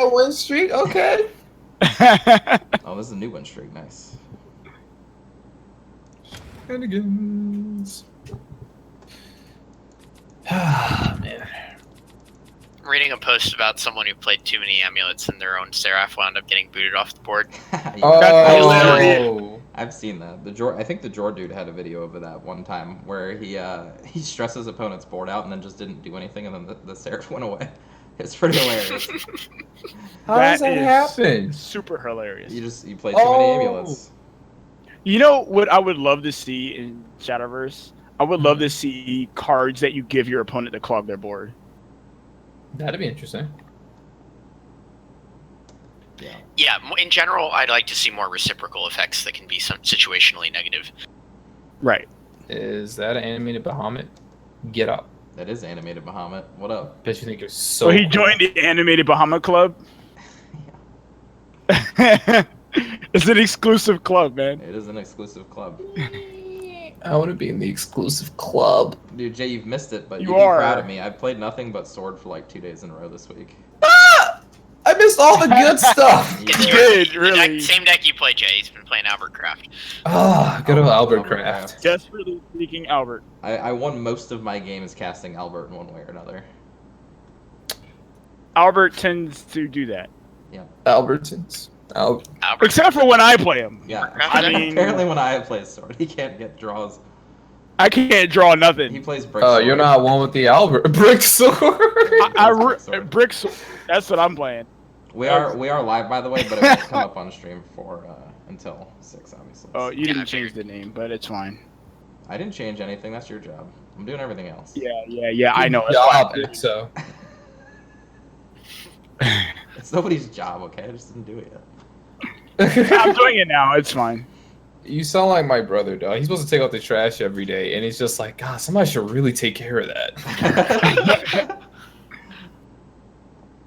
a win streak. Okay. Oh, this is a new win streak. Nice. Shenanigans. Ah, man. Reading a post about someone who played too many amulets and their own Seraph wound up getting booted off the board. Oh. I've seen that. I think the Jor dude had a video of that one time where he stressed his opponent's board out and then just didn't do anything, and then the Seraph went away. It's pretty hilarious. How does that happen? Super hilarious. You play too many amulets. You know what I would love to see in Shadowverse? I would love to see cards that you give your opponent to clog their board. That'd be interesting. Yeah, in general, I'd like to see more reciprocal effects that can be situationally negative. Right. Is that an animated Bahamut? Get up. That is animated Bahamut. What up? Bet you think you're so. So he joined the animated Bahamut Club. It's an exclusive club, man. It is an exclusive club. I want to be in the exclusive club. Dude, Jay, you've missed it, but You you'd be are. proud of me. I've played nothing but Sword for like 2 days in a row this week. Ah! I missed all the good stuff. It's Yeah. Good, the really. same deck you play, Jay. He's been playing Albert Craft. Ah, good old Albert Albert Craft. Desperately seeking Albert. I won most of my games casting Albert in one way or another. Albert tends to do that. Albertsons. Albert. Except for when I play him. Yeah. I mean- apparently when I play Sword, he can't get draws. I can't draw He nothing. plays Brick Oh, Sword. you're not one with the Albert Brick Sword. Bricks. That's what I'm playing. We are live, by the way, but it won't come up on stream for until 6, obviously. Oh, you Yeah, I didn't change the name, but it's fine. I didn't change anything. That's your job. I'm doing everything else. Yeah. I know. Job, so. It's nobody's job, okay? I just didn't do it yet. I'm doing it now. It's fine. You sound like my brother, dog. He's supposed to take out the trash every day, and he's just like, God, somebody should really take care of that.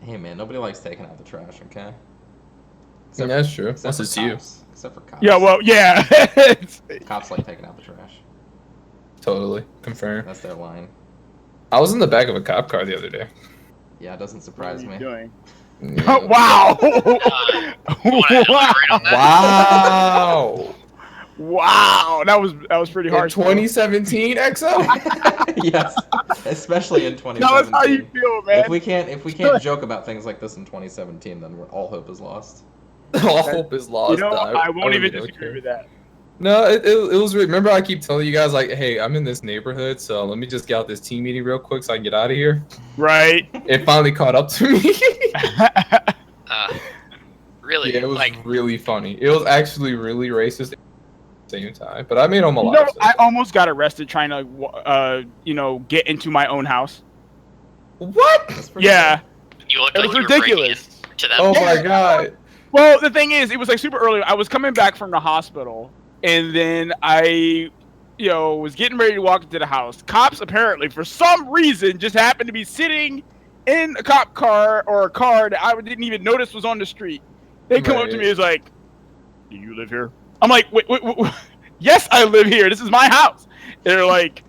Hey, man, nobody likes taking out the trash, okay? Yeah, that's true. Except Unless for it's you. cops. Except for cops. Yeah. Well. Yeah. Cops like taking out the trash. Totally. Confirm. That's their line. I was in the back of a cop car the other day. Yeah, it doesn't surprise me. Doing? Yeah. Wow. Wanna elaborate on that? Wow. Wow. That was pretty In hard. 2017, XO? Yes, especially in 2017. Tell us how you feel, man. If we can't joke about things like this in 2017, then all hope is lost. All hope is lost. You know, dog. I won't really even don't disagree care. with that. No, it was. Remember, I keep telling you guys, like, hey, I'm in this neighborhood, so let me just get out this team meeting real quick so I can get out of here. Right. It finally caught up to me. Really? Yeah, it was Like, really funny. It was actually really racist at the same time, but I made him a You lot. know, of sense. I almost got arrested trying to, get into my own house. What? That's pretty Yeah. you looked It like was you were breaking ridiculous. into them. Oh my god. Well, the thing is, it was like super early. I was coming back from the hospital, and then I, was getting ready to walk into the house. Cops apparently, for some reason, just happened to be sitting in a cop car or a car that I didn't even notice was on the street. They come up to Right. me, it's like, "Do you live here?" I'm like, "Wait, yes, I live here. This is my house." They're like,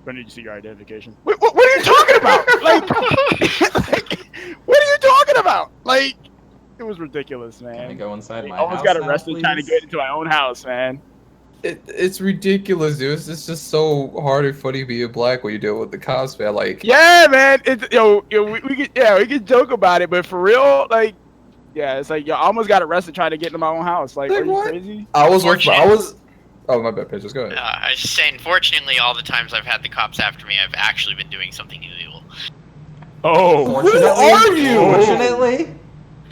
"I need to see your identification." Wait, what are you talking about? What are you talking about? Like, it was ridiculous, Can I man. go inside I my almost house got now, arrested trying to please? get into my own house, man. It's ridiculous, dude. It's just so hard and funny being black when you deal with the cops, man. Like, Yeah, man. We can joke about it, but for real, like, yeah, it's like I almost got arrested trying to get into my own house. Like, Like are you what? crazy? I was. Oh, my bad, Pitches. Go ahead. I was just saying, fortunately, all the times I've had the cops after me, I've actually been doing something illegal. Oh, Fortunately, are you? Fortunately,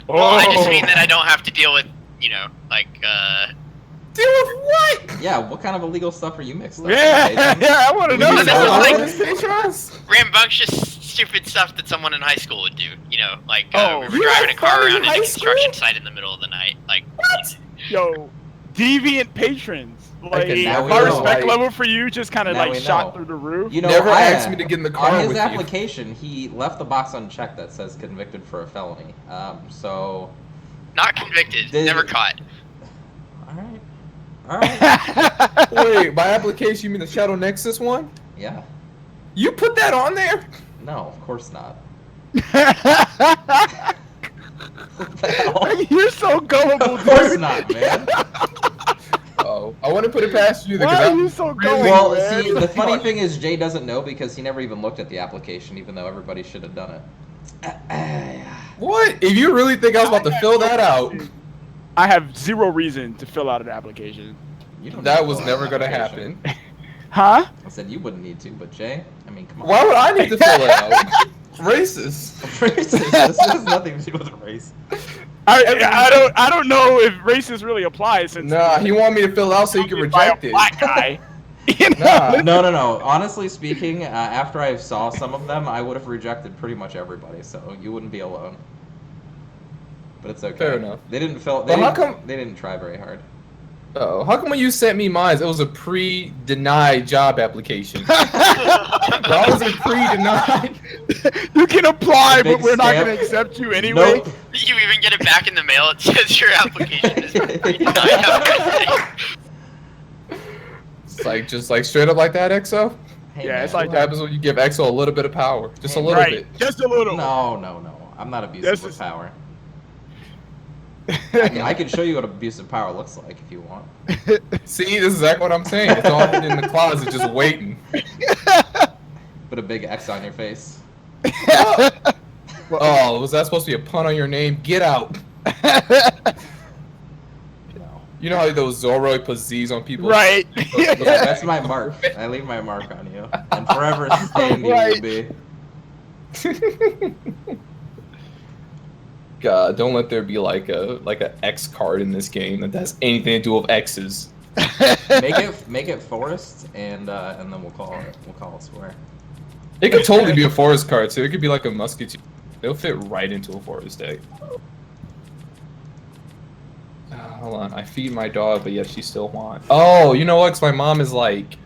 Well, I just Oh. mean that I don't have to deal with, Deal with what? yeah. What kind of illegal stuff are you mixed up? yeah, Jason? yeah. I want to We know. need to This is know. like- Patrons? rambunctious, stupid stuff that someone in high school would do. Oh, we were you driving a had car fun in around in high a construction school? site in the middle of the night. Like, Yo, deviant patrons. Like, now we my know, respect like- level for you just kind of Now like we shot know. through the roof. You know, Never I, asked me to get in the car on his with you. application, he left the box unchecked that says convicted for a felony. So, not convicted, Did- never caught. all right, Wait, by application, you mean the Shadow Nexus one? yeah. You put that on there? No, of course not. so gullible, Of course dude? not, man. Oh, I want to put it past you. Why are you so gullible, Well, man? see, the funny thing is Jay doesn't know because he never even looked at the application, even though everybody should have done it. What? If you really think I was about to fill that out, I have zero reason to fill out an application. You don't need that to was fill out never an gonna application. happen. Huh? I said you wouldn't need to, but Jay, I mean, come on. Why would I need to fill it out? Racist. Racist. This has nothing to do with race. I don't know if racist really applies since Nah, he wanted me to fill it out so he could reject by a it. black guy. You know? Nah. No. Honestly speaking, after I saw some of them, I would have rejected pretty much everybody, so you wouldn't be alone. But it's okay. Fair enough. They didn't fill. But how come? They didn't try very hard. Oh, how come when you sent me mine, it was a pre-denied job application? Why was it pre-denied? You can apply, Big but we're not stamp. going to accept you anyway. Nope. You even get it back in the mail. It says your application is denied. It's like just like straight up like that, EXO. Hey, Yeah, man. it's like What happens when you give EXO a little bit of power? Just a little Right, bit. just a little. No. I'm not abusive This with is- power. I can show you what abusive power looks like if you want. See, this is exactly what I'm saying. It's all in the closet, just waiting. Put a big X on your face. Oh, was that supposed to be a pun on your name? Get out. No. You know how those Zorro put Z's on people? Right. Yeah, that's my mark. I leave my mark on you, and forever stained you will Right. be. God, don't let there be like a X card in this game that has anything to do with X's. Make it forest, and then we'll call it square. It could totally be a forest card too. It could be like a musketeer. It'll fit right into a forest deck. Hold on, I feed my dog, but yet she still wants. Oh, you know what? 'Cause my mom is like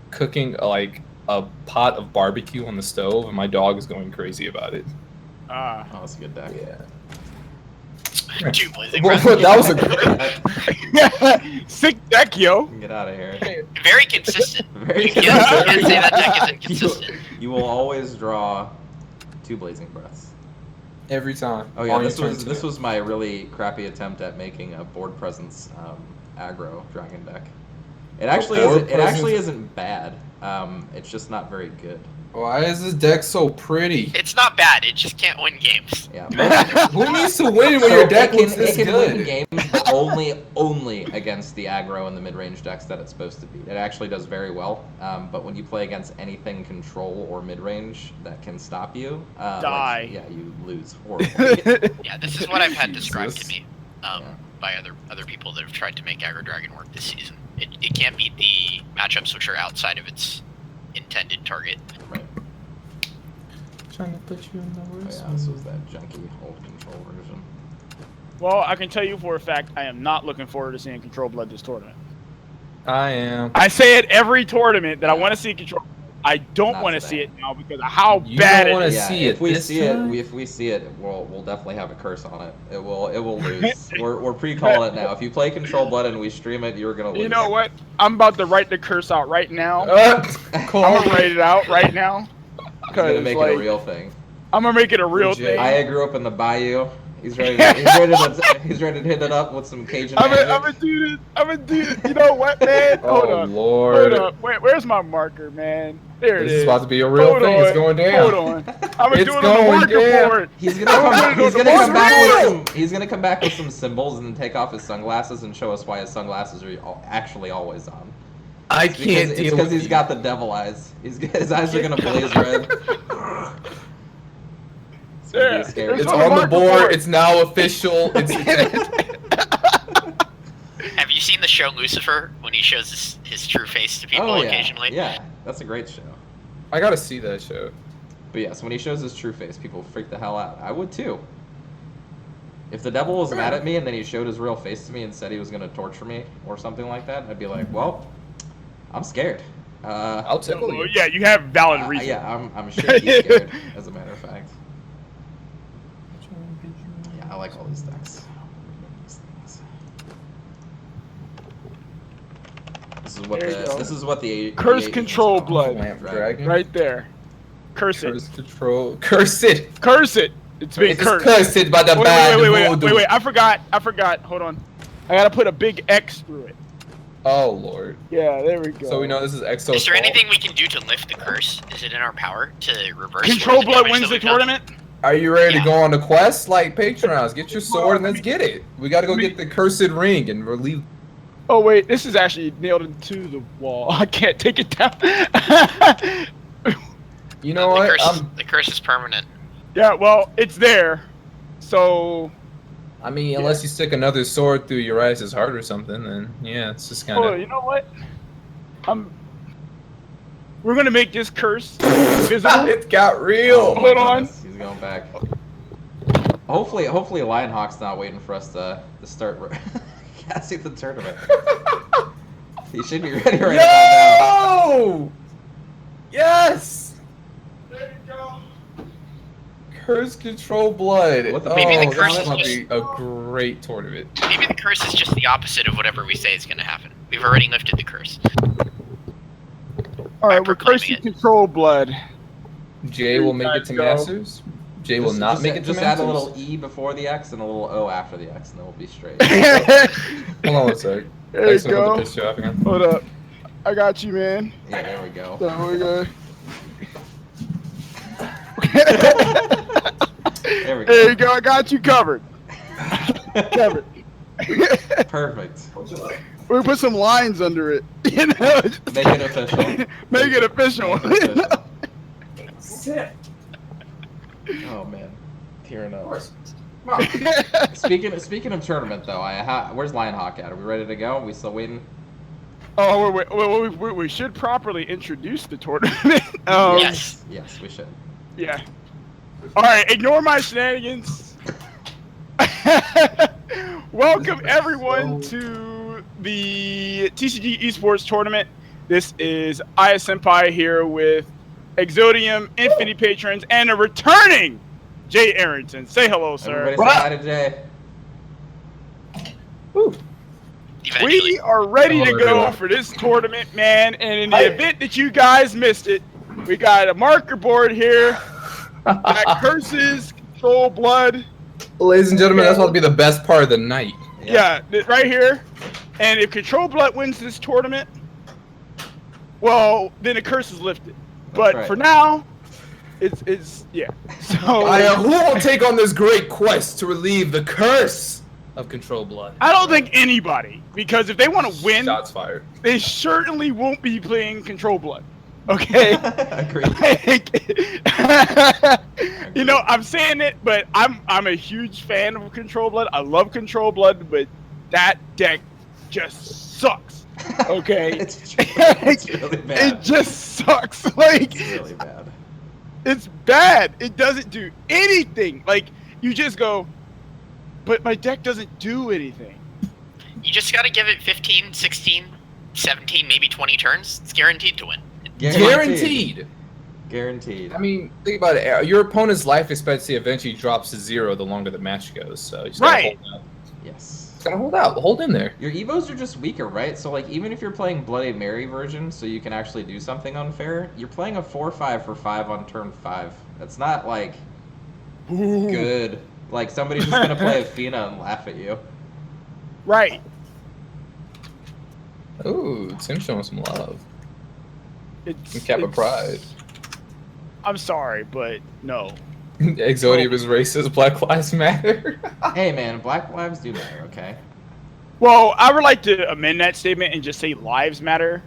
cooking like a pot of barbecue on the stove, and my dog is going crazy about it. Oh, that's a good deck. Yeah. Two blazing Well, breath. that was a great. Sick deck, yo. Get out of here. Very consistent. Very You can't say consistent. that deck isn't consistent. You will always draw 2 blazing breaths. Every time. Oh yeah, On your this turn two. was my really crappy attempt at making a board presence aggro dragon deck. It actually board actually presence? isn't bad. It's just not very good. Why is this deck so pretty? It's not bad. It just can't win games. Yeah. Who needs to win when your deck looks this it can win good? games, but only against the aggro and the mid-range decks that it's supposed to beat. It actually does very well, but when you play against anything control or mid-range that can stop you, Die. yeah, you lose horribly. Yeah, this is what I've had described to Jesus. me by other people that have tried to make Aggro Dragon work this season. It can't beat the matchups which are outside of its intended target. Right. Trying to put you in the Oh, worst. yeah, this was that junky old control version. Well, I can tell you for a fact, I am not looking forward to seeing Control Blood this tournament. I am. I say it every tournament that I want to see Control. I don't Not want to today. see it now because of how You bad don't it wanna is. Yeah, see if it we this see time? it, if we see it, we'll definitely have a curse on it. It will lose. We're pre-calling it now. If you play Control Blood and we stream it, you're gonna lose. You know what? I'm about to write the curse out right now. I'm Cool. gonna write it out right now. He's gonna make like, it a real thing. I'm gonna make it a real Legit. thing. I grew up in the bayou. He's ready. He's ready to hit it up with some Cajun I'm magic. gonna do this. I'm gonna do this. You know what, man? Hold Oh up. Lord. Hold up. Where's my marker, man? There it This is. is about to be a real Hold thing. on. It's going down. Hold on. I'm gonna It's do it on the going marker down. board. He's gonna come back. He's He's gonna gonna come come back back with with some. He's gonna come back with some symbols and then take off his sunglasses and show us why his sunglasses are actually always on. I It's can't because, deal it's with he's you. got the devil eyes. His eyes are gonna blaze red. It's gonna be Yeah. a scary. It's on the on the marker board. board. It's now official. It's Have you seen the show Lucifer when he shows his true face to people Oh yeah, occasionally? yeah, that's a great show. I gotta see that show. But yes, when he shows his true face, people freak the hell out. I would too. If the devil was mad at me and then he showed his real face to me and said he was gonna torture me or something like that, I'd be like, well, I'm scared. I'll tickle Well, you. yeah, you have valid reason. Yeah, I'm shaky scared, as a matter of fact. Yeah, I like all these decks. This is what the Curse the Control DV8 Blood. Lamp Dragon. Dragon. Right there. Curse it. Curse control. Curse it. Curse it. It's been It's cursed. cursed by the bad voodoo. Wait, I forgot. Hold on. I gotta put a big X through it. Oh lord. Yeah, there we go. So we know this is EXO's Is there fault. anything we can do to lift the curse? Is it in our power to reverse? Control the Blood damage wins that the we've done? tournament. Are you ready to Yeah. go on the quest? Like Patreons, get your sword and let's get it. We gotta go get the cursed ring and relieve. Oh wait, this is actually nailed into the wall. I can't take it down. You know what? The curse is permanent. Yeah, well, it's there. So. I mean, unless you stick another sword through Urias's heart or something, then yeah, it's just kind Oh, of. you know what? We're gonna make this curse invisible. It got real. Oh, my Hold on. goodness, he's going back. Hopefully Lionhawk's not waiting for us to start casting the tournament. He should be ready right about now. Yo! Yes! There you go. Curse Control Blood. What the- Maybe the Oh, curse that's is gonna just- be a great tournament. Maybe the curse is just the opposite of whatever we say is going to happen. We've already lifted the curse. All right, By we're proclaiming cursing it. Control Blood. Jay will make it to Go. Masters. Jay will not make it to Just Masters. add a little E before the X and a little O after the X, and then we'll be straight. Hold on one sec. There Thanks you for go. the piss off again. Hold up. I got you, man. Yeah, there we go. So we're good. There we There you go. go. I got you covered. Covered. Perfect. We put some lines under it. You know, Make it official. Make it official. Make it official. Oh man, tearing up. Speaking of tournament though, where's Lionhawk at? Are we ready to go? Are we still waiting? Oh, we should properly introduce the tournament. Yes. Yes, we should. Yeah. All right, ignore my shenanigans. Welcome everyone to the TCG eSports tournament. This is Aya Senpai here with Exodium, Infinity Patrons, and a returning Jay Arrington. Say hello, sir. Everybody say hi to Jay. Eventually. We are ready to Hello, go everyone. for this tournament, man. And in the event that you guys missed it, we got a marker board here that curses Control Blood. Ladies and gentlemen, that's about to be the best part of the night. Yeah, right here. And if Control Blood wins this tournament, well, then the curse is lifted. But right. for now, it's yeah. So Who will take on this great quest to relieve the curse of Control Blood? I don't think anybody, because if they want to win, Shots fired. they certainly won't be playing Control Blood. Okay. Agreed. You know, I'm saying it, but I'm a huge fan of Control Blood. I love Control Blood, but that deck just sucks. Okay. it's really bad. It just sucks. Like, It's really bad. it's bad. It doesn't do anything. Like, you just go, but my deck doesn't do anything. You just got to give it 15, 16, 17, maybe 20 turns. It's guaranteed to win. Guaranteed. Guaranteed. I mean, think about it. Your opponent's life expectancy eventually drops to 0 the longer the match goes. So you just gotta Right. hold out. Yes. Just gotta hold out. Hold in there. Your Evos are just weaker, right? So, like, even if you're playing Bloody Mary version, so you can actually do something unfair, you're playing a 4/5 for 5 on turn 5. That's not, like, good. Like, somebody's just gonna play Athena and laugh at you. Right. Ooh, Tim showing some love. It's Kappa it's- Pride. I'm sorry, but no. Exodium is racist. Black Lives Matter. Hey, man, Black Lives do matter, okay? Well, I would like to amend that statement and just say lives matter.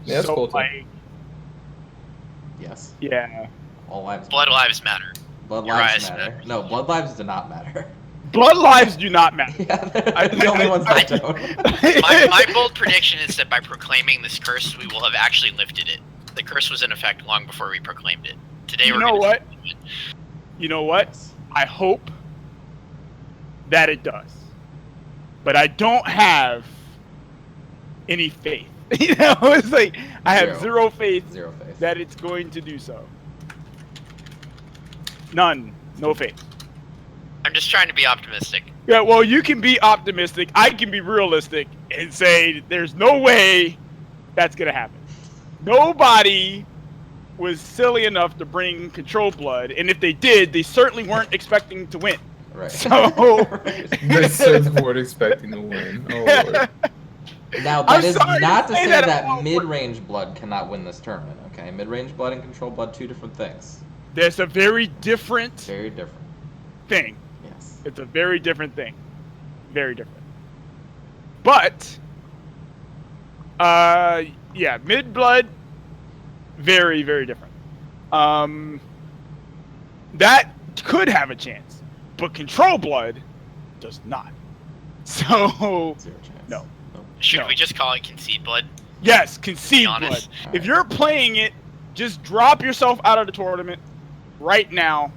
Yeah, that's so, cool, too. like, Yes. yeah. All lives Blood lives matter. Blood Your lives eyes matter. matter. No, blood lives do not matter. Blood lives do not matter. Yeah, they're the only ones that don't. My bold prediction is that by proclaiming this curse, we will have actually lifted it. The curse was in effect long before we proclaimed it. Today You we're know gonna what? do it. You know what? I hope that it does. But I don't have any faith. You know, it's like I have zero faith Zero faith. that it's going to do so. None. No faith. I'm just trying to be optimistic. Yeah, well, you can be optimistic. I can be realistic and say there's no way that's going to happen. Nobody was silly enough to bring Control Blood, and if they did, they certainly weren't expecting to win. Right. So They certainly weren't expecting to win. Oh lord. Now, I'm that is sorry to not to say say that that about- mid-range blood cannot win this tournament, okay? Mid-range blood and control blood, two different things. there's a very different Very different. thing. Yes. It's a very different thing. Very different. But, yeah, mid blood, very, very different. That could have a chance, but Control Blood does not. So, Zero chance. no. Nope. Should No. we just call it concede blood? Yes, concede Be blood. honest. If you're playing it, just drop yourself out of the tournament right now.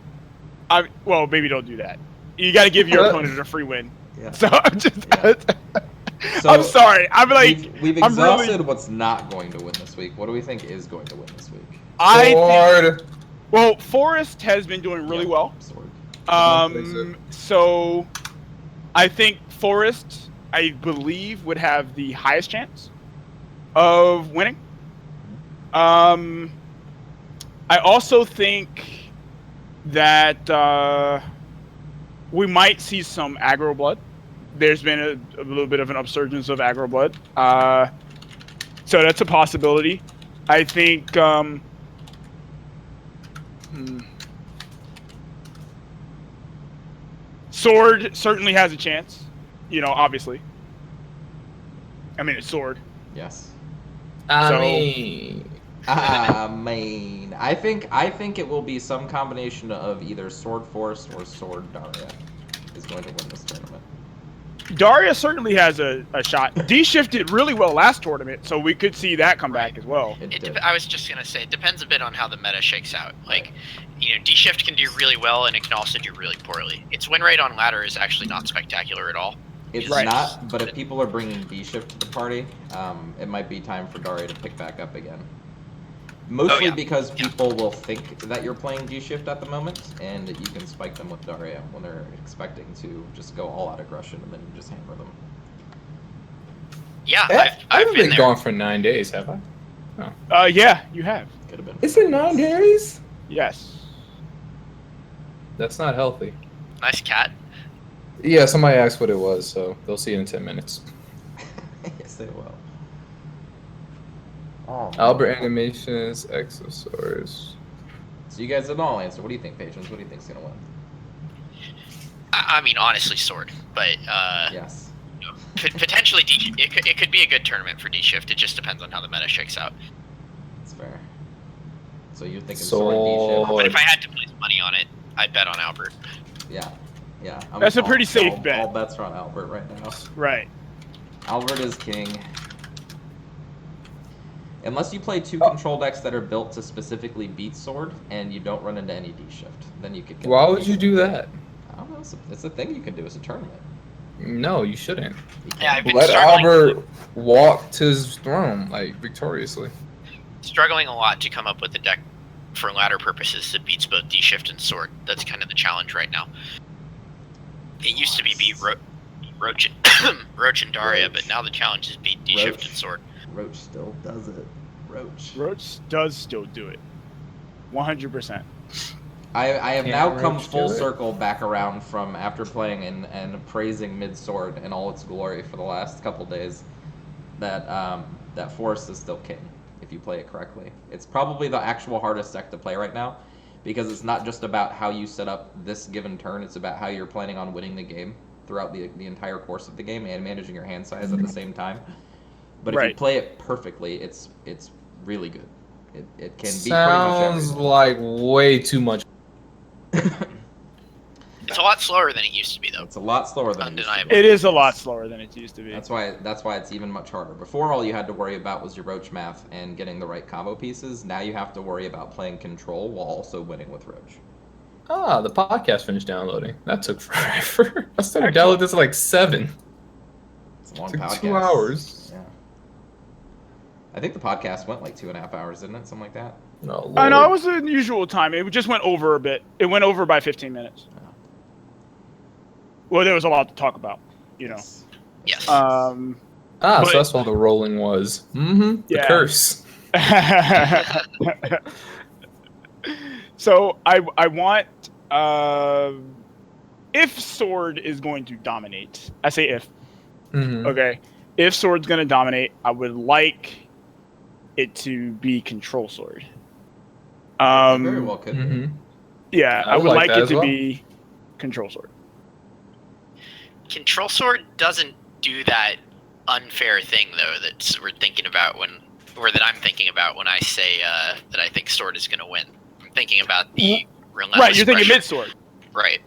Well, maybe don't do that. You got to give your opponent a free win. Yeah. So I'm just, Yeah. So, I'm sorry. I'm like, we've I'm exhausted really- what's not going to win this week. What do we think is going to win this week? I think, Sword. well, Forrest has been doing really Yeah, well. Sword. So I think Forrest, I believe, would have the highest chance of winning. I also think that we might see some aggro blood. There's been a little bit of an upsurgence of aggro blood. So that's a possibility. I think Sword certainly has a chance. You know, obviously. I mean, it's Sword. Yes. I So- mean, I think it will be some combination of either Sword Forest or Sword Daria is going to win this tournament. Daria certainly has a shot. D-Shift did really well last tournament, so we could see that come back as well. I was just gonna say, it depends a bit on how the meta shakes out. Like, you know, D-Shift can do really well, and it can also do really poorly. Its win rate on ladder is actually not spectacular at all. It's Right. not, but if people are bringing D-Shift to the party, it might be time for Daria to pick back up again. Mostly yeah. because Yeah. people will think that you're playing D-Shift at the moment, and you can spike them with Daria when they're expecting to just go all-out aggression, and then you just hammer them. Yeah, I I've haven't been been there. gone for 9 days, have I? Yeah, you have. Could have been. Is it 9 days? Yes. That's not healthy. Nice cat. Yeah, somebody asked what it was, so they'll see it in 10 minutes. Yes, they will. Oh, Albert Animations, Exosaurus. So you guys didn't all answer. What do you think, patrons? What do you think's gonna win? I mean, honestly, Sword, but Yes. potentially D. It could be a good tournament for D-Shift. It just depends on how the meta shakes out. That's fair. So you're thinking Sword. Sword But if I had to place money on it, I'd bet on Albert. D-Shift? Yeah. Yeah. That's a pretty safe bet. All bets are on Albert right now. Right. Albert is king. Unless you play two control decks that are built to specifically beat Sword, and you don't run into any D-Shift, then you could get... Why would you do that? I don't know. It's a thing you can do. It's a tournament. No, you shouldn't. You Yeah, I've can't- been Let struggling, Albert walk to his throne, like, victoriously. struggling a lot to come up with a deck for ladder purposes that beats both D-Shift and Sword. That's kind of the challenge right now. It used to be beat Roach and Daria, Roach. but now the challenge is beat D-Shift Roach. and Sword. Roach still does it. Roach. Roach does still do it. 100%. I have Can't now come Roach full do it? circle back around from after playing and praising Mid Sword in all its glory for the last couple days. That Forest is still king if you play it correctly. It's probably the actual hardest deck to play right now because it's not just about how you set up this given turn. It's about how you're planning on winning the game throughout the entire course of the game and managing your hand size at the same time. But if you Right. play it perfectly, it's really good. It can beat Sounds pretty much like way too much. It's a lot slower than it used to be, though. It's a lot slower than it used to Undeniable. be. It is a lot slower than it used to be. That's why it's even much harder. Before, all you had to worry about was your Roach math and getting the right combo pieces. Now you have to worry about playing control while also winning with Roach. Ah, the podcast finished downloading. That took forever. I started downloading this at like 7. It's a long Took podcast. 2 hours. Yeah. I think the podcast went like 2.5 hours, didn't it? Something like that. No, I know, Lord. it was an unusual time. It just went over a bit. It went over by 15 minutes. Well, there was a lot to talk about, you know. Yes. Ah, but- so that's all the rolling was. Mm-hmm. The Yeah. curse. So I want if Sword is going to dominate. I say if. Mhm. Okay. If Sword's going to dominate, I would like it to be Control Sword. It very well could be. Mhm. Yeah, I I would would like like that it as to well. be Control Sword. Control Sword doesn't do that unfair thing though that we're thinking about that I'm thinking about when I say that I think Sword is going to win. I'm thinking about the relentless Right, you're thinking pressure. mid Sword. Right.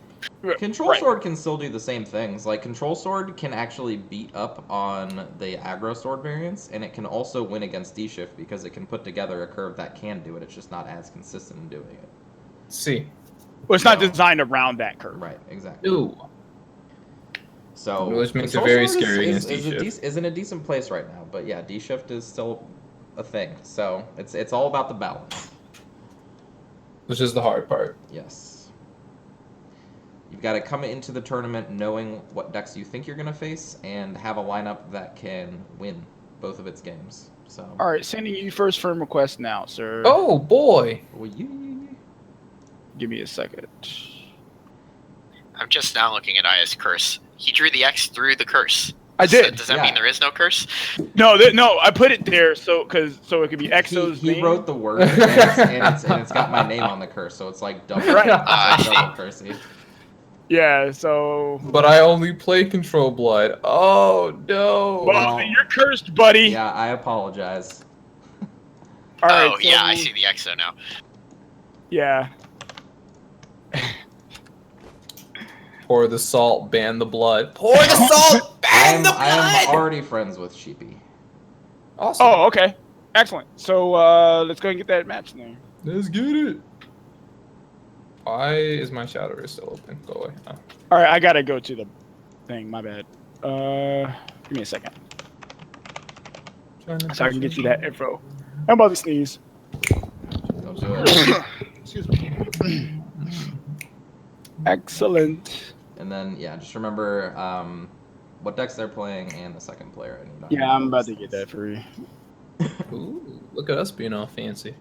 Control Right. Sword can still do the same things. Like, Control Sword can actually beat up on the aggro sword variants, and it can also win against D-Shift because it can put together a curve that can do it. It's just not as consistent in doing it. See. Well, it's not So- designed around that curve. Right, exactly. Ooh. So, Which makes it Control very Sword scary is against D-Shift. is in a decent place right now. But yeah, D-Shift is still a thing. So, it's all about the balance. Which is the hard part. Yes. You've got to come into the tournament knowing what decks you think you're going to face and have a lineup that can win both of its games. So. All right, sending you first firm request now, sir. Oh boy. Well, Give me a second. I'm just now looking at Aya's curse. He drew the X through the curse. I did. Does that Yeah. mean there is no curse? No, no, I put it there so it could be Exo's he name. wrote the word and it's got my name on the curse, so it's like double, Right. it's like double cursey. Yeah, so. But I only play Control Blood. Oh no. Well, you're cursed, buddy. Yeah, I apologize. All right. Oh, yeah, I see the Exo now. Yeah. Pour the salt, ban the blood. Pour the salt, ban the blood. I am already friends with Sheepy. Awesome. Oh, okay. Excellent. So let's go and get that match there. Let's get it. Why is my Shadowverse still open? Go away. Oh. All right, I gotta go to the thing. My bad. Give me a second so I can get you that info. I'm about to sneeze. Don't do it. Excuse me. Excellent. And then, yeah, just remember what decks they're playing and the second player. Yeah, I'm about to get that for you. Ooh, look at us being all fancy.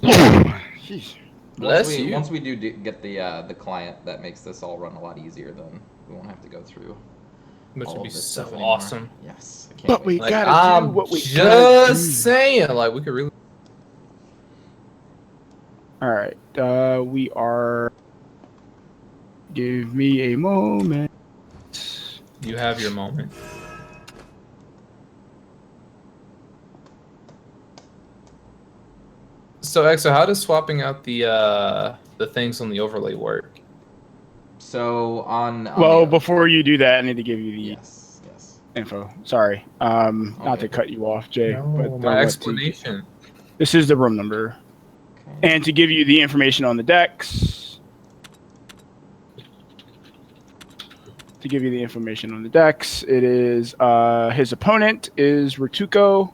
Jeez. Bless you. Once we do get the client, that makes this all run a lot easier. Then we won't have to go through. Which all would be of this so stuff anymore. awesome. Yes, I can't But wait. we Like, gotta I'm do what we just gotta do. saying, like we could really. All right, we are. Give me a moment. You have your moment. So, Exo, how does swapping out the things on the overlay work? So on Well, the, before you do that, I need to give you the yes. info. Sorry, not Okay. to cut you off, Jay, No, but my let's explanation. this is the room number, Okay. and to give you the information on the decks. To give you the information on the decks, it is his opponent is Ritoko,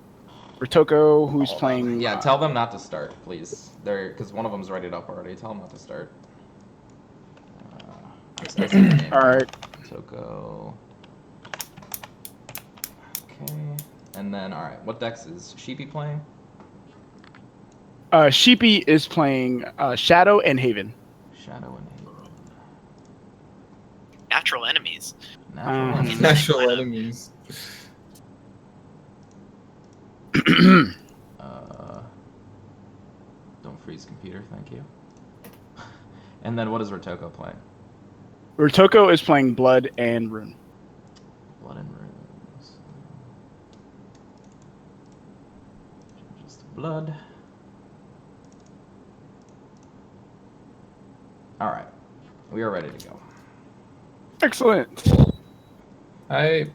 who's playing. Yeah, tell them not to start, please. They're because one of them's ready up already. Tell them not to start. All right. Toko. Okay. And then, all right. What decks is Sheepy playing? Sheepy is playing Shadow and Haven. Shadow and Haven. Natural enemies. Natural enemies. Natural enemies. Don't freeze computer, thank you. And then what is Ritoko playing? Ritoko is playing Blood and Rune. Blood and Runes. Just blood. Alright. We are ready to go. Excellent. I.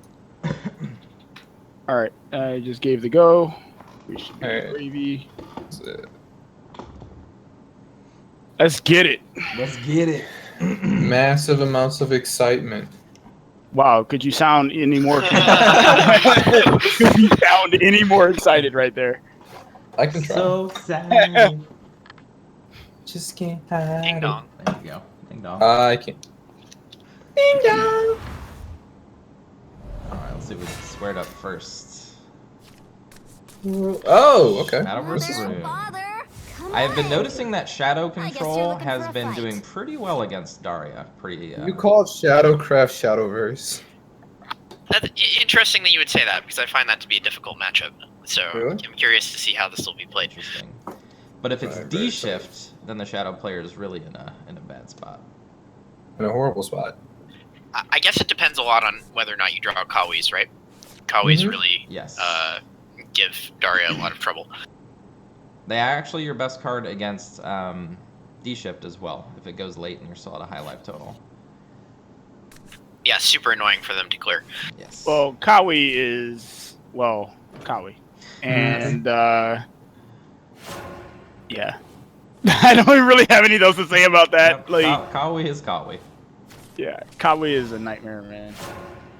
All right, I just gave the go. We should be All right. gravy. Let's get it. Let's get it. Massive amounts of excitement. Wow, could you sound any more? Could you sound any more excited right there? I can try. So sad. Just can't hide. Ding dong. There you go. Ding dong. I can't. Ding dong. Alright, let's see what we squared up first. Oh, okay. Shadowverse This is- Rune. Father, come I have been noticing that Shadow you're Control looking has for a been fight. doing pretty well against Daria. You call it Shadowcraft Shadowverse. That's interesting that you would say that, because I find that to be a difficult matchup. So Really? I'm curious to see how this will be played. Interesting. But if it's Right, D very shift, then the Shadow player is really in a bad spot. In a horrible spot. I guess it depends a lot on whether or not you draw Kawi's, right? Kawi's really Yes. give Daria a lot of trouble. They are actually your best card against D shift as well, if it goes late and you're still at a high life total. Yeah, super annoying for them to clear. Yes. Well, Kawi is Kawi, and yeah, I don't really have anything else to say about that. Yep, Like, Kawi is Kawi. yeah, Kawi is a nightmare, man.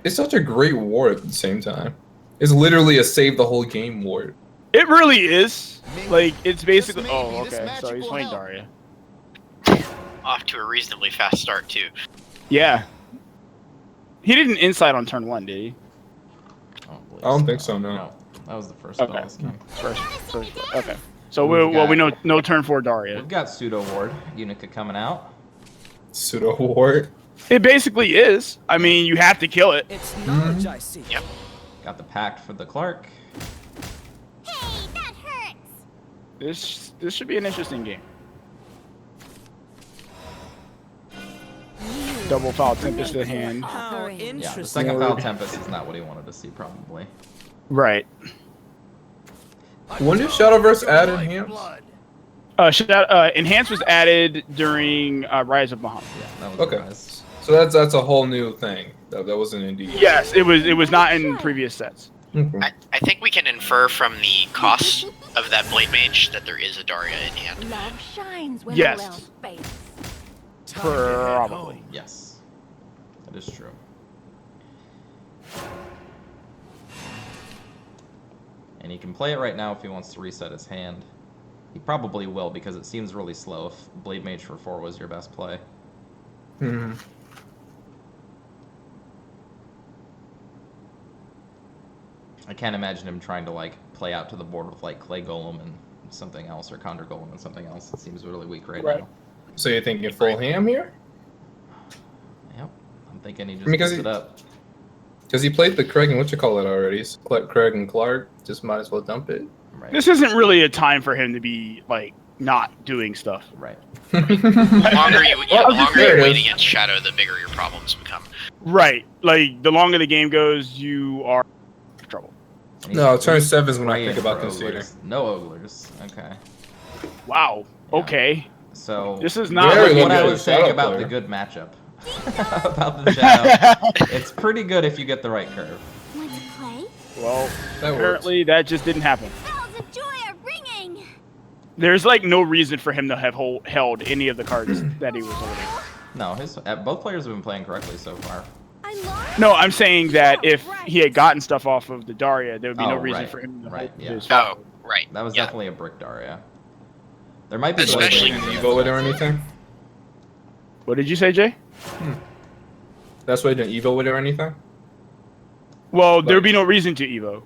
It's such a great ward at the same time. It's literally a save the whole game ward. It really is. Like, it's basically. This Oh, maybe, this okay. magic So he's will playing help. Daria. Off to a reasonably fast start, too. Yeah. He didn't insight on turn 1, did he? I don't think so, no. That was the first Okay. spell this game. First. Okay. So We've we got- know no turn 4 Daria. We've got Pseudo Ward, Unica coming out. Pseudo ward. It basically is. I mean, you have to kill it. It's knowledge I seek. Yep. Got the Pact for the Clark. Hey, that hurts. This should be an interesting game. Double foul Tempest in hand. How Offering. Yeah, the interesting. second foul Tempest is not what he wanted to see, probably. Right. When did Shadowverse add enhance? Enhance was added during Rise of Muhammad. Yeah, that was Okay. nice. So that's a whole new thing. That wasn't indeed. Yes, it was not in previous sets. Mhm. I think we can infer from the cost of that Blade Mage that there is a Daria in hand. Love shines when Yes. the wells fade. Probably. Yes, that is true. And he can play it right now if he wants to reset his hand. He probably will, because it seems really slow if Blade Mage for 4 was your best play. Mhm. I can't imagine him trying to like play out to the board with like Clay Golem and something else, or Condor Golem and something else. It seems really weak right now. So you're thinking full ham here? Yep, I'm thinking he just Because puts he- it up. Because he played the Craig and whatchamacallit already. So Craig and Clark just might as well dump it. Right. This isn't really a time for him to be like not doing stuff. Right. The longer you, Well, the longer there you it wait is. against Shadow, the bigger your problems become. Right. Like the longer the game goes, you are in trouble. And No, he's turn 7's when I praying think about for conceding. Oglers. No Oglers. Okay. Wow. Yeah. Okay. So This is not Very what I limited was saying Shadow about player. the good matchup. About the Shadow. It's pretty good if you get the right curve. Want to play? well. That works. Apparently, that just didn't happen. Bells of joy are ringing. There's like no reason for him to have held any of the cards that he was holding. No, both players have been playing correctly so far. I lost. No, I'm saying that if he had gotten stuff off of the Daria, there would be no Oh, reason right. for him to Right, hold yeah. his Oh, file. right. That was yeah. definitely a brick Daria. There might be Especially- Blade Mage Didn't Evo it or anything? What did you say, Jay? That's why he didn't Evo it or anything? Well, there'd be no reason to Evo.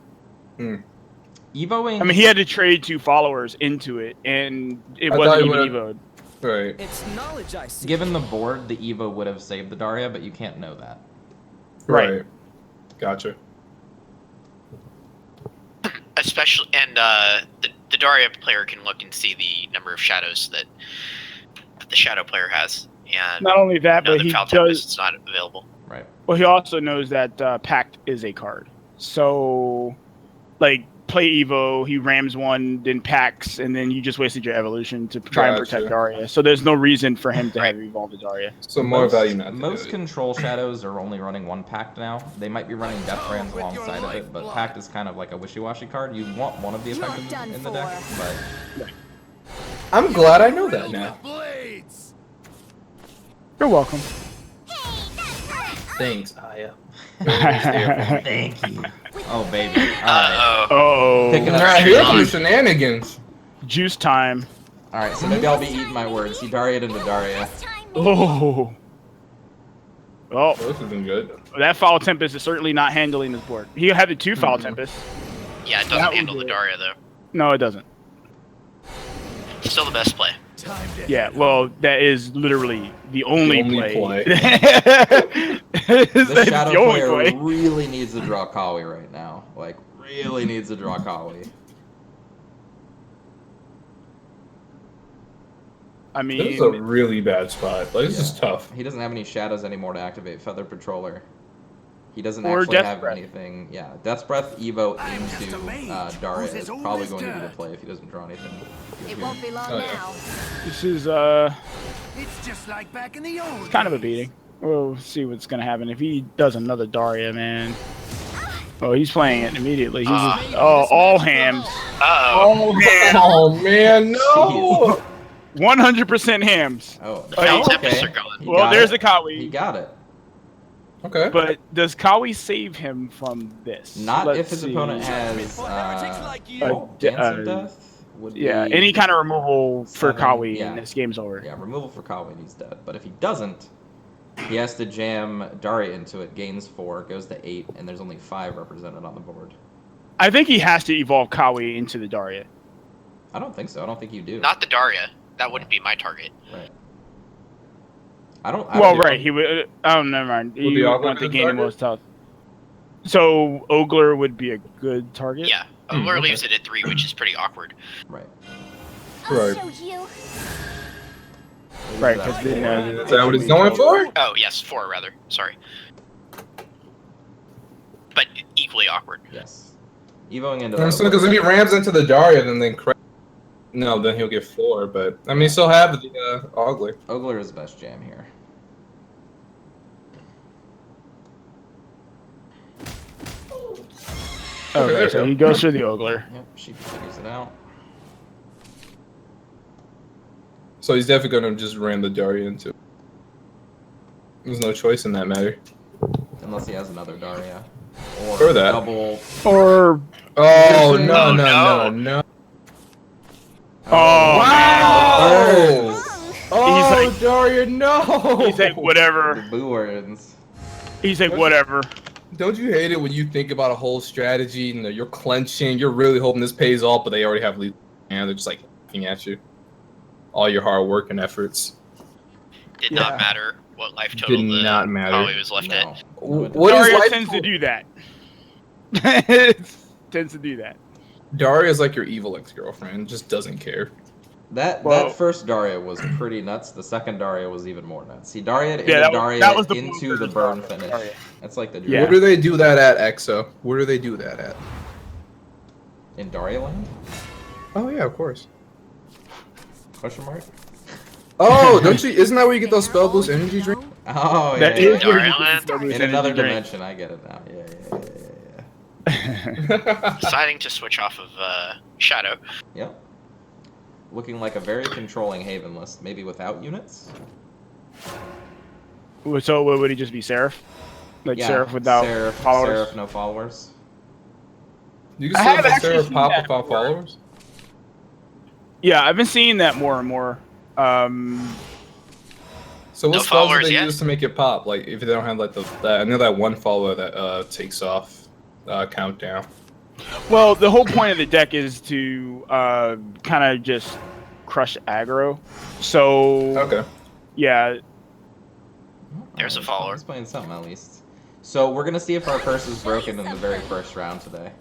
Evoing. I mean, he had to trade 2 followers into it, and it I wasn't thought he even would've- Evo'd. Right. It's knowledge I seek. Given the board, the Evo would have saved the Daria, but you can't know that. Right. Gotcha. Especially, and the Daria player can look and see the number of shadows that the Shadow player has, and Not only that, know but that he Foul does. Tempest is not available. Right. Well, he also knows that Pact is a card. So, like, play Evo, he rams one, then packs, and then you just wasted your evolution to try and protect Gotcha. Daria. So there's no reason for him to have evolved the Daria. So more value not to Most do it. control shadows are only running 1 Pact now. They might be running Death Brands alongside of it, but Pact is kind of like a wishy-washy card. You want one of the You're effects done in the deck, for. but I'm glad I know that now. You're welcome. Thanks, Aya. thank you. Oh baby. All right. Oh, Picking up Alright, speed. here come the shenanigans. Juice time. All right. So maybe I'll be eating my words. He Daria'd into Daria. Oh. Oh, This has been good. that Foul Tempest is certainly not handling this board. He had the 2 Foul Tempests. yeah, it That doesn't would handle do the it. Daria though. No, it doesn't. Still the best play. Yeah, well, that is literally the only play. This That's Shadow the only player play. really needs to draw Kawi right now. Like, really needs to draw Kawi. I mean, This is a really bad spot. Like, this is tough. He doesn't have any shadows anymore to activate Feather Patroller. He doesn't Or actually Death have Breath. anything. Yeah, Death's Breath Evo into Daria is probably going to be the play if he doesn't draw anything. It won't be long Oh, yeah. now. this is It's just like back in the old kind of a beating. We'll see what's gonna happen if he does another Daria, man. Oh, he's playing it immediately. He's just, all hams. Uh-oh. All hams. Oh man, no! 100% hams. Oh, Now okay. Tempest are going. He Well, got there's it. the Kawi. He got it. Okay. But does Kawi save him from this? Not Let's if his see. opponent has Uh, Dance uh, of Death. Would Yeah, be any kind of removal for 7, Kawi, yeah. and this game's over. Yeah, removal for Kawi and he's dead. But if he doesn't, he has to jam Daria into it, gains 4, goes to 8, and there's only 5 represented on the board. I think he has to evolve Kawi into the Daria. I don't think so. I don't think you do. Not the Daria. That wouldn't be my target. Right. I don't. Well, would- right, he would. Oh, never mind. Would You the would Ogre want be the the game target? most tough. So Ogler would be a good target. Yeah. Ogler okay. leaves it at 3, which is pretty awkward. Right. I'll Right. show you. Right, because then Is that what he's going for? Oh, yes, 4 rather. Sorry. But equally awkward. Yes. Evoing into Because that. if he rams into the Daria, then no, then he'll get 4. But I mean, he still have the Ogler. Ogler is the best jam here. Okay, there so we go. he goes through the Ogler. Yep, she figures it out. So he's definitely gonna just ram the Daria into. There's no choice in that matter. Unless he has another Daria. Or that. Double. Or Oh no Oh, no no. no no! oh, Wow! Oh, He's like- Daria, no! he's like The whatever. boo words. He's like whatever. Don't you hate it when you think about a whole strategy and you're clenching, you're really hoping this pays off, but they already have lead and they're just like laughing at you. All your hard work and efforts. Did Yeah. not matter what life total Did the not matter. Kawi was left No. at. No, it What doesn't. is Daria life? tends to do that. Tends to do that. Daria's like your evil ex-girlfriend, just doesn't care. That Well- first Daria was pretty nuts. The second Daria was even more nuts. He Daria'd into Yeah, Daria that was the into the burn finish. That's like the dream. Yeah. Where do they do that at, Exo? Where do they do that at? In Daria Land? Oh yeah, of course. Question mark? Oh, don't you? Isn't that where you get those spell boost energy drinks? Oh, yeah. That yeah, is yeah. where Daria you Land? can In another dimension, I get it now. Yeah. Deciding to switch off of Shadow. Yep. Looking like a very controlling Haven list, maybe without units? So would he just be Seraph? Like Yeah, Seraph without Seraph, followers? Seraph, no followers. You can I still have have actually Sarah seen pop that without before. followers? Yeah, I've been seeing that more and more. So what No spells do followers they yet? use to make it pop? Like if they don't have like that, I know that one follower that takes off countdown. Well, the whole point of the deck is to kind of just crush aggro. So Okay. yeah, There's a follower. He's playing something at least. So we're gonna see if our curse is broken in the very first round today.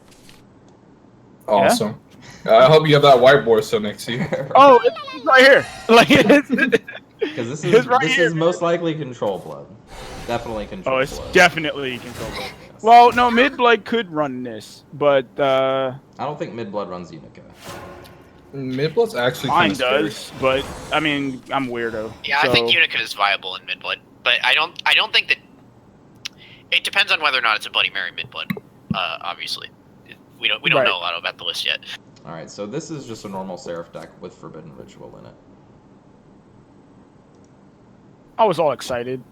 Awesome. I hope you have that whiteboard so next to you. oh, it's right here. Like it's, Because this It's is right this here, is most likely control blood. Definitely control oh, it's blood. definitely controllable. Yes. Well, no, mid blood could run this, but I don't think mid blood runs Unica. Midblood's actually mine kinda scary. does. But I mean, I'm weirdo. Yeah, I think so- Unica is viable in midblood, but I don't think that. It depends on whether or not it's a Bloody Mary midblood. Obviously, we don't Right. know a lot about the list yet. All right, so this is just a normal Seraph deck with Forbidden Ritual in it. I was all excited.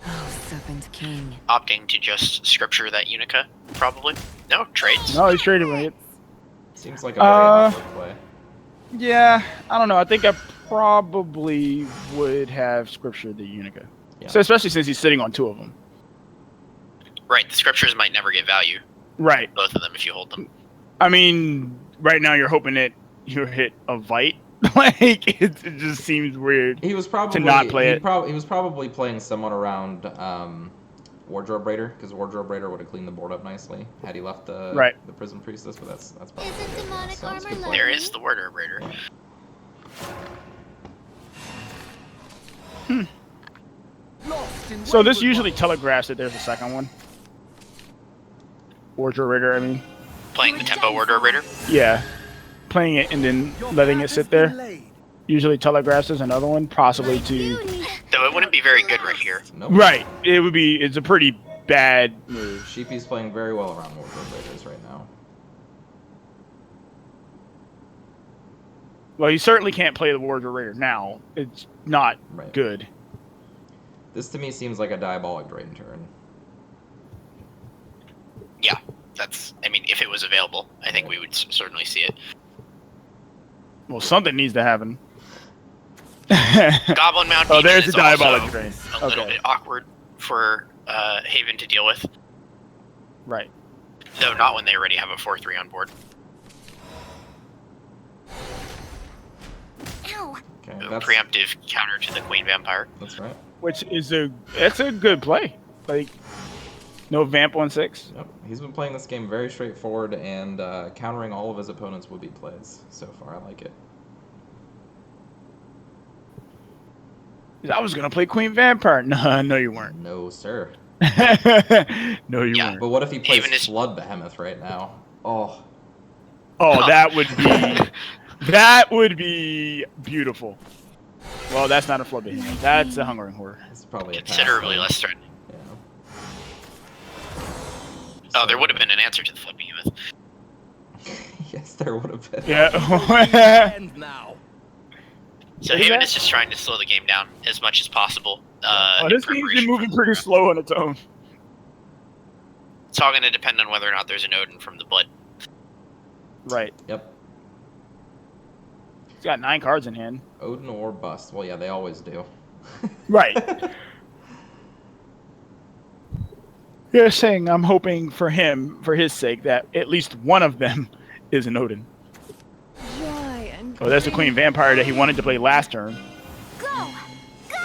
Oh, Serpent King. Opting to just scripture that Unica, probably. No trades. No, he's traded with it. Seems like a very awkward play. Yeah, I don't know. I think I probably would have scriptured the Unica. Yeah. So especially since he's sitting on 2 of them. Right, the scriptures might never get value. Right. Both of them, if you hold them. I mean, right now you're hoping that you hit a Vite. Like it just seems weird. He was probably to not play it. He was probably playing someone around Wardrobe Raider, because Wardrobe Raider would have cleaned the board up nicely had he left the Prison Priestess. But that's probably Is it demonic so it's a good armor play. There is the Wardrobe Raider. Lost in So this wayward usually ones. telegraphs that there's a second one. Wardrobe Raider, I mean. Playing the Tempo Wardrobe Raider. Yeah. Playing it and then Your letting path it has sit been there. laid. Usually telegraphs there's another one, possibly to... Though it wouldn't be very good right here. Nope. Right. It would be... It's a pretty bad move. Sheepy's playing very well around Wardrobe Raiders right now. Well, you certainly can't play the Wardrobe Raider now. It's not Right. good. This to me seems like a diabolic drain turn. Yeah, that's. I mean, if it was available, I think we would certainly see it. Well, something needs to happen. Goblin Mount. Oh, Demon there's is a diabolic also drain. A little Okay. bit awkward for Haven to deal with, Right. though not when they already have a 4/3 on board. Ow. Okay, A that's preemptive counter to the Queen Vampire. that's right. Which is that's a good play. Like, no Vamp on 6. Yep, he's been playing this game very straightforward and countering all of his opponent's would-be plays so far. I like it. I was going to play Queen Vampire. No, you weren't. No, sir. No, you Yeah. weren't. But what if he plays Haven is- Flood Behemoth right now? Oh, Oh, that would be... that would be beautiful. Well, that's not a Flood Behemoth. That's a Hungering Horde. it's probably a pass, Considerably though. less threatening. Yeah. Oh, there would have been an answer to the Flood Behemoth. Yes, there would have been. Yeah. And now. So What is Haven that? is just trying to slow the game down as much as possible. Oh, in this game's preparation been for moving the pretty draft. slow on its own. It's all going to depend on whether or not there's an Odin from the Blood. Right. Yep. He's got 9 cards in hand. Odin or bust. Well, yeah, they always do. Right. You're saying I'm hoping for him, for his sake, that at least one of them is an Odin. Joy and Oh, that's the Queen Vampire that he wanted to play last turn. Go! Go!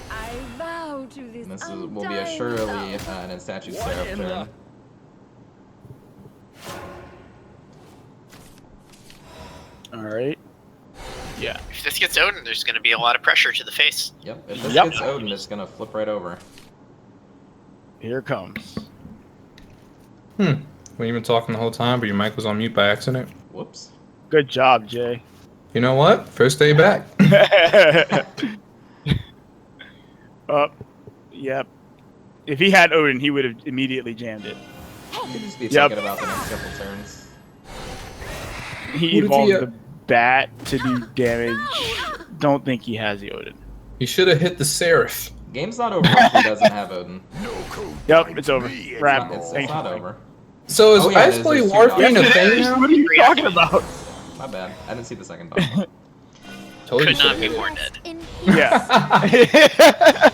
I vow to this. And this will be a undying surely love. an Statue What Seraph in turn. the- All right. Yeah. If this gets Odin, there's going to be a lot of pressure to the face. Yep, if this Yep. gets Odin, it's gonna flip right over. Here it comes. We even talking the whole time, but your mic was on mute by accident. Whoops. Good job, Jay. You know what? First day back. Yep. If he had Odin, he would have immediately jammed it. Could just be Yep. thinking about the next couple turns. He What if evolved he, the bat to do damage. Don't think he has the Odin. He should have hit the Seraph. Game's not over if he doesn't have Odin. No code. Yep, it's over. Me Wrap. anymore. It's Thanks not for over. So is Oh, yeah, Ice Play there's two Warfiend a dots. thing now? What are you talking about? My bad. I didn't see the second dot. Told you Could not should've be hit it. more dead. Yeah.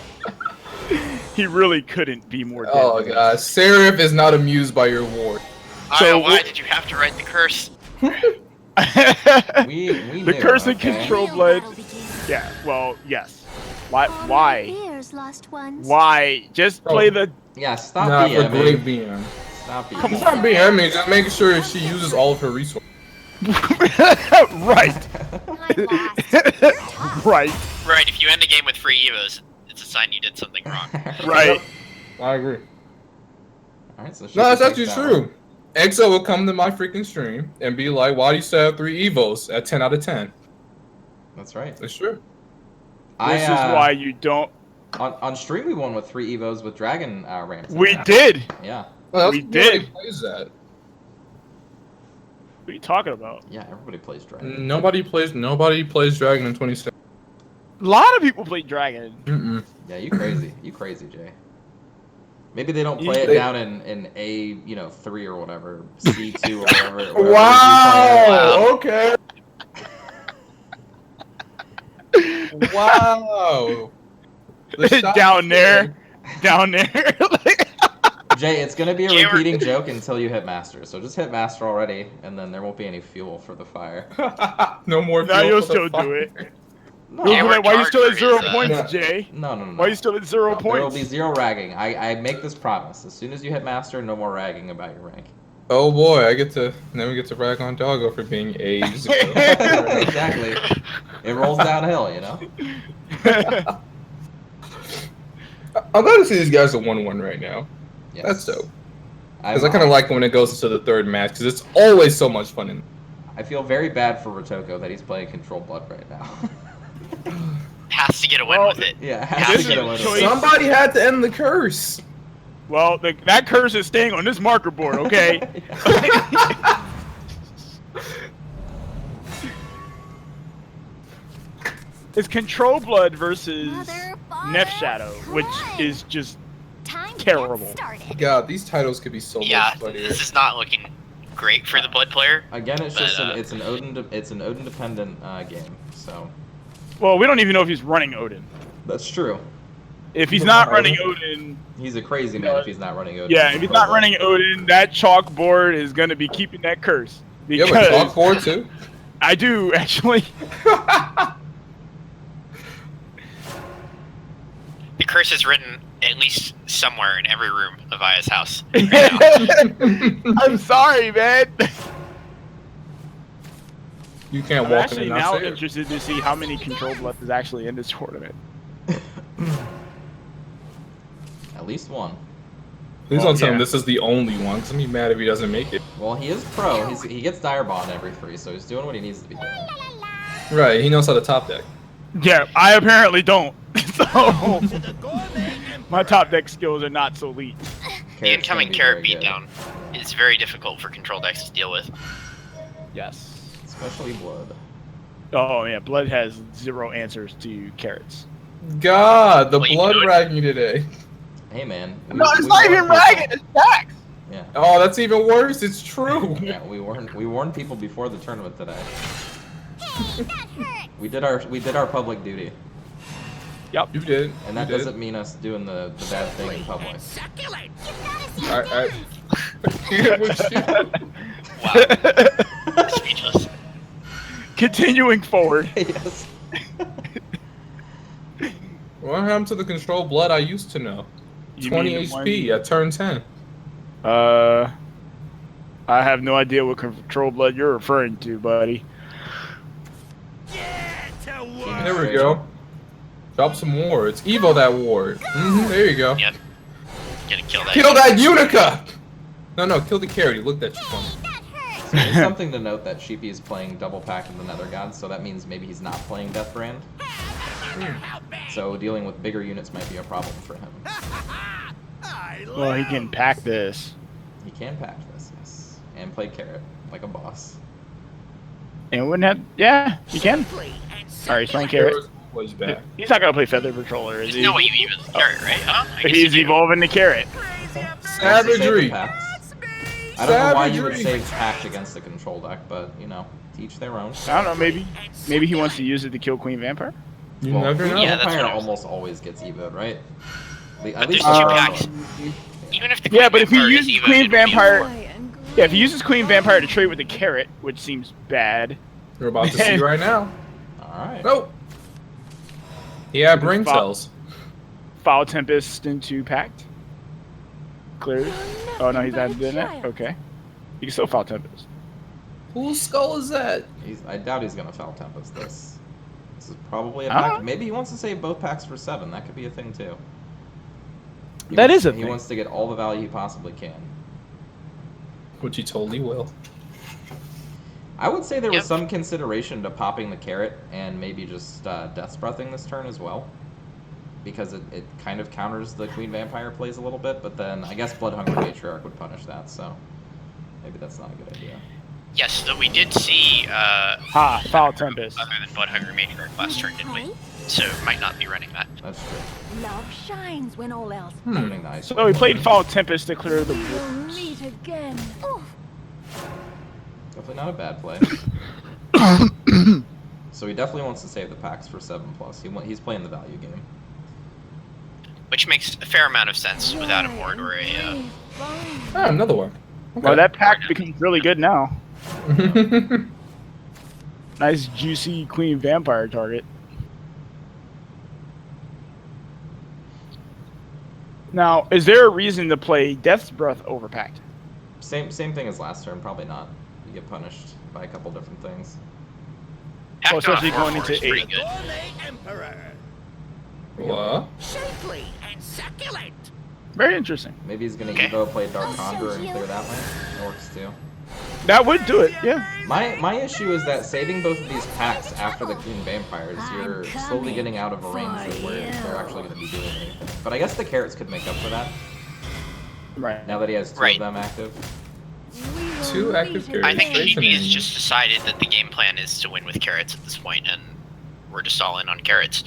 He really couldn't be more dead. Oh god, Seraph is not amused by your war. I don't know why did you have to write the curse? We The knew, curse and okay? control Real blood. battle begins. Yeah, well, yes. Why? All my Why? fears, lost ones. Why? Just play the. Yeah, stop Nah, for great BMing. BM. Stop Come It's BMing. not BM, just making sure she uses all of her resources. Right. I'm lost. You're tough. Right. Right, if you end the game with free Evos, it's a sign you did something wrong. Right. I agree. Alright, so No, that's Sheepy actually takes that true. one. EXO will come to my freaking stream and be like, why do you still have 3 Evos at 10 out of 10? That's right. That's true. This is why you don't. On stream we won with 3 Evos with Dragon ramps. in We there. did. Yeah. Well, We nobody did. plays that. What are you talking about? Yeah, everybody plays Dragon. Nobody plays Dragon in 27. A lot of people play Dragon. Mm-mm. Yeah, you crazy. You crazy, Jay. Maybe they don't Yeah, play it they- down in A, 3 or whatever, C2 or whatever. whatever you Wow. Okay. Wow. The shot Down was there. there. Down there. play it. Jay, it's gonna be a Jay, repeating joke until you hit master. So just hit master already, and then there won't be any fuel for the fire. No more. Now fuel you'll for the still do fire. it. No, Yeah, we're Why are you still at charged 0 for his, points, No. Jay? no. Why are you still at 0 There will points? be 0 ragging. I make this promise. As soon as you hit master, no more ragging about your rank. Oh boy, then we get to rag on Doggo for being a 0. Exactly. It rolls downhill, you know. I'm glad to see these guys at 1-1 right now. Yes. That's dope. I'm- Because I kind of like when it goes into the third match, because it's always so much fun. I feel very bad for Ritoko that he's playing Control Blood right now. Has to get a win Well, with it. Yeah, Has has to to get a win. choice- Somebody had to end the curse. Well, that curse is staying on this marker board, okay? It's Control Blood versus Mother, father, Nef Shadow, which run. is just Time to terrible. get started. God, these titles could be so Yeah, much funnier. this is not looking great for the blood player. Again, it's But, just uh, it's an Odin dependent game. So Well, we don't even know if he's running Odin. that's true. If he's not running Odin, He's a crazy man if he's not running Odin. yeah, if he's not running Odin, that chalkboard is going to be keeping that curse. Yeah, Because but chalkboard too. I do, actually. The curse is written at least somewhere in every room of Aya's house. I'm sorry, man. You can't I'm walk in actually and not now say it. interested to see how many Control Blood is actually in this tournament. At least one. Please Well, don't tell him yeah. this is the only one, because I'm gonna be mad if he doesn't make it. Well, he is pro. He gets Dire Bond every 3, so he's doing what he needs to be doing. Right, he knows how to top deck. Yeah, I apparently don't. So my top deck skills are not so elite. The Carrot's incoming gonna be carrot very good. beatdown is very difficult for control decks to deal with. Yes. Especially Blood. Oh yeah, Blood has 0 answers to carrots. God, the Well, you blood know it. ragging today. Hey man. No, it's we not even warned people. ragged. It's facts. Yeah. Oh, that's even worse. It's true. Yeah, we warned people before the tournament today. Hey, that hurt. We did our public duty, Yep. You did. and that You did. doesn't mean us doing the bad thing in public. You gotta see I- Wow. Speechless. Continuing forward. Yes. What happened to the control blood I used to know? You 20 mean the HP at turn 10. I have no idea what Control Blood you're referring to, buddy. There we go. Drop some wards. Evo that ward. There you go. Yep. Gonna kill that. Kill that Unica! No, kill the carrot. He looked at you funny. that hurt. It's something to note that Sheepy is playing double pack of the Nether Gods, so that means maybe he's not playing Death Brand. So dealing with bigger units might be a problem for him. Well, he can pack this. He can pack this, yes, and play carrot like a boss. And wouldn't have. Yeah, he can. Alright, he's playing carrot. Was back. He's not gonna play Feather Patroller, is There's he? no way you even carrot, right? Huh? I guess He's you do. evolving the carrot. Savagery. I don't know why you would Savagery. save packed against the control deck, but you know, to each their own. I don't know, maybe he wants to use it to kill Queen Vampire? You Well, never Queen know. Yeah, that's Vampire what I was- almost always gets evoed, right? At But least there's the two first packs. one. Even if the Yeah, Queen but if he Vampire is uses even, Queen it'd be- Vampire, Joy and yeah, if he uses Queen Vampire to trade with the carrot, which seems bad. We're about to see right now. All right. Nope. Yeah, brain Fo- cells. Foul Tempest into Pact. Clears. Oh no, he's not Nothing doing but a that. child. Okay. You can still Foul Tempest. Whose skull is that? I doubt he's gonna foul Tempest this. This is probably a Ah. pack. Maybe he wants to save both packs for 7. That could be a thing too. That is a He thing. wants to get all the value he possibly can. Which he totally will. I would say there was Yep. some consideration to popping the carrot and maybe just Death Breathing this turn as well. Because it kind of counters the Queen Vampire plays a little bit, but then I guess Blood Hungry Matriarch would punish that, so maybe that's not a good idea. Yes, though we did see Ha, Foul Tempest. other than Blood Hungry Matriarch last turn, didn't we? So might not be running that. That's true. love shines when all else Running the ice. So he played Foul Tempest to clear the we'll board. meet again. Oof. Definitely not a bad play. So he definitely wants to save the packs for 7+. He's playing the value game. which makes a fair amount of sense without a Mord or a. Ah, another one. Okay. Well, that pack becomes really good now. Nice juicy Queen Vampire target. Now, is there a reason to play Death's Breath overpacked? Same thing as last turn. Probably not. You get punished by a couple different things. Packed on especially a 4/4 going into is pretty 8. good. Emperor. What? Shapely and succulent. Very interesting. Maybe he's gonna Okay. Evo, play Dark Conjure, and clear that lane. That works too. That would do it, yeah. My issue is that saving both of these packs after the Queen Vampires, you're slowly getting out of a range of where they're actually going to be doing anything. But I guess the carrots could make up for that, Right. now that he has two Right. of them active. 2 active carries. I think Great Sheepy has shenanigans. just decided that the game plan is to win with carrots at this point, and we're just all in on carrots.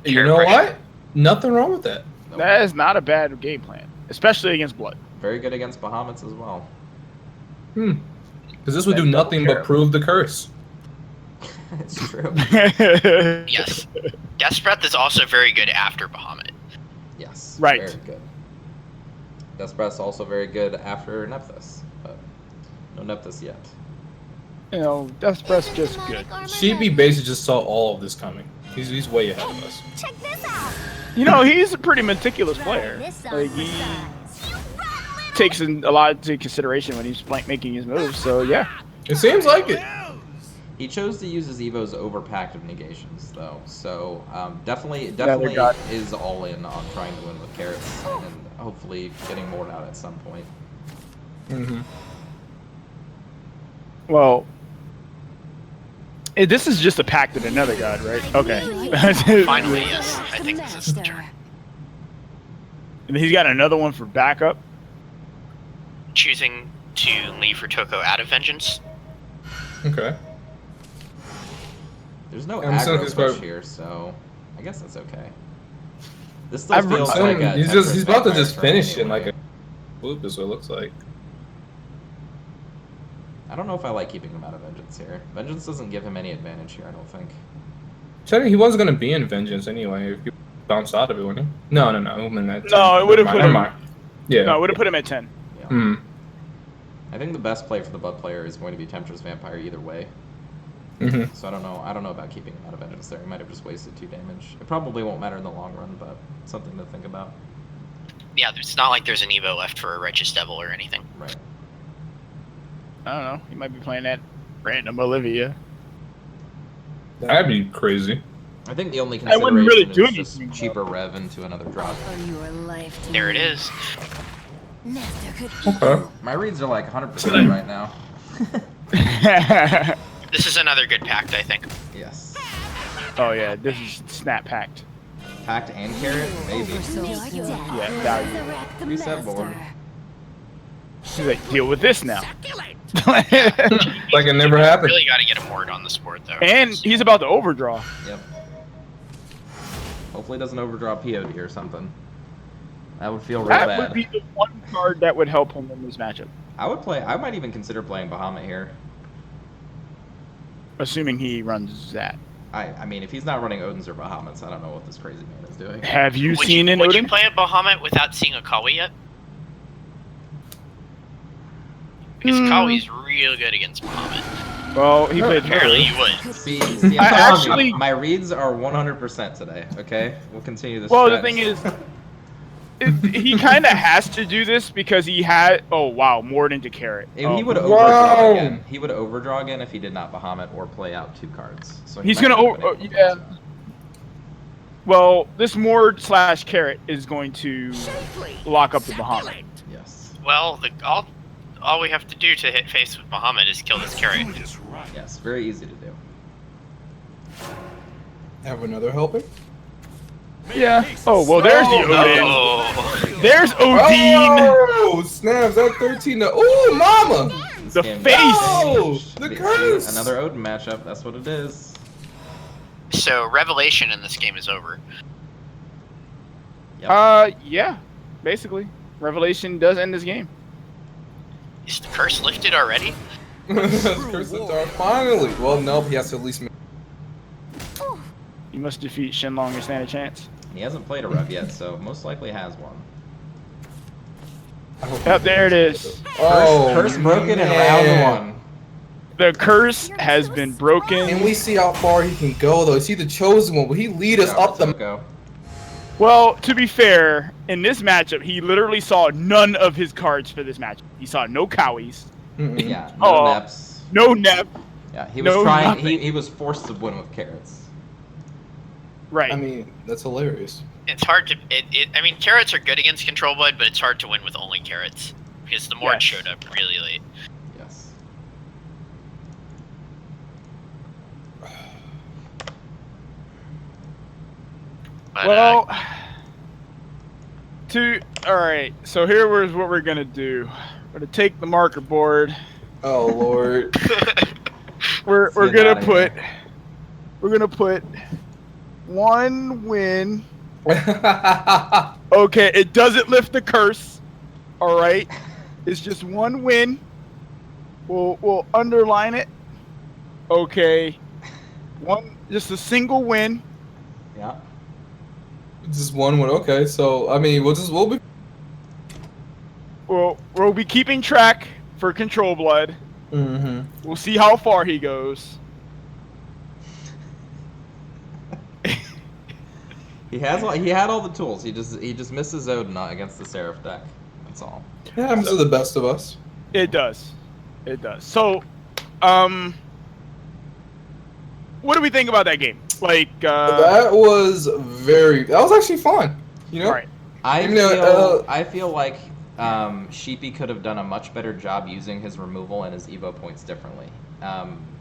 You Carrot know pressure. what? Nothing wrong with that. Nope. That is not a bad game plan, especially against Blood. Very good against Bahamut's as well. Because this would do That double nothing but carrot. prove the curse. It's true. Yes. Death's Breath is also very good after Bahamut. Yes. Right. Very good. Death's Breath's also very good after Nephthys, but no Nephthys yet. You know, Death's Breath's just good. Sheepy basically just saw all of this coming. He's way ahead of us. Check this out. You know, he's a pretty meticulous player. Like, he takes a lot into consideration when he's making his moves, so yeah. It seems like it. He chose to use his Evo's overpacked of negations, though, so definitely God. is all in on trying to win with carrots and hopefully getting more out at some point. Mm-hmm. Well, this is just a pact of another god, right? Okay. Finally, yes. I think this is the turn. And he's got another one for backup. Choosing to leave Ritoko out of Vengeance. Okay. There's no I'm so aggro push confused. here, so I guess that's okay. This still I've- feels like a He's Tetris about to Vampire just turn finish it anyway. like a loop is what it looks like. I don't know if I like keeping him out of Vengeance here. Vengeance doesn't give him any advantage here, I don't think. He wasn't gonna be in Vengeance anyway if he bounced out of it, wouldn't he? No. I mean, that No, it would've put Never him- mind. Yeah. No, it would have put him at 10. Yeah. Hmm. I think the best play for the Blood player is going to be Temptress Vampire either way. Mm-hmm. So I don't know about keeping him out of Vengeance there. He might have just wasted 2 damage. It probably won't matter in the long run, but something to think about. Yeah, it's not like there's an Evo left for a Righteous Devil or anything. Right. I don't know. He might be playing that random Olivia. That'd be crazy. I think the only I wouldn't really consideration do is just anything, cheaper rev into another drop. For your life to There it me. is. Nestor could Okay. My reads are like 100% right now. This is another good pact, I think. Yes. Oh yeah, this is snap packed. Packed and carrot? Maybe. Yeah, value. Reset board. She's like, deal with this now. Like it never happened. Really got to get a Mord on this board, though. And he's about to overdraw. Yep. Hopefully it doesn't overdraw POD or something. That would feel real That bad. would be the one card that would help him in this matchup. I might even consider playing Bahamut here. Assuming he runs that. I mean, if he's not running Odins or Bahamuts, I don't know what this crazy man is doing. Have you Would seen an would Odin? you play a Bahamut without seeing a Kawi yet? Because Kawi's real good against Bahamut. Well, he played Apparently Murray. you would. See, I I'm telling actually- you, my reads are 100% today. Okay, we'll continue this. Well, the stretch. thing is, he kind of has to do this because he had. Oh wow, more into carrot. He Oh. would Wow. overdraw again. He would overdraw again if he did not Bahamut or play out 2 cards. So he He's might gonna not have over. been able to Yeah. do it. Well, this Mord / carrot is going to lock up the Bahamut. Yes. Well, all we have to do to hit face with Bahamut is kill this carrot. Yes. Very easy to do. Have another helping? Yeah. Oh well, there's the Odin. Oh, There's Odin. Oh, snaps! That 13. Ooh, mama! The Game face. Oh, the See, curse! Another Odin matchup. That's what it is. so Revelation in this game is over. Yep. Yeah. Basically, Revelation does end this game. Is the curse lifted already? Curse of Dark. Finally. Well, nope. He has to at least. You must defeat Shenlong and stand a chance. He hasn't played a rev yet, so most likely has one. Yep, there it is. Oh, Curse broken in man. round 1. The curse has been broken. And we see how far he can go, though. Is he the chosen one? Will he lead us up the... Go. Well, to be fair, in this matchup, he literally saw none of his cards for this matchup. He saw no Cowies. Yeah, no Neps. No Nep. Yeah, he was trying. He was forced to win with carrots. Right. I mean, that's hilarious. It's hard to. I mean, carrots are good against Control Blood, but it's hard to win with only carrots because the Mord showed up really late. Yes. But, Well, all right. So here's what we're gonna do. We're gonna take the marker board. Oh Lord. We're gonna put one win. Okay, it doesn't lift the curse. All right, it's just one win. We'll underline it. Okay, just a single win. Yeah. Just one win. Okay, so I mean, we'll be keeping track for Control Blood. Mm-hmm. We'll see how far he goes. He had all the tools. He just misses Odin against the Seraph deck. That's all. It happens to the best of us. It does. It does. So, what do we think about that game? Like, that was actually fun. You know? Right. I feel like Sheepy could have done a much better job using his removal and his Evo points differently.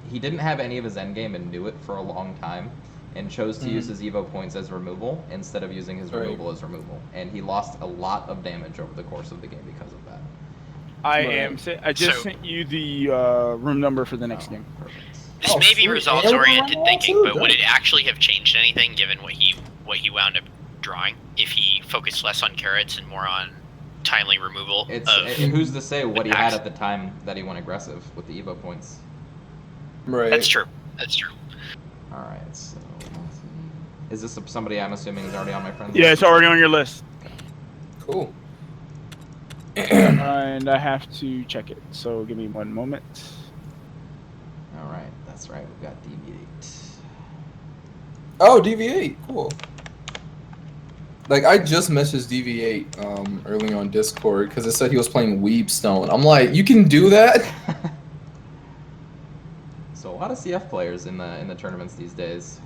He didn't have any of his endgame and knew it for a long time, and chose to use his Evo points as removal instead of using his removal as removal. And he lost a lot of damage over the course of the game because of that. I just sent you the room number for the next game. Perfect. This may be results-oriented thinking, but would it actually have changed anything given what he wound up drawing if he focused less on carrots and more on timely removal? Who's to say what he had at the time that he went aggressive with the Evo points? Right. That's true. That's true. All right. So, is this somebody I'm assuming is already on my friends list? Yeah, it's already on your list. Cool. And I have to check it. So give me one moment. All right. That's right. We've got DV8. Oh, DV8. Cool. Like, I just messaged DV8 early on Discord because it said he was playing Weebstone. I'm like, you can do that? So a lot of CF players in the tournaments these days.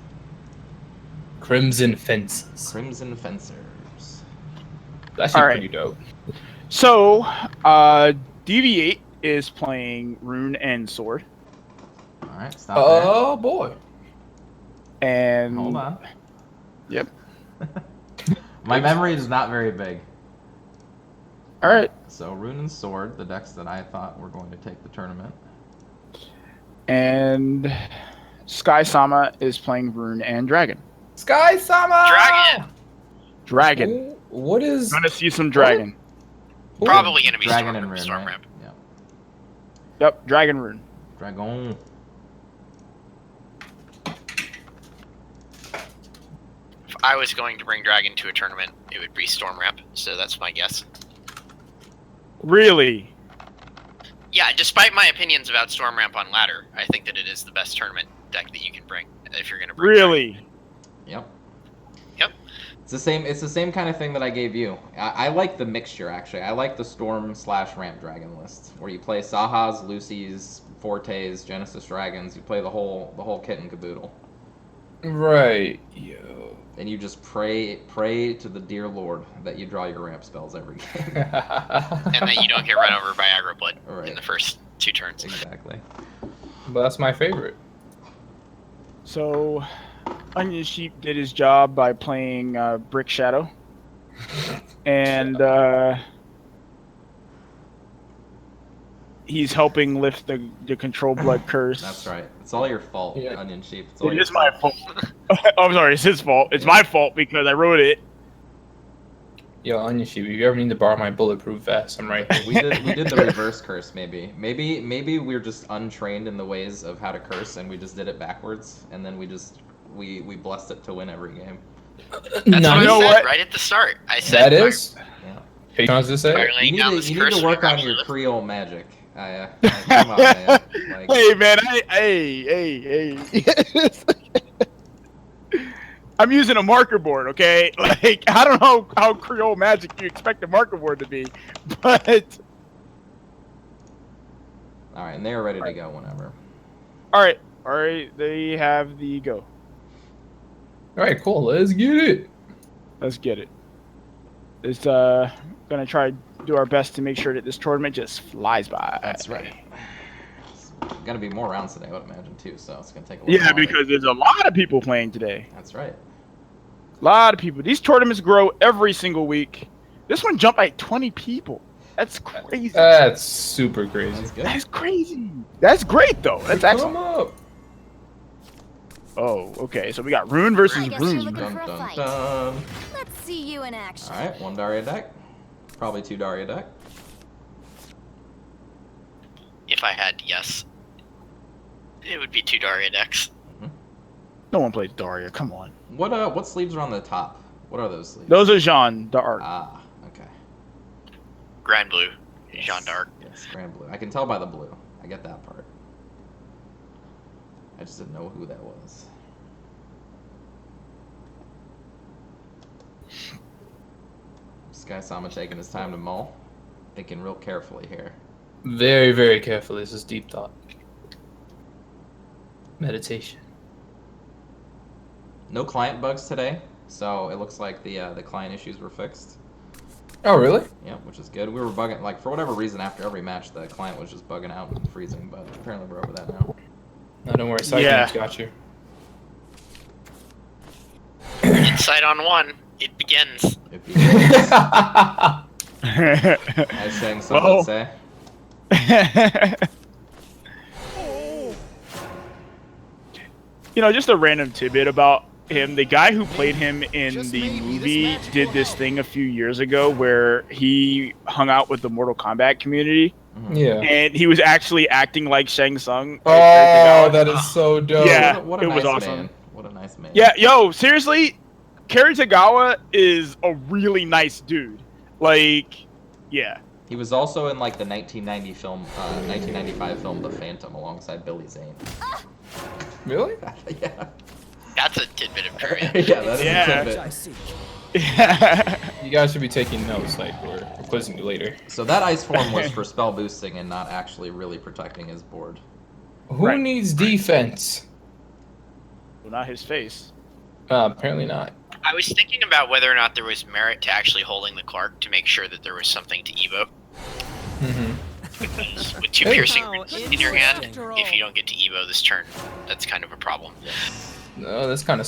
Crimson Fences. Crimson Fencers. That's Alright. pretty dope. So, DV8 is playing Rune and Sword. All right. Stop there. Oh, boy. And Hold on. Yep. My memory is not very big. All right. So Rune and Sword, the decks that I thought were going to take the tournament. And Skysama is playing Rune and Dragon. Skysama! Dragon. What is... Gonna see some Dragon. Probably going to be Dragon and Rune, Storm right? Ramp. Yeah. Yep, Dragon Rune. Dragon. If I was going to bring Dragon to a tournament, it would be Storm Ramp, so that's my guess. Really? Yeah, despite my opinions about Storm Ramp on ladder, I think that it is the best tournament deck that you can bring if you're going to bring Really? Dragon. Yep. Yep. It's the same kind of thing that I gave you. I like the mixture, actually. I like the Storm/Ramp Dragon list, where you play Sahas, Lucy's, Fortes, Genesis Dragons. You play the whole kit and caboodle. Right. Yo. And you just pray to the dear Lord that you draw your ramp spells every game. And that you don't get run over by aggro blood Right. in the first 2 turns. Exactly. But that's my favorite. So, Onion Sheep did his job by playing Brick Shadow. And he's helping lift the Control Blood curse. That's right. It's all your fault, Yeah. Onion Sheep. It's all It your is my fault. Oh, I'm sorry, it's his fault. It's my fault because I wrote it. Yo, Onion Sheep, if you ever need to borrow my bulletproof vest, I'm right here. We did the reverse curse, maybe. Maybe we're just untrained in the ways of how to curse, and we just did it backwards, and then we blessed it to win every game. That's what I know said what? right at the start. I said That is. Yeah. Patrons to say. Fire it. laying You down need this to curse work will on your actually Creole magic. Come on, man. Like, Hey man, hey. I'm using a marker board, okay? Like I don't know how Creole magic you expect a marker board to be, but all right, and they're ready to go whenever. all right, they have the go. All right, cool. Let's get it. Let's get it. It's gonna try to do our best to make sure that this tournament just flies by. That's right. It's gonna be more rounds today, I would imagine too. So it's gonna take a little. Yeah, longer. because there's a lot of people playing today. That's right. A lot of people. These tournaments grow every single week. This one jumped like 20 people. That's crazy. That's super crazy. That's good. That's crazy. That's great though. That's Come excellent. up. Oh, okay. So we got Rune versus I guess you're Rune. looking Dun, for a dun, fight. dun. Let's see you in action. All right, 1 Daria deck. Probably 2 Daria deck. If I had, yes. It would be 2 Daria decks. No one plays Daria. Come on. What sleeves are on the top? What are those sleeves? Those are Jean d'Arc. Ah, okay. Grand Blue, Yes. Jean d'Arc. Yes, grand blue. I can tell by the blue. I get that part. I just didn't know who that was. Skysama taking his time to mull. Thinking real carefully here. Very, very carefully. This is deep thought. Meditation. No client bugs today, so it looks like the client issues were fixed. Oh, really? Yeah, which is good. We were bugging, like, for whatever reason, after every match, the client was just bugging out and freezing, but apparently we're over that now. No, don't worry. Side Yeah. game's got you. Insight on 1. It begins. If you as saying some Well. would say. You know, just a random tidbit about him. The guy who played him in the movie did this thing a few years ago where he hung out with the Mortal Kombat community, Yeah. and he was actually acting like Shang Tsung. Oh, that is so dope. Yeah. What a it nice was awesome. man. What a nice man. Yeah, yo, seriously, Kerry Tagawa is a really nice dude. Like, yeah. He was also in like the 1995 film The Phantom alongside Billy Zane. Really? Yeah. That's a tidbit of trivia. Yeah, that is Yeah. a tidbit. I see. You guys should be taking notes. Like we're quizzing you later. So that ice form was for spell boosting and not actually really protecting his board. Who Right. needs defense? Well, not his face. Apparently not. I was thinking about whether or not there was merit to actually holding the Clark to make sure that there was something to Evo. Mm-hmm. Because with 2 Hey. piercing How runes in your hand, interesting. if you don't get to Evo this turn, that's kind of a problem. No, this kind of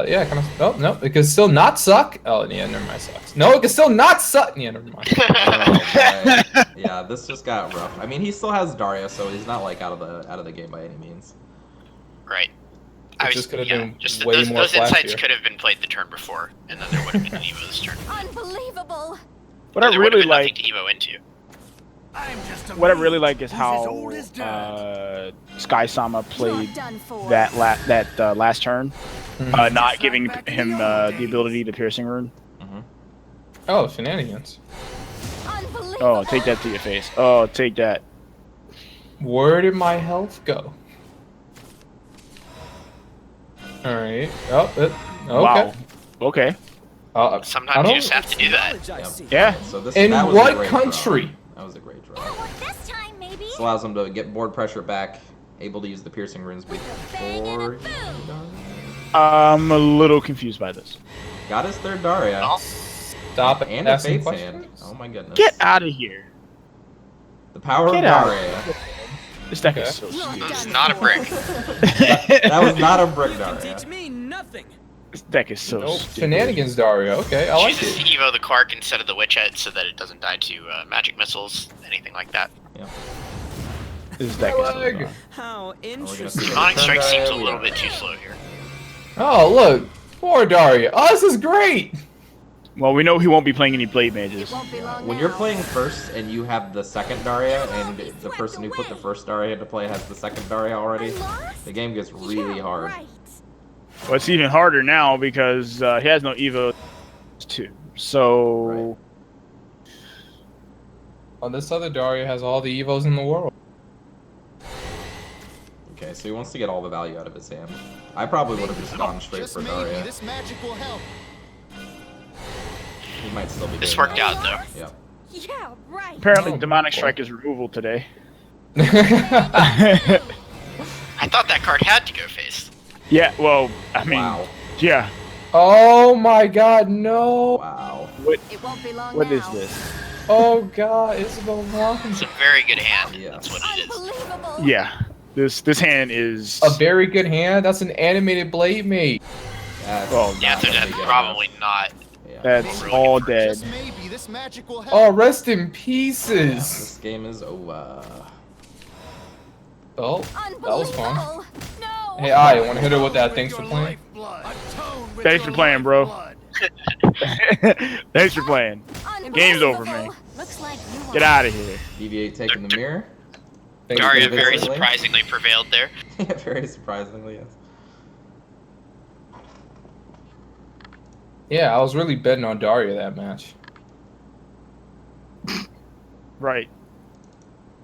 yeah, kind of. Oh no, it can still not suck. Oh yeah, never mind. Sucks. No, it can still not suck. Yeah, never mind. Oh, boy. Yeah, this just got rough. I mean, he still has Daria, so he's not like out of the game by any means. Right. It's just gonna do just way those, more those insights flashier. could have been played the turn before, and then there would have been an Evo this turn. Unbelievable. What I There would have really been nothing like, to Evo into. I'm just a what I man really like is who's as how old as dirt. Skysama played You're done for. that last turn, Mhm. not giving him the ability to piercing rune. Oh, shenanigans. Unbelievable. Oh, take that to your face. Oh, take that. Where did my health go? All right. Oh, okay. Wow. Okay. I Sometimes you don't- just have to do that. Knowledge I Yep. see. Yeah. So this In that was a what great draw. country? That was a great draw. It'll work this time, maybe. This allows him to get board pressure back, able to use the piercing runes With a bang and a before boom. he does. I'm a little confused by this. Got his third Daria. Well, Stop And a asking Fate's Hand. questions. Oh my goodness. Get out of here. The power of Get out. Daria. This deck Okay. is so You're stupid. This is done not a for. brick. That was not a brick You can Daria. teach me nothing. This deck is so Nope. stupid. Shenanigans, Dario. Okay, I like Chooses it. to Evo the Clark instead of the Witch Head so that it doesn't die to magic missiles, anything like that. This deck is so Leg. dumb. How see interesting. the Demonic turn Strike seems a Daria, little we bit are. too slow here. Oh, look. Poor Dario. Oh, this is great. Well, we know he won't be playing any blade mages. It won't be long When now. you're playing first and you have the second Daria, and the person who put the first Daria to play has the second Daria already, I'm lost? the game gets really Yeah, hard. Right. Well, it's even harder now because he has no Evo too. So. Right. Well, this other Daria has all the Evos in the world. Okay, so he wants to get all the value out of his hand. I probably would have just gone straight Just for maybe Daria. this magic will help. He might still be This getting worked that. out though. Yeah. Yeah, right. Apparently, Oh, Demonic cool. Strike is removal today. I thought that card had to go face. Yeah, well, I mean, Wow. yeah. Oh my god, no! Wow. It won't be long What now. is this? Oh god, Isabel Robinson. It's a very good hand. Yes. That's what it is. Unbelievable. Yeah, this hand is. A very good hand? That's an animated blade mate. That's Well, Yeah, not so gonna that's be good probably enough. not. Yeah. That's Really all good dead. Just maybe this magic will help. Oh, rest in This pieces. game is over. Oh, that was fun. Unbelievable. No. Hey, I want to hit her with that. Thanks for Your playing. lifeblood. Atone with Thanks your for playing, bro. lifeblood. Thanks for playing. Game's over, man. Unbelievable. Looks like you Get won. out of here. DV8 taking the mirror. Thanks Daria for very Basically. surprisingly prevailed there. Yeah, very surprisingly, yes. Yeah, I was really betting on Daria that match. Right.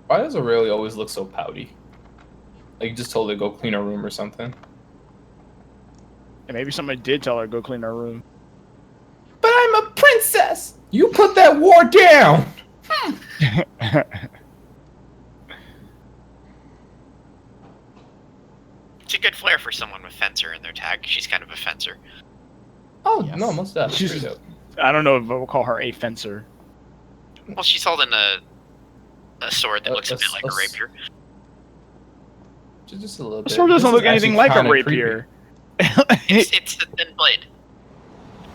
Why does Aurelia always look so pouty? Like, you just told her to go clean her room or something. And maybe somebody did tell her to go clean her room. But I'm a princess! You put that war down! It's a good flair for someone with fencer in their tag. She's kind of a fencer. Oh, Yes. no, most definitely. She's- Straight up. I don't know if I will call her a fencer. Well, she's holding a sword that looks a bit like a a- rapier. Just a little The bit. sword doesn't This look is anything actually like a kinda creepy. rapier. It's a thin blade.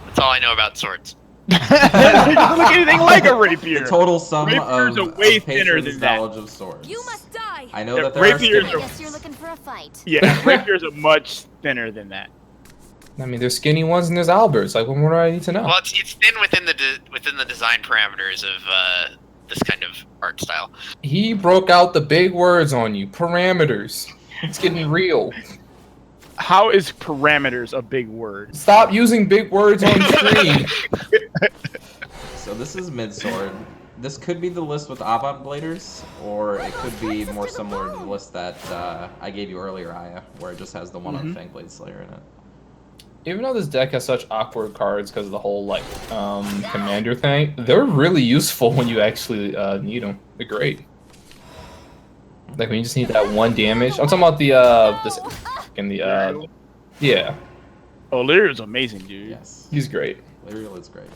That's all I know about swords. It doesn't look anything like a rapier. The total sum Rapier's of, a way of thinner patrons' than that. knowledge of swords. You must die. I know Yeah, that there rapiers are I skinny guess you're ones. looking for a fight. Yeah, rapiers are much thinner than that. I mean, there's skinny ones and there's Alberts. Like, what more do I need to know? Well, it's thin within the design parameters of this kind of art style. He broke out the big words on you. Parameters. It's getting real. How is parameters a big word? Stop using big words on stream. So this is mid-sword. This could be the list with Avant Bladers, or it could be more similar to the list that I gave you earlier, Aya, where it just has the one on Fangblade Slayer in it. Even though this deck has such awkward cards because of the whole like commander thing, they're really useful when you actually need them. They're great. Like when you just need that one damage. I'm talking about the this in the yeah, Oh, Lyria's amazing, dude. Yes. he's great. Lyriel is great.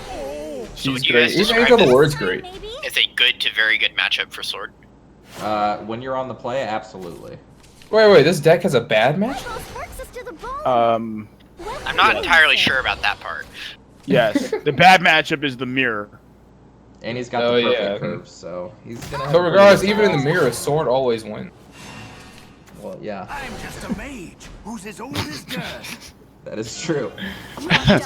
So She's would you great. guys Even describe though the this word's great. Maybe? as a good to very good matchup for sword? When you're on the play, absolutely. Wait, this deck has a bad match? Almost works us to the bone. I'm not entirely sure about that part. Yes. The bad matchup is the mirror. And he's got Oh, the perfect yeah. curve, so he's gonna have So a pretty regardless, good even in the balance. mirror, sword always wins. Well, yeah, I'm just a mage who's as old as dirt. that is true.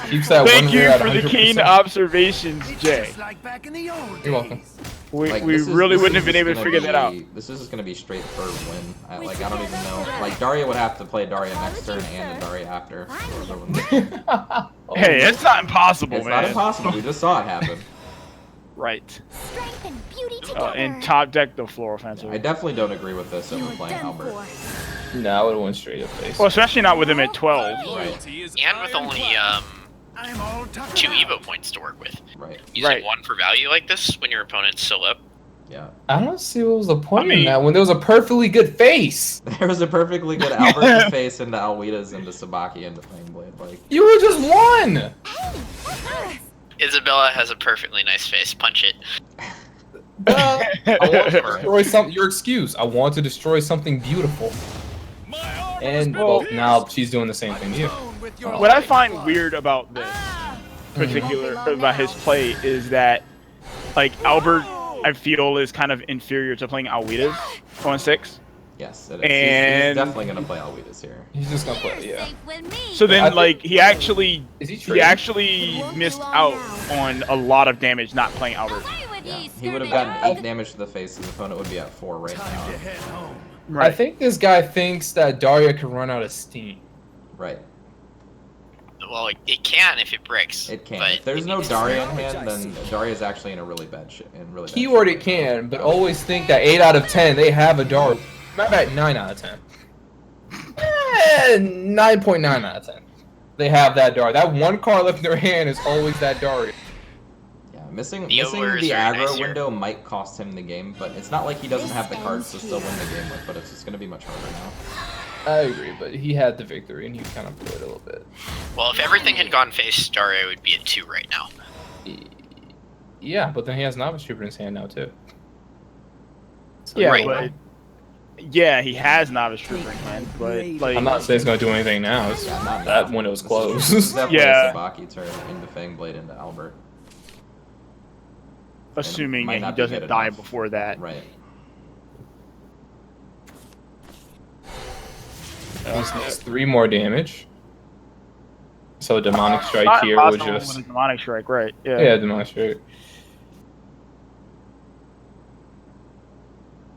Keeps that Thank one you rear at for the 100%. keen observations, It's Jay. just like back in the old You're welcome. days. We Like, we this is- really this wouldn't is have been just able to gonna figure that out. be- This is just gonna be straight third win. Like, I don't even know. Like, Daria would have to play Daria next turn and Daria after. Hey, it's not impossible, It's man. not impossible. We just saw it happen. Right. Strength and beauty together. And top deck the floor offensive. I definitely don't agree with this You over were playing done Albert. for. No, I would have went straight up face. Well, especially not with him at 12. Right, And with only I'm all tucked 2 out. Evo points to work with. right. Using Right. 1 for value like this when your opponent's still up. Yeah. I don't see what was the point I mean- in that when there was a perfectly good face. There was a perfectly good Albert to face into Alwitas into Sabaki into Flameblade. Like, You were just one. Isabella has a perfectly nice face. Punch it. I want to destroy something. Your excuse. I want to destroy something beautiful. And well, now she's doing the same thing to you. Atone with your What I lifeblood. find weird about this particular about his play is that like Albert I feel is kind of inferior to playing Alwitas on 6. yes, it is. And- He's definitely gonna play Alwitas here. He's just gonna play. Yeah. Safe with me. So I then think- like he actually Is he he trading? actually missed out on a lot of damage not playing Albert. Away with Yeah. ye, He would have scurvy gotten dog. 8 damage to the face. His opponent would be at 4 right Time to now. head home. I think this guy thinks that Daria can run out of steam. Right. Well, it can if it breaks. It can. But If there's it no needs to- Daria in hand, then Daria's actually in a really bad Keyword it can, but always think that 8 out of 10 they have a Daria. Not bad, 9 out of 10. 9.9 out of 10. They have that Daria. That one card left in their hand is always that Daria. Yeah, missing The the over is very aggro nice here. window might cost him the game, but it's not like he doesn't have the cards to still win the game with, but it's just going to be much harder now. I agree, but he had the victory and he kind of blew it a little bit. Well, if everything had gone face, Daria would be at 2 right now. Yeah, but then he has Novice Trooper in his hand now too. So Yeah, Right. but yeah, he has Novice Trooper in hand, but like I'm not saying it's gonna do anything now. It's, Yeah, not that now. window's This closed. is definitely Yeah. a Sabaki turn into Fangblade into Albert. assuming might that he not be doesn't good die enough. before that. Right. It's 3 more damage. So Demonic Strike Not here would impossible just with a Demonic Strike, right? Yeah. yeah, Demonic Strike.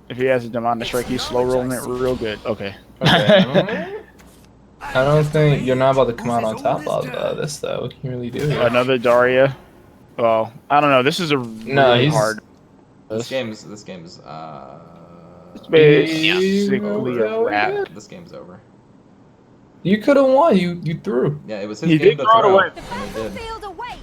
If he has a Demonic Strike, he's slow rolling it real good. Okay. Okay. I don't think you're not about to come out on top of this though. What can you really do here? Another Daria. Well, I don't know. This is a really No, he's hard. This game's It's Yeah. basically a wrap. this game's over. You could have won. You threw. Yeah, it was his He game did to throw it throw. away. The And he did. battlefield awaits.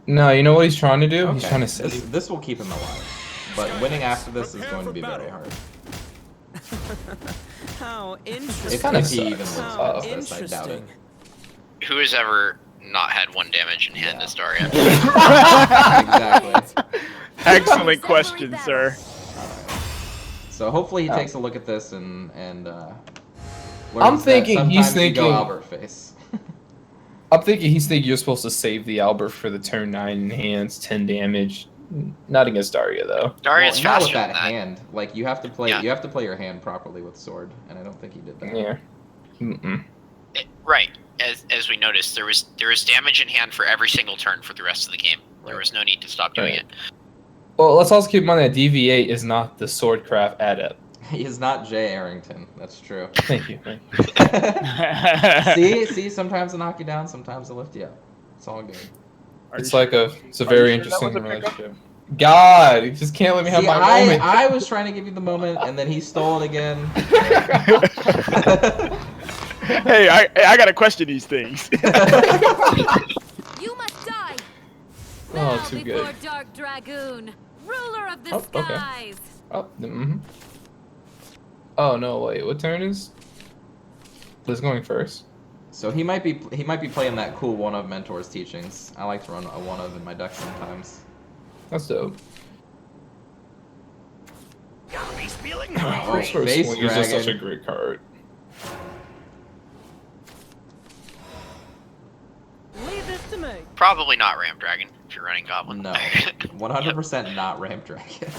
No, you know what he's trying to do? He's Okay, trying to save. this will keep him alive. But winning after this is going to be very hard. How interesting. If, kinda if he even sucks. wins How past this, I doubt it. interesting. Who has ever not had 1 damage in hand Yeah. as Daria? Exactly. Excellent question, sir. So hopefully he Oh. takes a look at this and learns I'm that thinking he's sometimes you go thinking- Albert face. I'm thinking he's thinking you're supposed to save the Albert for the turn 9 in hands, 10 damage. Not against Daria though. Daria's Well, not with faster that than that. hand. Like you have to play. Yeah. You have to play your hand properly with sword, and I don't think he did that. Yeah. Mm-mm. Right. As we noticed, there was damage in hand for every single turn for the rest of the game. There Right. was no need to stop doing Right. it. Well, let's also keep in mind that DV8 is not the swordcraft adept. He is not Jay Arrington. That's true. Thank you. Thank you. see. Sometimes they knock you down. Sometimes they lift you up. It's all good. It's like it's a Are very you sure that interesting was a pickup? relationship. God, you just can't let me have See, my moment. I was trying to give you the moment, and then he stole it again. Hey, I gotta question these things. You must die. Oh, Bow too before good. Dark Dragoon, ruler of the Oh, okay. skies. Oh, oh no! Wait, what turn is? Liz going first. So he might be playing that cool one of Mentor's teachings. I like to run a one of in my deck sometimes. That's dope. Be feeling Oh, First Base Swing is just such a Dragon. great card. Leave this to me. Probably not Ram Dragon if you're running Goblin. No, 100% not Ramp Dragon.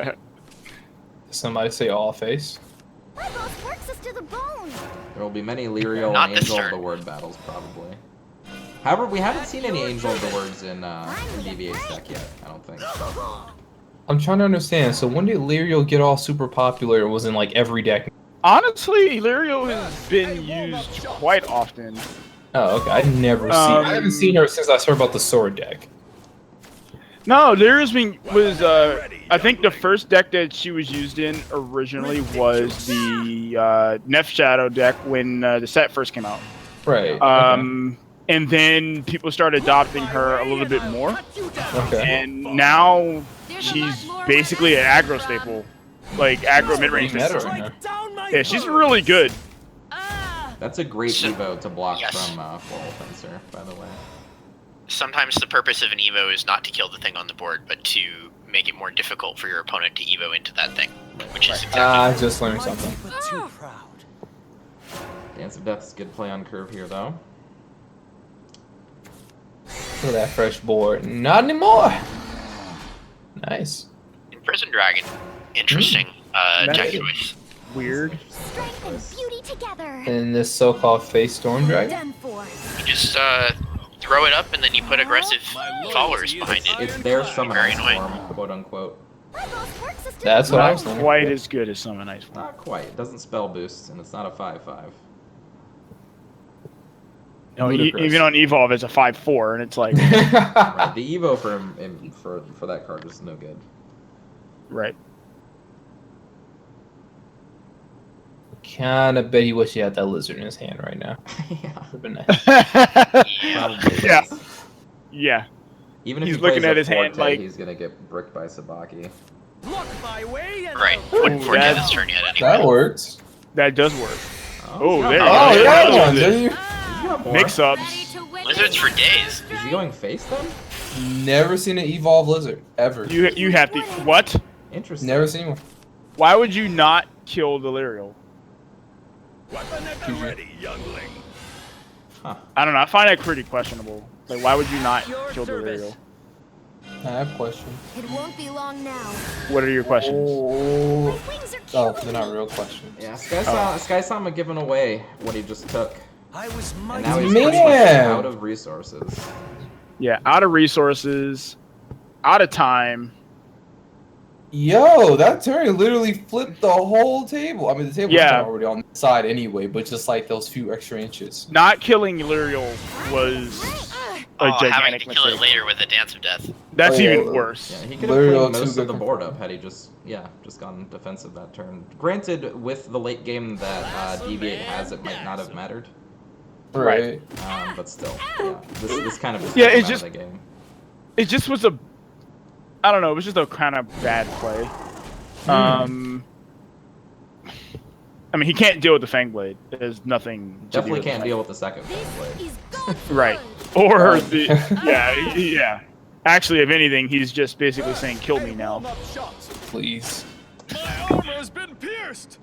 Did somebody say all face? My boss works us to the bone. There will be many Lyrio Not and this Angel of turn. the Word battles probably. However, we haven't seen any Angel of the Words in DV8's deck yet. I don't think. I'm trying to understand. So when did Lyrio get all super popular? It was in like every deck. Honestly, Illyrio has been used quite often. Oh, okay. I never seen. I haven't seen her since I heard about the sword deck. No, Lyria's was I think the first deck that she was used in originally was the Nef Shadow deck when the set first came out. Right. And then people started adopting her a little bit more, Okay. and now she's basically an aggro staple, like aggro mid-range. Pretty meta right now. Yeah, she's really good. That's a great So- Evo to block yes. from Floral Fencer, by the way. Sometimes the purpose of an Evo is not to kill the thing on the board, but to make it more difficult for your opponent to Evo into that thing, which is exactly I just learned something. But too proud. Dance of Death is good play on curve here, though. Look at that fresh board. Not anymore. Nice. in Prison Dragon. Interesting That's deck it. choice. Weird. Strength and beauty together. And this so-called face storm dragon. Done for. You just throw it up and then you put aggressive followers behind it. It's their summon Very ice annoying. form, quote unquote. My boss works us to That's the what I bone. was Not thinking. quite as good as Summon Ice Form. Not quite. It doesn't spell boost, and it's not a 5/5. You know, Ludicrous. even on Evolve, it's a 5/4, and it's like Right, the Evo for that card is no good. right. Kinda bet he wish he had that lizard in his hand right now. Yeah. Would've been nice. Yeah. Probably Yeah. is. Yeah. Even if He's he plays looking at a his hand Forte, like- he's gonna get bricked by Sabaki. Block my way and Right. I'll- Wouldn't forget that's- his turn yet anyway. That works. That does work. Oh, he's got there you more. go. Oh, yeah, yeah, yeah, one, yeah. do you? He's got more. Mix Ready ups. to witness Lizards for days. Is he going face then? Never seen an evolve lizard ever. You have to what? Interesting. Never seen one. Why would you not kill Delirial? Weapon at the ready, youngling. I don't know. I find that pretty questionable. Like, why would you not Your kill service. Delirial? I have a question. It won't be long now. What are your questions? Oh, My wings are oh, killing they're not me. real questions. Yeah, Skysama giving away what he just took, I was and mighty. now he's pretty much Man. out of resources. Yeah, out of resources, out of time. Yo, that turn literally flipped the whole table. I mean, the table was Yeah. kinda already on the side anyway, but just like those few extra inches. Not killing Delirial was a Oh, having gigantic to kill it mistake. later with a Dance of Death. That's Oh, yeah, even yeah. worse. Yeah, he could have Literal cleaned two most good of the board confirmed. up had he just gone defensive that turn. Granted, with the late game that DV8 has, it might not have mattered. Right. But still, yeah, this kind of is Yeah, taken it's out just- of the game. It just was a, I don't know. It was just a kind of bad play. I mean, he can't deal with the Fang Blade. There's nothing. to Definitely do with can't the deal with the second This blade. is good. Right. Or Oh. the yeah. Actually, if anything, he's just basically saying, "Kill me now." Warm-up shots. Please. My armor has been pierced.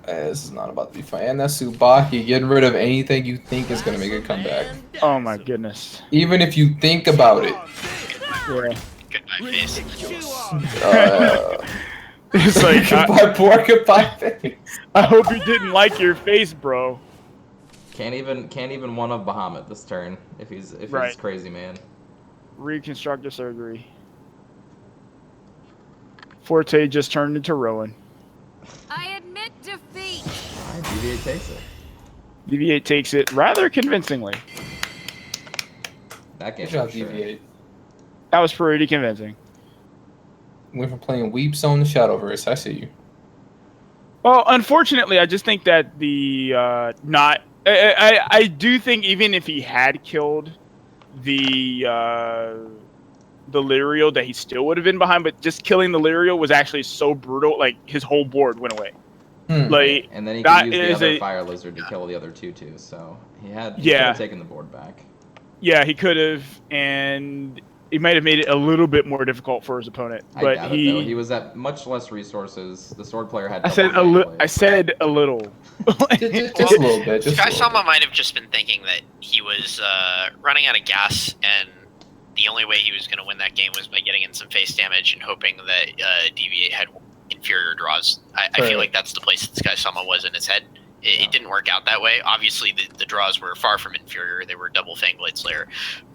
This is not about to be fun. And that's Tsubaki getting rid of anything you think is gonna make a comeback. Oh my goodness. Even if you think about it. Yeah. Goodbye, face. It's like Goodbye, poor goodbye face. I hope you didn't like your face, bro. Can't even one of Bahamut this turn if he's Right. crazy man. Reconstructive surgery. Forte just turned into Rowan. I admit defeat. Alright, DV8 takes it. DV8 takes it rather convincingly. That game. Good job, for sure. DV8. That was pretty convincing. Went from playing Weep Zone to Shadowverse. I see you. Well, unfortunately, I just think that the I do think even if he had killed the Lyrial, that he still would have been behind. But just killing the Lyrial was actually so brutal. Like his whole board went away. Like And then he that could use is the other a- Fire Lizard to kill the other two too. So he could Yeah. have taken the board back. yeah, he could have, and he might have made it a little bit more difficult for his opponent. I But doubt it, though. He was at much less resources. The sword player had. I said double a game I blade. said a little. Just a little bit. Just a little Skysama bit. might have just been thinking that he was running out of gas, and the only way he was going to win that game was by getting in some face damage and hoping that DV8 had inferior draws. I Right. feel like that's the place that Skysama was in his head. It didn't work out that way. Obviously, the draws were far from inferior. They were double Fangblade Slayer,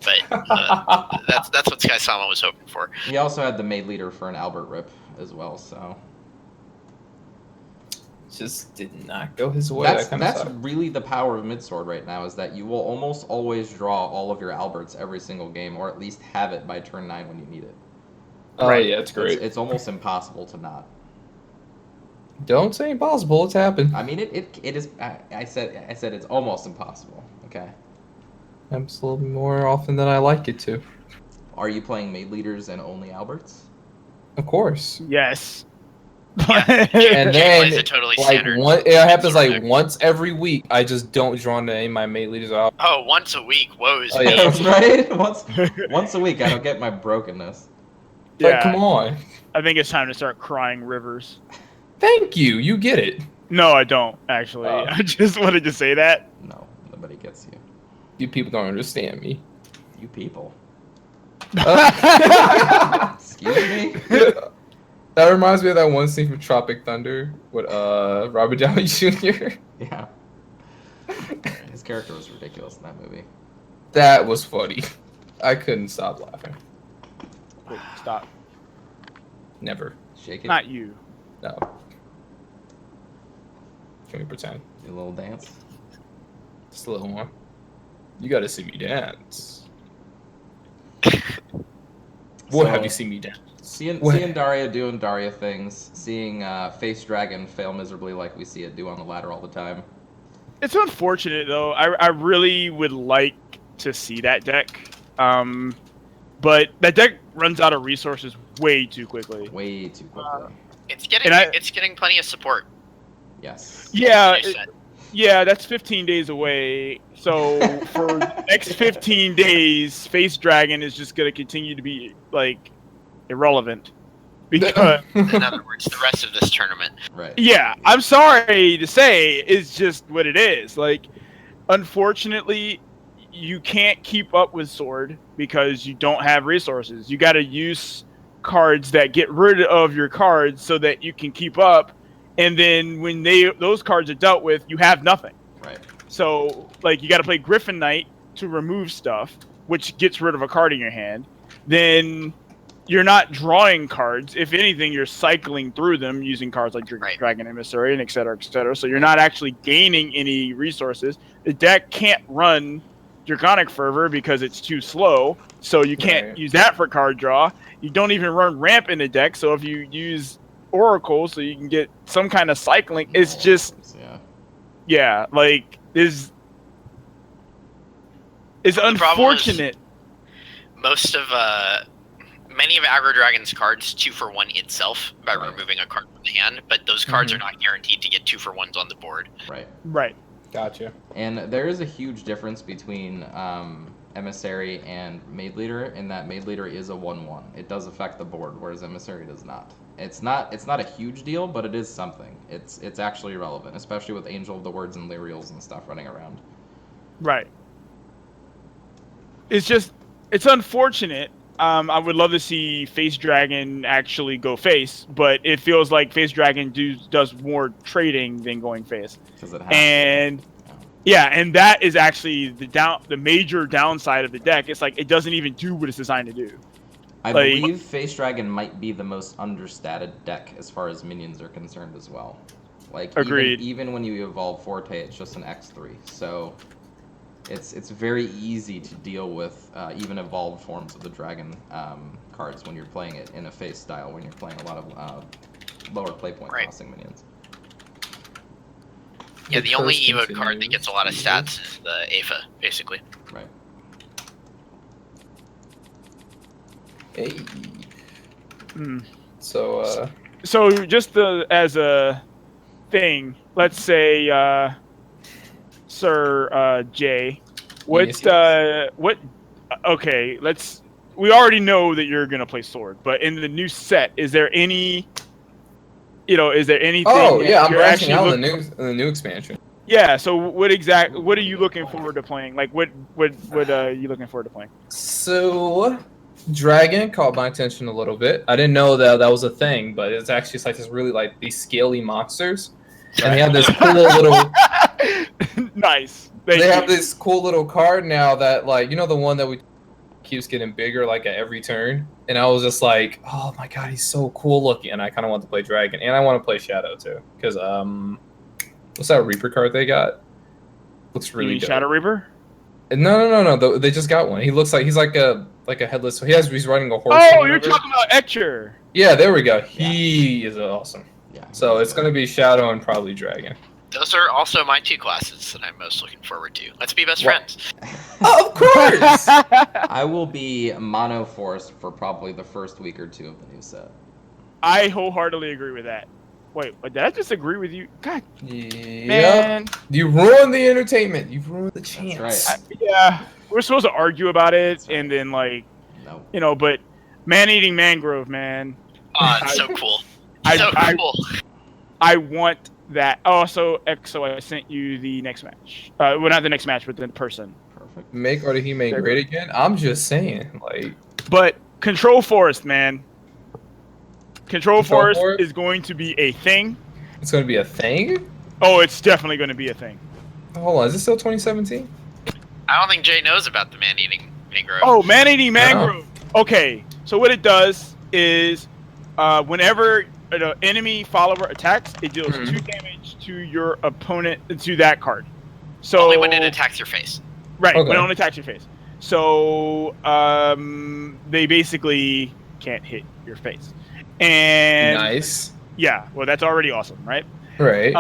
but that's what Skysama was hoping for. He also had the maid leader for an Albert Rip as well. So Just did not go his way. that's That kinda that's sucked. really the power of Midsword right now is that you will almost always draw all of your Alberts every single game, or at least have it by turn 9 when you need it. Oh Right. yeah, it's great. It's almost impossible to not. Don't say impossible. It's happened. I mean, it is. I said it's almost impossible. Okay. Happens a little more often than I like it to. Are you playing maid leaders and only Alberts? Of course. Yes. And Jay then, plays a totally like standard it happens sword like deck. once every week. I just don't draw any of my mate leaders out. Oh, once a week. Woes Oh, yeah. me. Right? Once a week, I don't get my brokenness. Like, come on. I think it's time to start crying rivers. Thank you. You get it. No, I don't actually. Oh. I just wanted to say that. No, nobody gets you. You people don't understand me. You people. Uh, Excuse me. that reminds me of that one scene from Tropic Thunder with Robert Downey Jr. Yeah. His character was ridiculous in that movie. That was funny. I couldn't stop laughing. Wait, stop. Never. Shake it. Not you. No. Can we pretend? Do a little dance. Just a little more. You gotta see me dance. What have you seen me dance? Seeing Daria doing Daria things, seeing Face Dragon fail miserably like we see it do on the ladder all the time. It's unfortunate though. I really would like to see that deck, but that deck runs out of resources way too quickly. Way too quickly. It's getting plenty of support. Yes. Yeah. Yeah, that's 15 days away. So for the next 15 days, Face Dragon is just going to continue to be, like, irrelevant. Because, in other words, the rest of this tournament. Right. Yeah, I'm sorry to say, it's just what it is. Like, unfortunately, you can't keep up with Sword because you don't have resources. You got to use cards that get rid of your cards so that you can keep up. And then when those cards are dealt with, you have nothing. Right. So, like, you got to play Griffin Knight to remove stuff, which gets rid of a card in your hand. Then you're not drawing cards. If anything, you're cycling through them using cards like Dragon Emissary and et cetera, et cetera. So you're not actually gaining any resources. The deck can't run Draconic Fervor because it's too slow. So you can't use that for card draw. You don't even run Ramp in the deck. So if you use Oracle so you can get some kind of cycling, it's just like it's unfortunate. Most of many of Aggro Dragon's cards 2-for-1 itself by removing a card from the hand, but those cards are not guaranteed to get 2-for-1s on the board. Right. Gotcha. And there is a huge difference between Emissary and Maid Leader in that Maid Leader is a 1/1. It does affect the board, whereas Emissary does not. It's not a huge deal, but it is something. It's actually relevant, especially with Angel of the Words and Lyrials and stuff running around. Right. It's unfortunate. I would love to see Face Dragon actually go face, but it feels like Face Dragon does more trading than going face. And and that is actually the major downside of the deck. It's like it doesn't even do what it's designed to do. I believe Face Dragon might be the most understated deck as far as minions are concerned as well. Like agreed. Even when you evolve Forte, it's just an X3, so it's very easy to deal with even evolved forms of the dragon cards when you're playing it in a face style, when you're playing a lot of lower play point costing minions. Yeah, the only Evo card that gets a lot of stats is the Aepha, basically. Right. Hey. So just as a thing, let's say, Sir Jay, okay, we already know that you're gonna play Sword, but in the new set, is there anything? Oh yeah, I'm branching out in the new expansion. Yeah, so what are you looking forward to playing? Like, what are you looking forward to playing? So, Dragon caught my attention a little bit. I didn't know that was a thing, but it's actually like this really like these scaly monsters, and they have this cool little. Nice. They have this cool little card now that, like, you know, the one that keeps getting bigger like at every turn, and I was just like, oh my god, he's so cool looking, and I kind of want to play Dragon, and I want to play Shadow too, because what's that Reaper card they got? Looks really good. Shadow Reaper? No. They just got one. He looks like he's like a headless. He's riding a horse. Oh, you're talking about Etcher. Yeah, there we go. He is awesome. Yeah. So it's gonna be Shadow and probably Dragon. Those are also my two classes that I'm most looking forward to. Let's be best friends. Oh, of course! I will be Mono Force for probably the first week or two of the new set. I wholeheartedly agree with that. Wait, did I just agree with you? God, yeah. Man. You ruined the entertainment. You've ruined the chance. That's right. Yeah, we're supposed to argue about it, and then, like, but Man-Eating Mangrove, man. Oh, it's so cool. Cool. I want that. Oh, so I sent you the next match. Well, not the next match, but the person. Perfect. Make Artahime great again? I'm just saying, like. But Control Forest, man. Control Forest is going to be a thing. It's going to be a thing? Oh, it's definitely going to be a thing. Hold on, is this still 2017? I don't think Jay knows about the Man-Eating Mangrove. Oh, Man-Eating Mangrove. Okay, so what it does is whenever an enemy follower attacks, it deals 2 damage to your opponent, to that card. So Only when it attacks your face. Right, Okay. when it only attacks your face. So they basically can't hit your face. And Nice. yeah, well, that's already awesome, right? Right.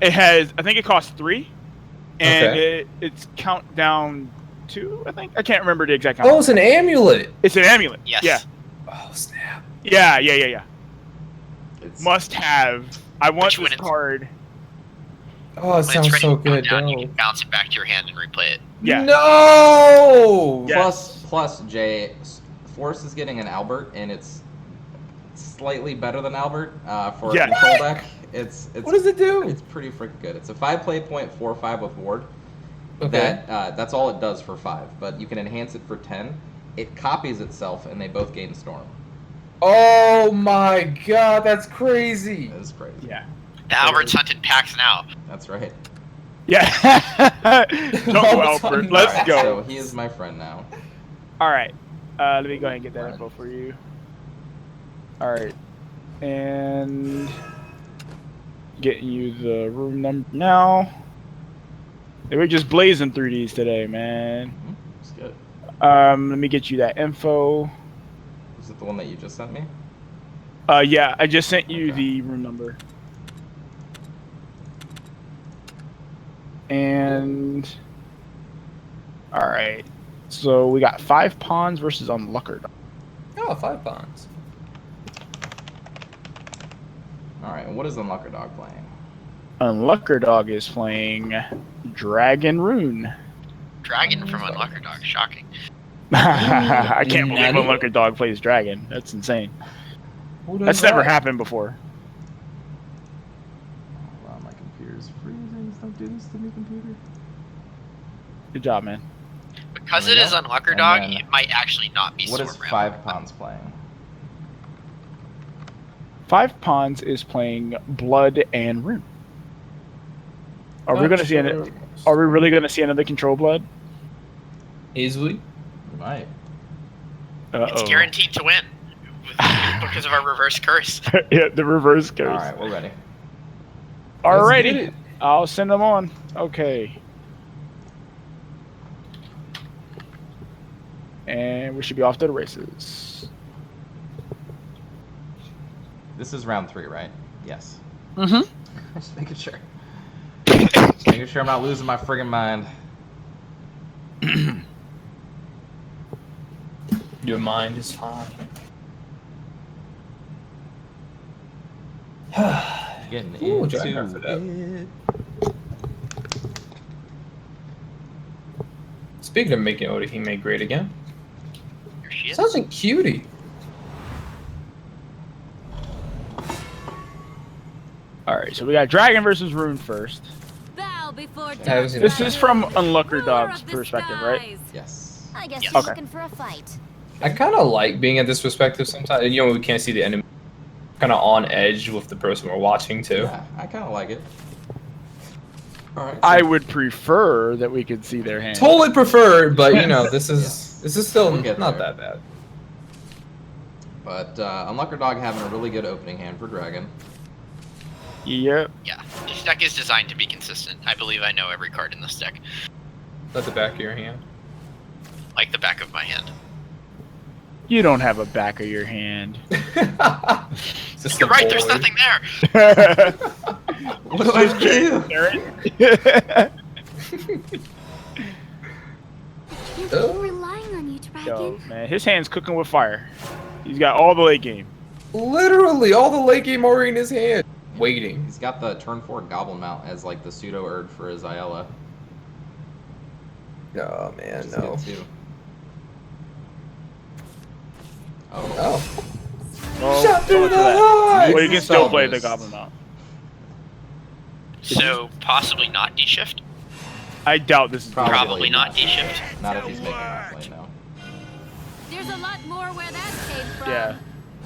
It has, I think it costs 3, and Okay. it's countdown 2. I think I can't remember the exact count. Oh, it's an amulet. It's an amulet. Yes. Yeah. Oh snap. Yeah. It's Must have. I want Which, when this it's- card. Oh, it When it's sounds ready so to count good. down, you Dope. can bounce it back to your hand and replay it. Yeah. No. Yeah. plus Jay. Force is getting an Albert, and it's slightly better than Albert for Yeah. a control deck. It's What does it do? It's pretty freaking good. It's a 5 play point 4/5 with ward. Okay. That's all it does for 5, but you can enhance it for 10. It copies itself, and they both gain storm. Oh my god, that's crazy. That is crazy. Yeah. The Albert's hunting packs now. That's right. Yeah. Don't go, Albert. Let's Alright, go. So he is my friend now. All right. Let me go ahead and get that info for you. All right. And getting you the room number now. They were just blazing through these today, man. It's good. Let me get you that info. Is it the one that you just sent me? Yeah, I just sent you Okay. the room number. And all right. So we got FivePawns versus UnluckerDog. Oh, FivePawns. Alright, and what is UnluckerDog playing? UnluckerDog is playing Dragon Rune. Dragon from UnluckerDog. Shocking. I can't believe Nutty. UnluckerDog plays Dragon. That's insane. Who does That's never that? happened before. Wow, my computer's freezing. Don't do this to me, computer. Good job, man. Because There it we is go. UnluckerDog, And then- it might actually not be What is Storm Ram. 5 Pawns playing? FivePawns is playing Blood and Rune. Are we gonna see an, Are we really gonna see another Control Blood? Easily. You might. It's guaranteed to win because of our reverse curse. Yeah, the reverse curse. Alright, we're ready. Let's get Alrighty, it. I'll send them on. Okay. And we should be off to the races. This is round 3, right? Yes. Mm-hmm. Just making sure. Just making sure I'm not losing my friggin' mind. Your mind is fine. Getting Ooh, into Jack after that. it. Speaking of making Odahime great again, Here she is. sounds like cutie. Alright, so we got Dragon versus Rune first. Bow before haven't dark seen This that. is from Ruler UnluckerDog's of the perspective, right? skies. Yes. I guess Yes. you're Okay. looking for a fight. I kind of like being at this perspective sometimes. You know, we can't see the enemy. Kind of on edge with the person we're watching too. Yeah, I kind of like it. Alright. I would prefer that we could see their hands. Totally preferred, but you know, Yes. this is still We'll get not there. that bad. But UnluckerDog having a really good opening hand for Dragon. Yep. Yeah, this deck is designed to be consistent. I believe I know every card in this deck, At the back of your hand. like the back of my hand. You don't have a back of your hand. Just You're a right, there's boy. nothing there. What do I do? You Oh. keep relying on you, Yo, Dragon. man, his hand's cooking with fire. He's got all the late game. Literally, all the late game already in his hand. Waiting. He's got the turn 4 Goblin Mount as like the pseudo Erd for his Ayala. Oh man, Which is no. good, too. Oh. Oh. Oh, Shot so through much the for that. heart! Well, you can still play the Shadowverse. Goblin out. So possibly not D shift. I doubt this is Probably not D shift. Not if he's making that play now. There's a lot more where that came from. Yeah.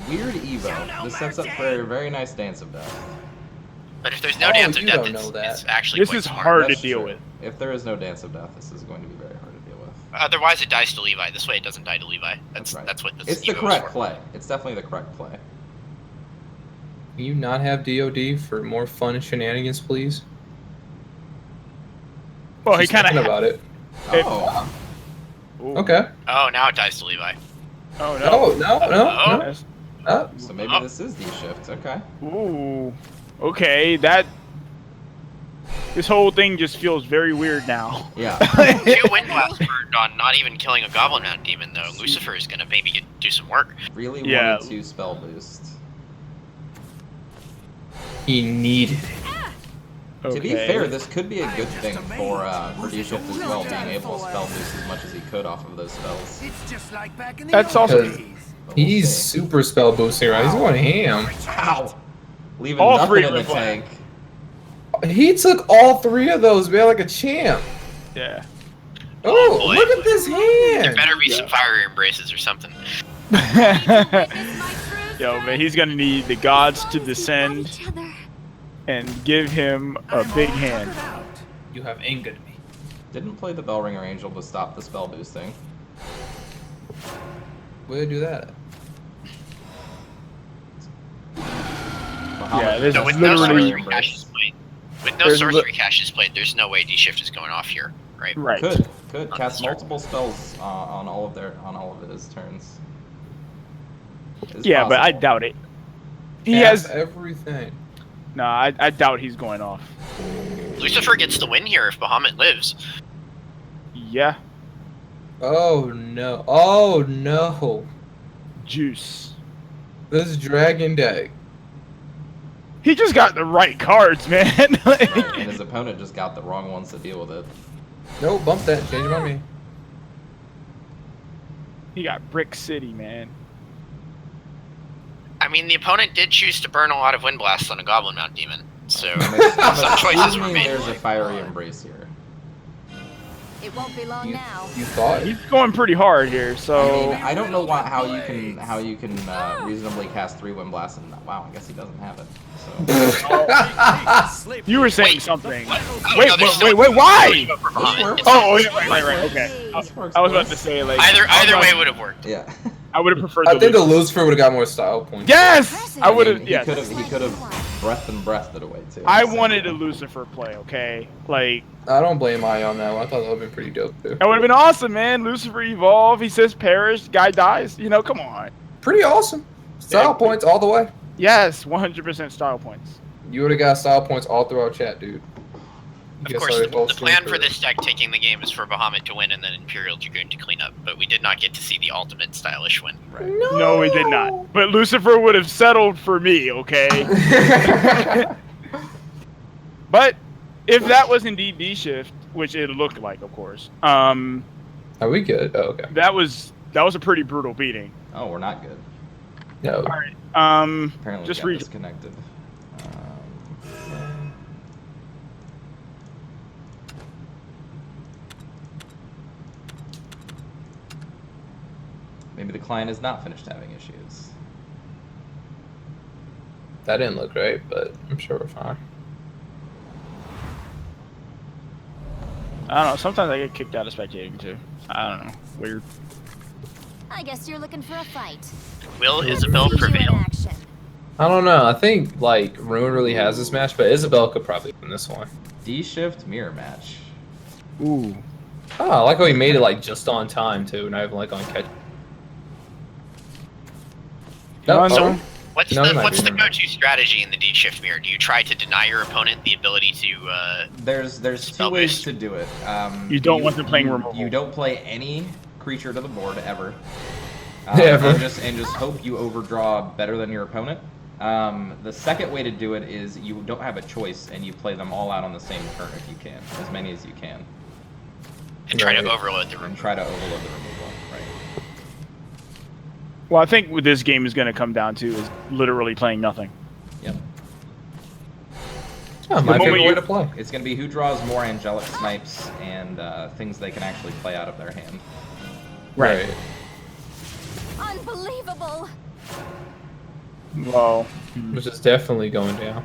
Weird Evo. This sets up for a very nice Dance of Death. But if there's no Oh, dance of you death, don't know that. it's actually This quite is smart. hard to That's deal true. with. If there is no Dance of Death, this is going to be very hard to deal with. Otherwise, it dies to Levi. This way, it doesn't die to Levi. That's right. that's what this It's the Evo is correct for. play. It's definitely the correct play. Can you not have DOD for more fun and shenanigans, please? Well, he She's kind thinking of. about it. Oh. Okay. Oh, now it dies to Levi. Oh No, no. no. Oh. So maybe this is D-shift. Okay. Ooh. Okay, this whole thing just feels very weird now. Yeah. 2 wind blasts on not even killing a Goblin Mound Demon, though. Lucifer is going to maybe do some work. Really Yeah. wanted to spell boost. He needed it. To be fair, this could be a good thing for D-shift as well, being able to spell boost as much as he could off of those spells. It's just like back in the That's old also- days. But we'll He's see. super spell boosting, right? He's going ham. Ow! Leaving All nothing three in the went tank. He took all 3 of those, man, like a champ. Yeah. Oh, boy. look at this There hand. better be some fiery embraces or something. Yo, man, he's gonna need the gods to descend and give him a big hand. You have angered me. Didn't play the Bellringer Angel to stop the spell boosting. Where'd I do that? Yeah, this So is with no literally sorcery caches played, There's there's no way D-shift is going off here, right? right. Could cast multiple spells on all of his turns. It's Yeah, but I possible. doubt it. He Cast has everything. no. I doubt he's going off. Lucifer gets the win here if Bahamut lives. Yeah, Oh no. Oh no. juice. This dragon deck. He just got the right cards, man. And his opponent just got the wrong ones to deal with it. No, bump that. Change it on me. He got Brick City, man. I mean, the opponent did choose to burn a lot of wind blasts on a Goblin Mound Demon, so I'm some choices were assuming made. there's a fiery embrace here. It won't be long now. You thought? He's going pretty hard here, I so mean, I don't know how you can reasonably cast 3 wind blasts and wow, I guess he doesn't have it. So you were saying Wait, something. What? Oh, Wait, no, there's wait, still- wait, why? Go for Bahamut. It's Oh, fine. yeah, right, okay. this works I was about for to us. say like Either way would have worked. Yeah. I would have preferred. I think the Lucifer. Lucifer would have got more style points. Yes, I would have. He Yes, could have breathed it away too. I wanted a Lucifer play. Okay, like I don't blame I on that one. I thought that would have been pretty dope too. that would have been awesome, man. Lucifer evolve. He says perish. Guy dies. You know, come on. Pretty awesome. Style Yeah. points all the way. Yes, 100% style points. You would have got style points all throughout chat, dude. Of Guess course, I the both plan streamed for this deck taking the game is for Bahamut to win and then Imperial Dragoon to clean up, but we did not get to see the ultimate stylish win. Right. No, we did not. But Lucifer would have settled for me. Okay. But if that was indeed D shift, which it looked like, of course, Are we good? Oh, okay. that was a pretty brutal beating. Oh, we're not good. No. All right. Apparently, Just we got read. disconnected. Maybe the client has not finished having issues. That didn't look right, but I'm sure we're fine. I don't know. Sometimes I get kicked out of spectating too. I don't know. Weird. I guess you're looking for a fight. Will Isabel See you in prevail? action. I don't know. I think like Ruin really has this match, but Isabel could probably win this one. D-shift mirror match. Ooh. Oh, I like how he made it like just on time too, not even like on catch. No, So, oh, what's No, the it might what's be, the never mind. go-to strategy in the D-shift mirror? Do you try to deny your opponent the ability to? There's two Spell ways boost. to do it. You don't want them playing removal. You don't play any creature to the board ever. Ever. And just hope you overdraw better than your opponent. The second way to do it is you don't have a choice and you play them all out on the same turn if you can, as many as you can, and try to Right. overload the room. and try to overload the removal. Right. Well, I think what this game is going to come down to is literally playing nothing. Yep. oh, my moment favorite you- way to play. It's going to be who draws more angelic snipes and things they can actually play out of their hand. Right. Unbelievable! Well, Which is definitely going down.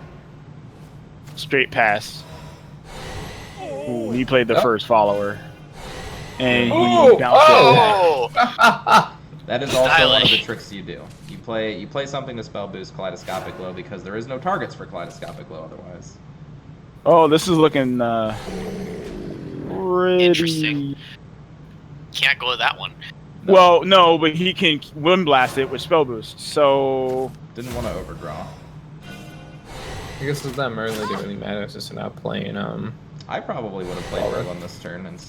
straight pass. Ooh, he played the Oh. first follower. And he Ooh, bounced oh. it back. That is also one of the Stylish. tricks you do. You play something to spell boost Kaleidoscopic Glow because there is no targets for Kaleidoscopic Glow otherwise. Oh, this is looking pretty Interesting. Can't glow that one. well. No, but he can wind blast it with spell boost. So Didn't want to overdraw. I guess it's not Merlin didn't really matter. It's just not playing. I probably would have played Merlin this turn, and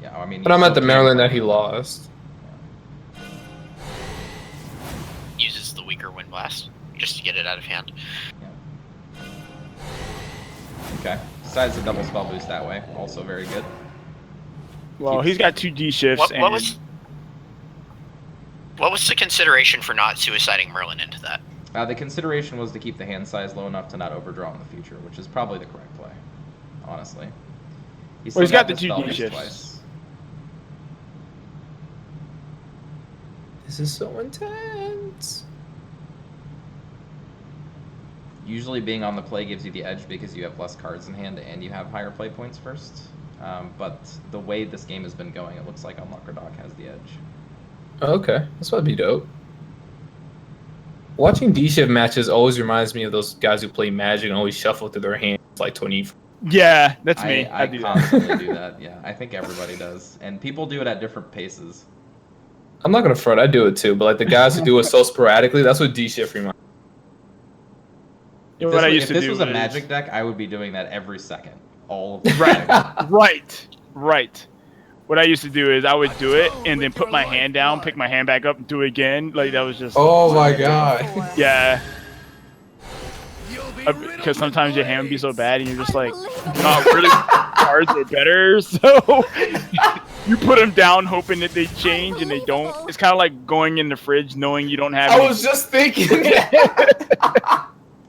yeah, I mean. But I'm at the Merlin that he lost. Uses the weaker wind blast just to get it out of hand. Okay. Decides to double spell boost that way. Also very good. well, he's got 2 D shifts. What was the consideration for not suiciding Merlin into that? The consideration was to keep the hand size low enough to not overdraw in the future, which is probably the correct play, honestly. He's got the spell 2 D boost shifts. twice. This is so intense. Usually being on the play gives you the edge because you have less cards in hand and you have higher play points first. But the way this game has been going, it looks like UnluckerDog has the edge. Okay, this might be dope. Watching D-shift matches always reminds me of those guys who play Magic and always shuffle through their hands like 20. Yeah, that's me. I do constantly that. do that, yeah. I think everybody does. And people do it at different paces. I'm not gonna front, I do it too, but like the guys who do it so sporadically, that's what D-shift reminds me. If What I this, used if to this do was a is- Magic deck, I would be doing that every second. All of the Right, right. What I used to do is I would do it and then put my hand down, pick my hand back up, and do it again. Like that was just Oh my god. yeah. You'll be Because sometimes your hand would be so bad and you're just like, Unbelievable. not really. Cards are better, so you put them down hoping that they change and they don't. It's kind of like going in the fridge knowing you don't have. I any- was just thinking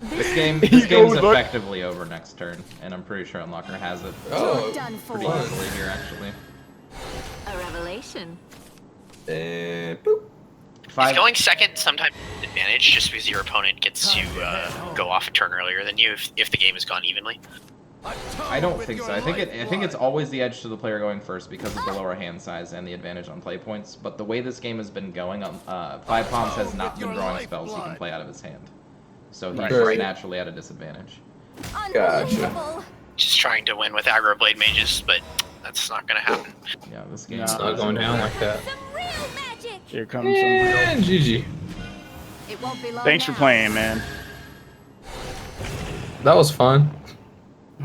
This game's look- effectively over next turn, and I'm pretty sure Unlocker has it Oh, Done for. pretty easily here, actually. A revelation. boop. Is going second sometimes an advantage just because your opponent gets to go off a turn earlier than you if the game has gone evenly? I don't think so. I think it's always the edge to the player going first because of the lower hand size and the advantage on play points. But the way this game has been going, FivePawns has not been drawing spells he can play out of his hand, so he's Right. naturally at a disadvantage. Unbelievable. Just trying to win with aggro blade mages, but that's not going to happen. Yeah, this game. It's not going down like that. Some real magic. Here comes some real. And GG. It won't be long Thanks for now. playing, man. That was fun.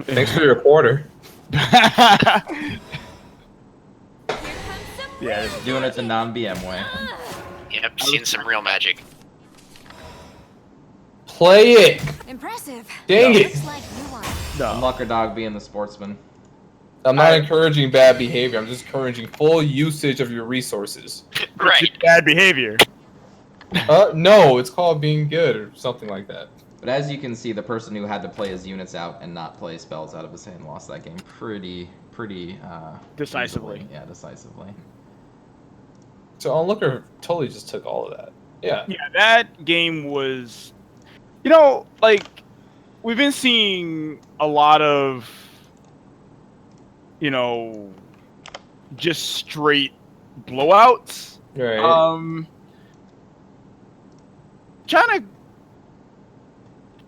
Thanks for your quarter. Yeah, Here comes some this real Doing it the magic. non-BM way. Yep, seen some real magic. Play it. Impressive. Dang it. Looks like you won. no. UnluckerDog being the sportsman. I'm not encouraging bad behavior. I'm just encouraging full usage of your resources. Right. Bad behavior. No, it's called being good or something like that. But as you can see, the person who had to play his units out and not play spells out of his hand lost that game pretty Decisively. easily. Yeah, decisively. So Unlooker totally just took all of that. Yeah. Yeah, that game was, you know, like we've been seeing a lot of, you know, just straight blowouts. Right. Trying to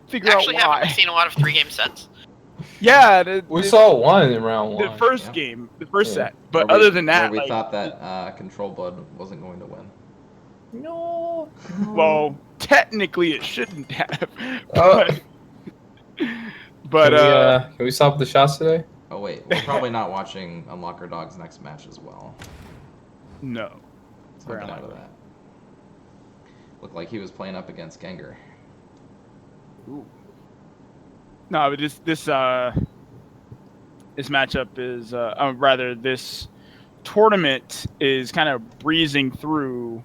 figure Actually, out why. haven't seen a lot of 3-game sets. Yeah, we saw one in round one. the first yeah. game, the first Yeah. set. But Where we- other than that, where we like, thought that Control Blood wasn't going to win. No. well, technically it shouldn't have. Oh. But Can we stop the shots today? Oh wait, we're probably not watching UnluckerDog's next match as well. no. So get out of that. Looked like he was playing up against Gengur. No, but this matchup is rather this tournament is kind of breezing through.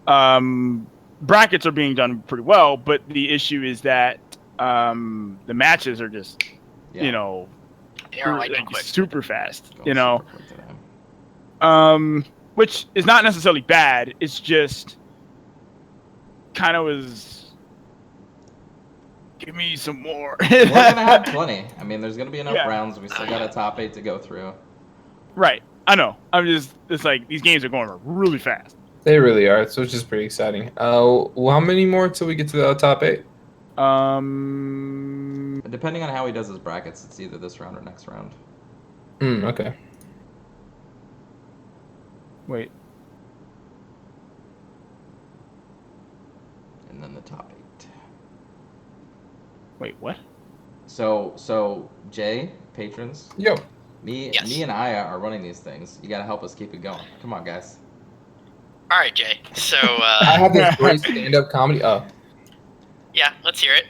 Brackets are being done pretty well, but the issue is that the matches are just Yeah. you know They are lightning like, quick. super fast. Going You know, super quick today. which is not necessarily bad. It's just kind of was. Give me some more. We're gonna have plenty. I mean, there's gonna be enough Yeah. rounds. We still got a top 8 to go through. Right. I know. It's like these games are going really fast. They really are, so it's just pretty exciting. Well, how many more till we get to the top 8? Depending on how he does his brackets, it's either this round or next round. Okay. Wait. And then the top 8. Wait, what? So Jay, patrons, Yo. me Yes. and I are running these things. You gotta help us keep it going. Come on, guys. All right, Jay. So I have this great stand-up comedy. yeah, let's hear it.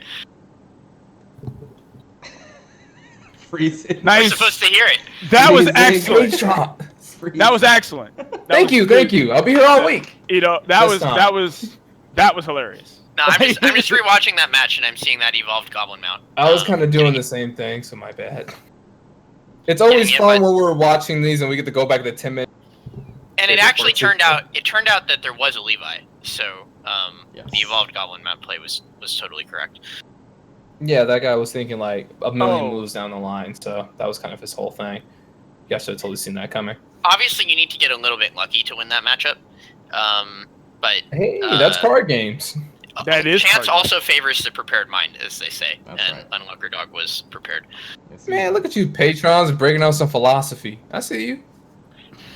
Freeze it. We're Nice. supposed to hear it. That was Freeze it. excellent. Good job. Freeze That was it. excellent. That Thank was you, good. thank you. I'll be here all week. You know, that This was time. that was hilarious. No, I'm just rewatching that match and I'm seeing that evolved Goblin Mount. I was kind of doing the same thing, so my bad. It's always Yeah, fun but- when we're watching these and we get to go back to 10 minutes. And it Yeah, actually before it turned out that there was a Levi. So Yes. the evolved Goblin Mount play was totally correct. Yeah, that guy was thinking like a million Oh. moves down the line, so that was kind of his whole thing. You guys should have totally seen that coming. Obviously, you need to get a little bit lucky to win that matchup. But Hey, that's card games. That is chance card also favors the prepared mind, as they say. That's and right. UnluckerDog was prepared. Yes, Man, look at you, patrons, breaking out some philosophy. I see you.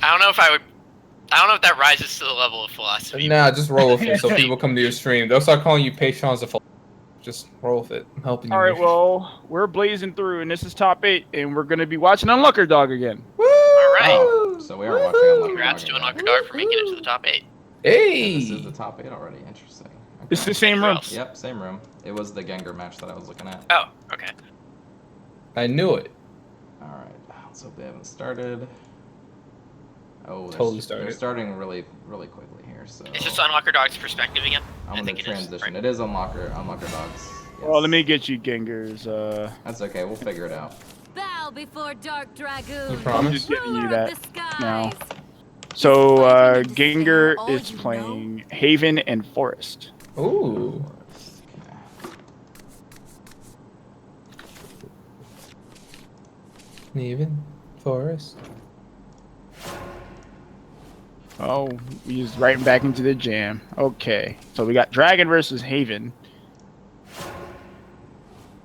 I don't know if that rises to the level of philosophy. Nah, just roll with it so people come to your stream. They'll start calling you patrons of philosophy. Just roll with it. I'm helping you. All right, here. well, we're blazing through, and this is top 8, and we're gonna be watching UnluckerDog again. Woo! All right. Oh, so we are watching UnluckerDog. Congrats to again. UnluckerDog for making it to the top 8. Hey! This is the top 8 already. Interesting. Okay. It's the same room. Yep, same room. It was the Gengur match that I was looking at. Oh, okay. I knew it. All right. Let's hope they haven't started. Oh, Totally they're started. starting really quickly here. So Is this UnluckerDog's perspective again? I'm I in the think it is, transition. right? It is UnluckerDog's. Well, let me get you Gengars. That's okay. We'll figure it out. Bow before Dark Dragoon. You promise? I'm just getting you Ruler that of the skies. now. So, Gengar is playing Haven and Forest. Ooh. Even Forest. Oh, he's right back into the jam. Okay, so we got Dragon versus Haven.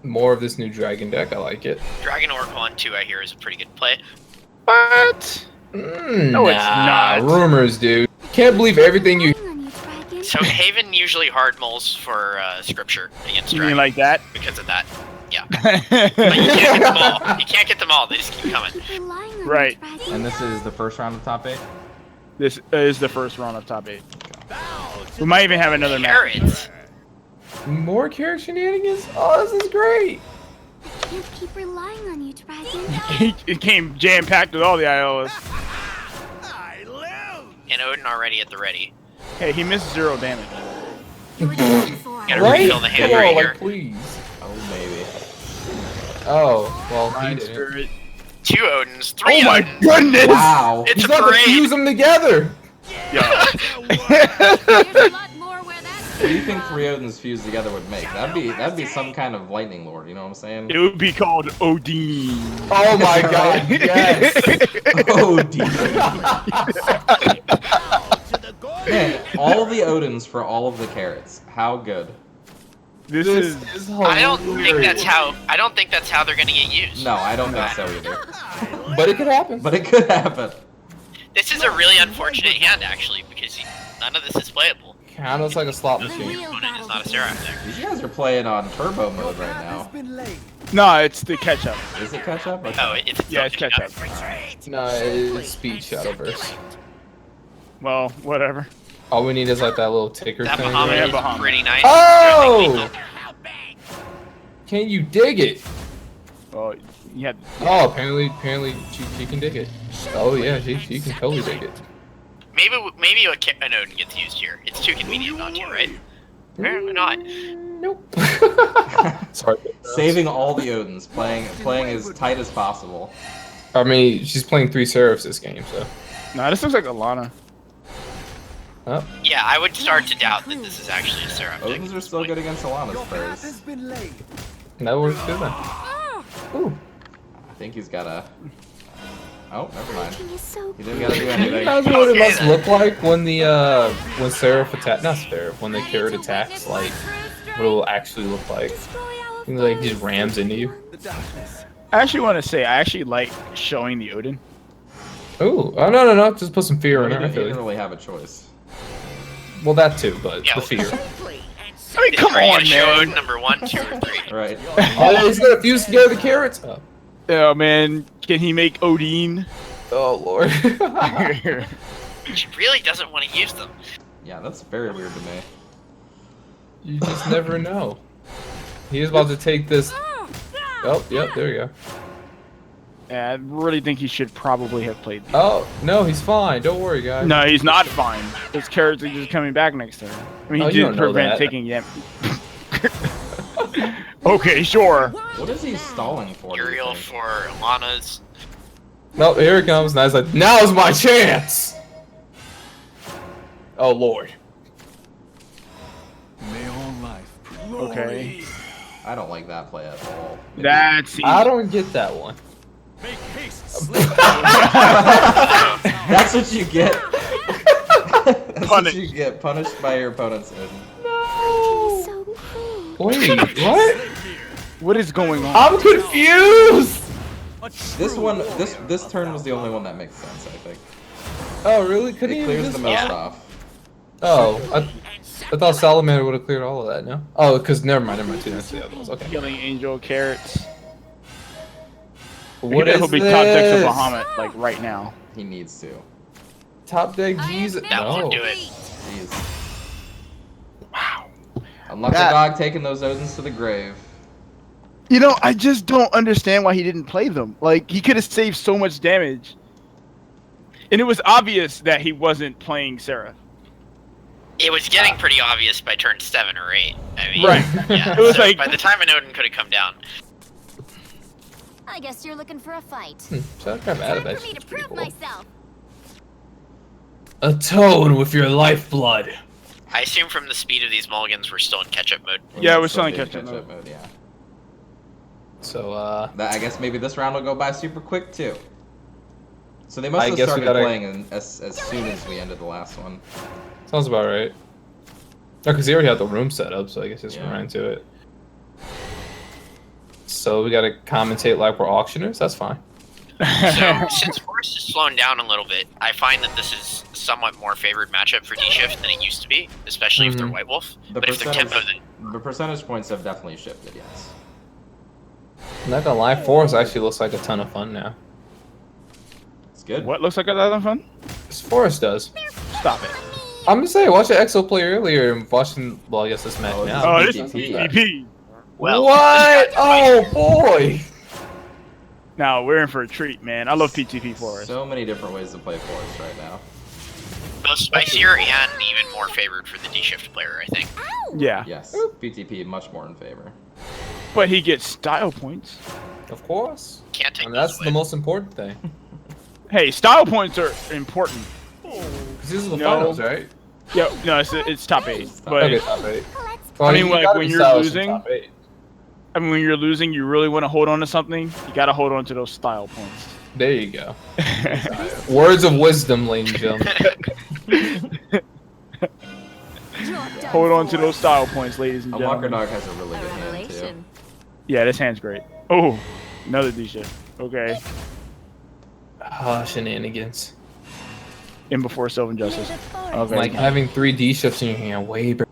More of this new dragon deck. I like it. Dragon Oracle on 2, I hear, is a pretty good play. What? No, it's not. Rumors, dude. Can't believe everything you. Relying on you, Dragon. So Haven usually hard mulls for Scripture against You mean Dragon like that? because of that. Yeah. But you can't get them all. You can't get them all. They just keep coming. Keep relying on Right. you, Dragon. And this is the first round of top 8. This is the first round of top 8. We might even have another match. Carrots. More character shenanigans? Oh, this is great. Can't keep relying on you, Dragon. It came jam packed with all the ILs. I live. And Odin already at the ready. Hey, he missed 0 damage. You're done for. Gotta Right? refill the hand Come on, right like, here. please. Oh, maybe. Oh, well, he Mind didn't. Spirit. 2 Odins, 3 Oh my Odins. goodness! Wow. It's He's a about to fuse parade. them together. Yeah. There's a lot more where that What do you think 3 Odins fused together would make? That'd be some kind of lightning lord. You know what I'm saying? It would be called Odin. Oh my god, yes. Oh, dear. To the goal. Man, all the Odins for all of the carrots. How good. This This is is I don't think hilarious. that's how they're gonna get used. No, I don't think so either. But it could happen. But it could happen. This is a really unfortunate hand actually because none of this is playable. Kind of like a slot The machine. real Opponent is battle not a Seraph deck. These guys are playing on turbo mode right Has now. been laid. no, it's the catch up. Is it catch up? Okay. Oh, it's Yeah, it's catch up. No, it's speed Shadowverse. Well, whatever. All we need is like that little ticker That thing. Bahamut Yeah, is Bahamut. pretty nice. Oh! Can you dig it? Well, you had Oh, apparently she can dig it. Oh yeah, she can totally dig it. Maybe an Odin gets used here. It's too convenient not to, right? Apparently not. Nope. Sorry. Saving all the Odins, playing as tight as possible. I mean, she's playing 3 Seraphs this game, so. nah. This looks like Alana. Oh, Yeah, I would start to doubt that this is actually a Seraph deck. Odins are still good against Alana's Your path prayers. has been laid. that works good then. Ooh. I think he's got a. Oh, never mind. Dragon is so He didn't gotta do Can you anything. imagine what it Okay, must then. look like when the when Seraph attack, not Seraph, when the carrot attacks, like what it will actually look like? I think like just rams into you. The darkness. I actually want to say I actually like showing the Odin. Ooh, oh no, just put some fear in He her. I feel didn't you. really have a choice. Well, that too, but Yeah. the fear. I mean, come Are you on, gonna show man. number 1, 2, or 3? Right. Oh, he's gonna fuse together the carrots. Oh man, can he make Odin? Oh lord. She really doesn't want to use them. Yeah, that's very weird to me. You just never know. He is about to take this. Oh, yep, there you go. Yeah, I really think he should probably have played these. Oh no, he's fine. Don't worry, guys. No, he's not fine. His carrots are just coming back next turn. I mean, Oh, he you didn't don't know prevent that. taking them. Okay, sure. What is he stalling for? do you Uriel think? for Lana's. No, here it comes. Now he's like, now's my chance. Oh lord. May all life Okay. I don't like that play at all. That's I don't get that one. make haste. Slip. That's what you get. That's Punish. what you get. Punished by your opponent's end. No. So cruel. Wait, what? What is going on? I'm confused. This one, this turn was the only one that makes sense. I think Oh really? Couldn't it he clears just... the most Yeah. off. Oh, I thought Salamander would have cleared all of that. No. Oh, because never mind. Too. That's the other ones. Okay. Killing Angel carrots. What He'll is be top decks of this? Bahamut like right now. He needs to. Top deck Jesus. That No. won't do it. Jeez. Wow. UnluckerDog taking those Odins to the grave. You know, I just don't understand why he didn't play them. Like, he could have saved so much damage. And it was obvious that he wasn't playing Seraph. It was getting pretty obvious by turn 7 or 8. I mean, Right. Yeah. It was so like- by the time an Odin could have come down. I guess you're looking for a fight. So I'm kind of out of Time it. for me to It's pretty prove cool. myself. Atone with your lifeblood. I assume from the speed of these mulligans, we're still in catch-up mode. Yeah, we're still still in in catch-up mode. Yeah. So I guess maybe this round will go by super quick too. So they must I have guess we started gotta- playing as soon as we ended the last one. sounds about right. No, because he already had the room set up, so I guess just Yeah. ran into it. So we gotta commentate like we're auctioneers. That's fine. So, since Forest is slowing down a little bit, I find that this is somewhat more favored matchup for D-Shift than it used to be, especially if they're Mhm. White Wolf. The But if they're Tempo, percentage, then the percentage points have definitely shifted. Yes. I'm not gonna lie, Forest actually looks like a ton of fun now. It's good. What looks like a lot of fun? This Forest does. Stop it. I'm just saying, watch the EXO play earlier and watching. Well, I guess this match Oh, now. Oh, this PvP. is PvP. well, What? Oh boy! Now, we're in for a treat, man. I love PTP for us. So many different ways to play Forest right now. both spicier and even more favored for the D-Shift player, I think. Yeah. Yes. PTP much more in favor. But he gets style points. Of course. Can't take And that's those the away. most important thing. Hey, style points are important. Because these are the No. finals, right? Yeah, no, it's top 8. But Okay, top 8. Let's Well, I mean, you like, gotta when be you're stylish in losing- top 8. I mean, when you're losing, you really want to hold on to something. You got to hold on to those style points. There you go. Words of wisdom, ladies and gentlemen. Hold on to those style points, ladies and gentlemen. UnluckerDog has a really good hand too. Yeah, this hand's great. Oh, another D-shit. Okay. Ah, shenanigans. In before Sylvan Justice. Okay. Like having 3 D shifts in your hand, way better.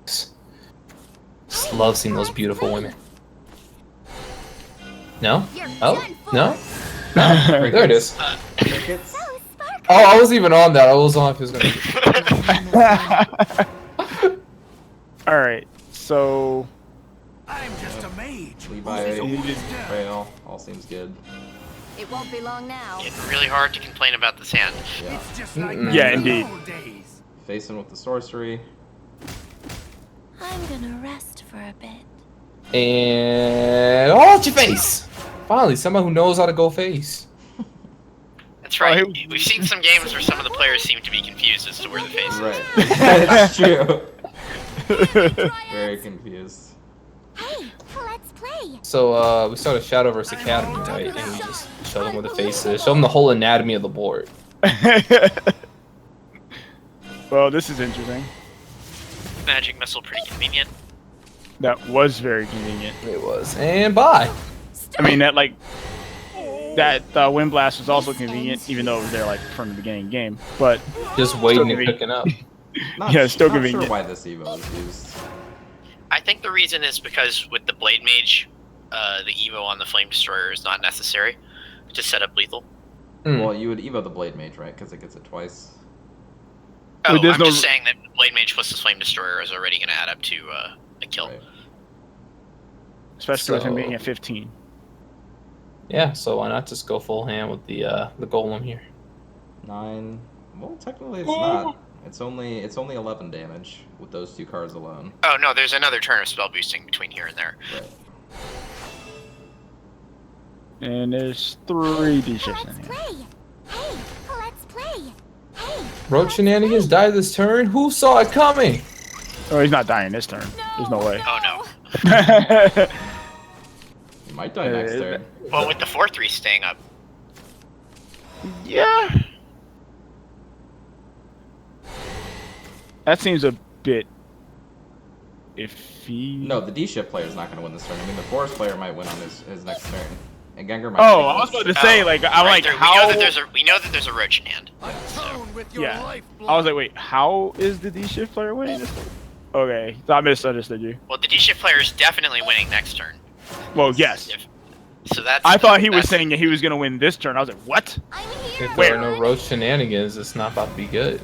Just love seeing those beautiful women. No? Oh, no? There it is. Crickets? Oh, I wasn't even on that. I was on if he was gonna. All right. So I'm just a mage. Levi, Who's always down. Trail, all seems good. It won't be long now. It's really hard to complain about this hand. Yeah. It's just like Yeah, the indeed. old days. Facing with the sorcery. I'm gonna rest for a bit. And oh, it's your face. Finally, someone who knows how to go face. That's right. Oh, We've seen some games where some of the players seem to be confused as to where the face is. Right. That's true. Very confused. Hey, let's play. So we started Shadowverse Academy, right? And we just show them where the face is. Show them the whole anatomy of the board. well, this is interesting. Magic missile pretty convenient. That was very convenient. It was. And bye. I mean, that like that Wind Blast was also convenient, even though it was there like from the beginning of the game. But Just waiting and cooking up. Yeah, still not convenient. sure why this Evo is used. I think the reason is because with the Blade Mage, the Evo on the Flame Destroyer is not necessary to set up lethal. Well, you would Evo the Blade Mage, right? Because it gets it twice. Oh, Well, there's I'm no- just saying that Blade Mage plus the Flame Destroyer is already going to add up to a kill. Right. especially with him So- being at 15. Yeah, so why not just go full hand with the golem here? 9. Well, technically it's not. It's only 11 damage with those 2 cards alone. Oh no, there's another turn of spell boosting between here and there. Right. And there's 3 D-shifts in Let's here. play. Hey, let's play. Hey. Road shenanigans died this turn? Who saw it coming? Oh, he's not dying this turn. There's no way. Oh no. You might die next turn. Well, with the 4/3 staying up. Yeah. That seems a bit iffy. No, the D-Ship player is not going to win this turn. I mean, the Forest player might win on his next turn. And Gengar might Oh, take I was this. about to say, like, I'm like, Right there, how? we know that there's a roach in hand. Atone with your Yeah. lifeblood. I was like, wait, how is the D-shift player winning this? Okay, so I misunderstood you. Well, the D-shift player is definitely winning next turn. Well, yes. So that's. I thought he was that's- saying that he was gonna win this turn. I was like, what? I'm here. If Where? there are no road shenanigans, it's not about to be good.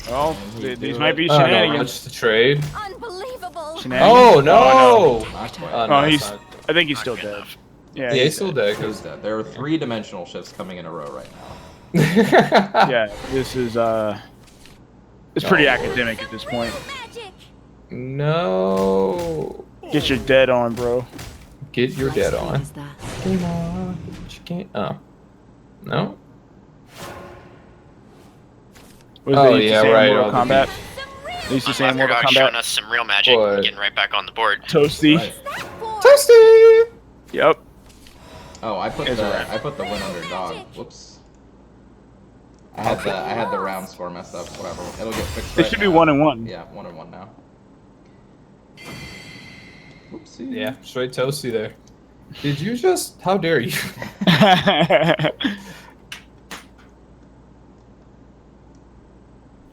Well, He these do might it. be Oh, no, shenanigans. much to trade. Unbelievable. Shenanigans? Oh, no! Not quite. Oh, Oh, no, it's he's. not. I think he's Not still good dead. enough. Yeah, Yeah, he's still dead. He's 'cause- dead. There are 3-dimensional shifts coming in a row right now. Yeah, this is it's pretty academic at this point. Magic. No. Get your dead on, bro. Get your dead on. Come on. But you can't. Oh. No? Was Oh, they used yeah, to say right, in all Mortal the Kombat? They used to say in Mortal UnluckerDog showing Kombat. us some real magic, What? getting right back on the board. Toasty. Right. Toasty! Yep. Oh, I put It's the alright. win under dog. Whoops. I had the round score messed up. Whatever. It'll get fixed. It right should now. be 1-1. Yeah, 1-1 now. Oopsie. Yeah, straight toasty there. Did you just? How dare you?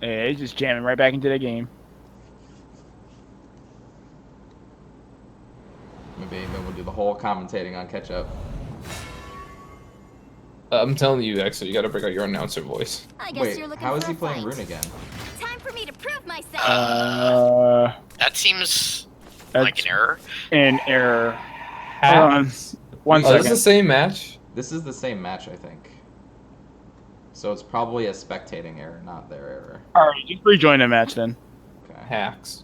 Hey, he's just jamming right back into the game. Maybe we'll do the whole commentating on catch up. I'm telling you, Exo, you gotta break out your announcer voice. I guess Wait, you're looking how is for he a playing fight. Rune again? Time for me to prove myself. That seems like That's an error. an error. Hold on. One Oh, this is the second. same match? This is the same match, I think. So it's probably a spectating error, not their error. Alright, just rejoin the match then. Okay. Hacks.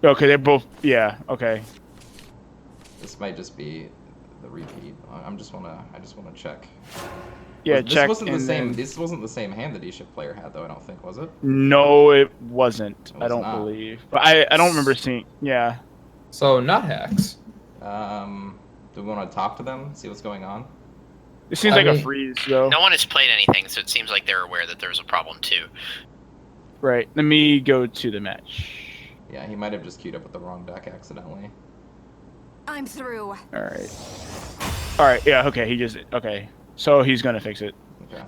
Okay, they're both. Yeah, okay. This might just be the repeat. I just wanna check. Yeah, this check. wasn't the and same. then- This wasn't the same hand that eShip player had, though. I don't think, was it? No, it wasn't. It I was don't not. believe. But I don't remember seeing. Yeah. So, not hacks. Do we want to talk to them, see what's going on? It seems I like a mean- freeze, though. No one has played anything, so it seems like they're aware that there's a problem too. Right. Let me go to the match. Yeah, he might have just queued up with the wrong deck accidentally. I'm through. Alright. Alright, yeah, okay, he just. Okay. So he's gonna fix it. Okay.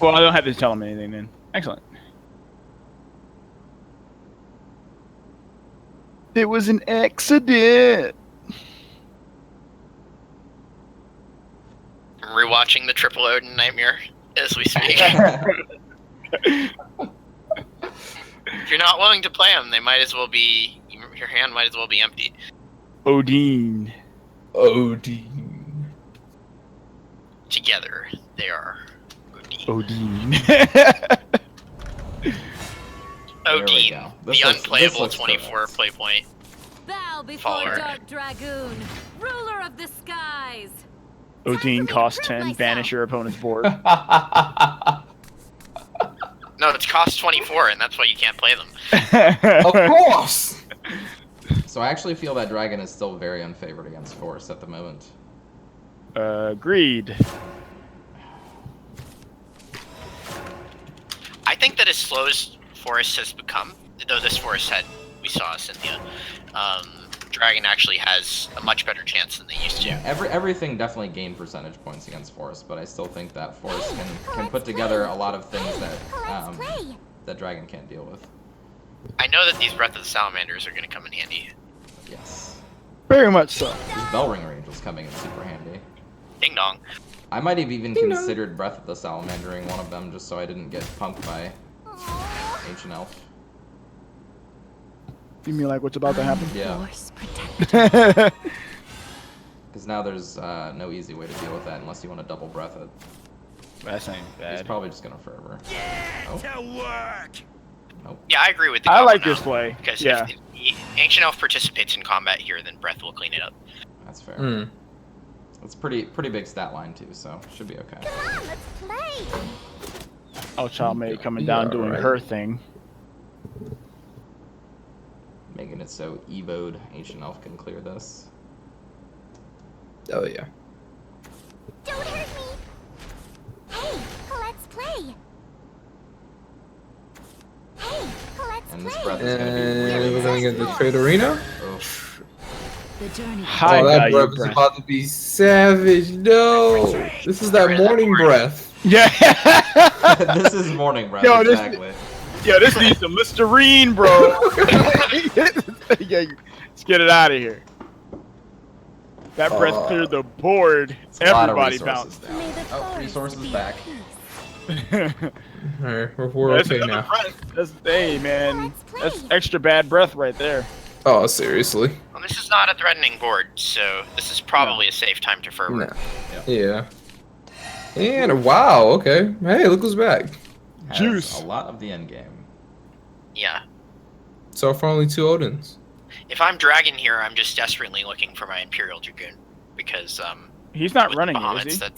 Well, I don't have to tell him anything then. Excellent. It was an accident. I'm rewatching the Triple Odin Nightmare as we speak. If you're not willing to play them, they might as well be. Your hand might as well be empty. Odin. Odin. Together, they are Odin. Odin. There we Odin, go. the This unplayable looks 24 correct. play point. Bow before Follower. Dark Dragoon, ruler of the skies. Odin costs 10. Banish your opponent's board. No, it's cost 24, and that's why you can't play them. Of course! So I actually feel that dragon is still very unfavored against Force at the moment. Agreed. I think that as slow as Forest has become, though this Forest had, we saw Cynthia, Dragon actually has a much better chance than they used to. Yeah, everything definitely gained percentage points against Forest, but I still think that Forest can put together a lot of things that that Dragon can't deal with. I know that these Breath of the Salamanders are going to come in handy. Yes. Very much so. These Bellring Angels coming in super handy. Ding dong. I might have even considered Breath of the Salamandering one of them just so I didn't get punked by Ancient Elf. You mean like what's about to happen? Yeah. Because now there's no easy way to deal with that unless you want to double breath it. That ain't bad. He's probably just gonna fervor. To work. Nope. Yeah, I agree with the I like Goblin this now, play. because Yeah. if Ancient Elf participates in combat here, then Breath will clean it up. That's fair. Hmm. It's pretty big stat line too, so should be okay. Come on, let's play. Oh, Child May coming down doing Alright. her thing. Making it so Evo'd Ancient Elf can clear this. Oh yeah. Don't hurt me. Hey, let's play. Hey, let's And this play. breath is gonna be And really we're gonna get the nasty. trade arena. Oh, The journey. High Oh, that value breath is breath. about to be savage. No, this is that morning breath. Yeah. this is morning breath, Yo, this- exactly. Yo, this needs some Listerine, bro. Yeah, let's get it out of here. That breath cleared the board. It's a lot of Everybody resources bounced. down. May the Oh, forest resources be back. at peace. Alright, we're That's okay another now. breath. That's, hey, man. Let's play. That's extra bad breath right there. Oh, seriously? Well, this is not a threatening board, so this is probably a safe time to fervor. No. Yeah. And wow, okay. Hey, look who's back. Has Juice. a lot of the end game. Yeah. So far, only 2 Odins. If I'm Dragon here, I'm just desperately looking for my Imperial Dragoon, because He's not with running it, Bahamut's, is he? that...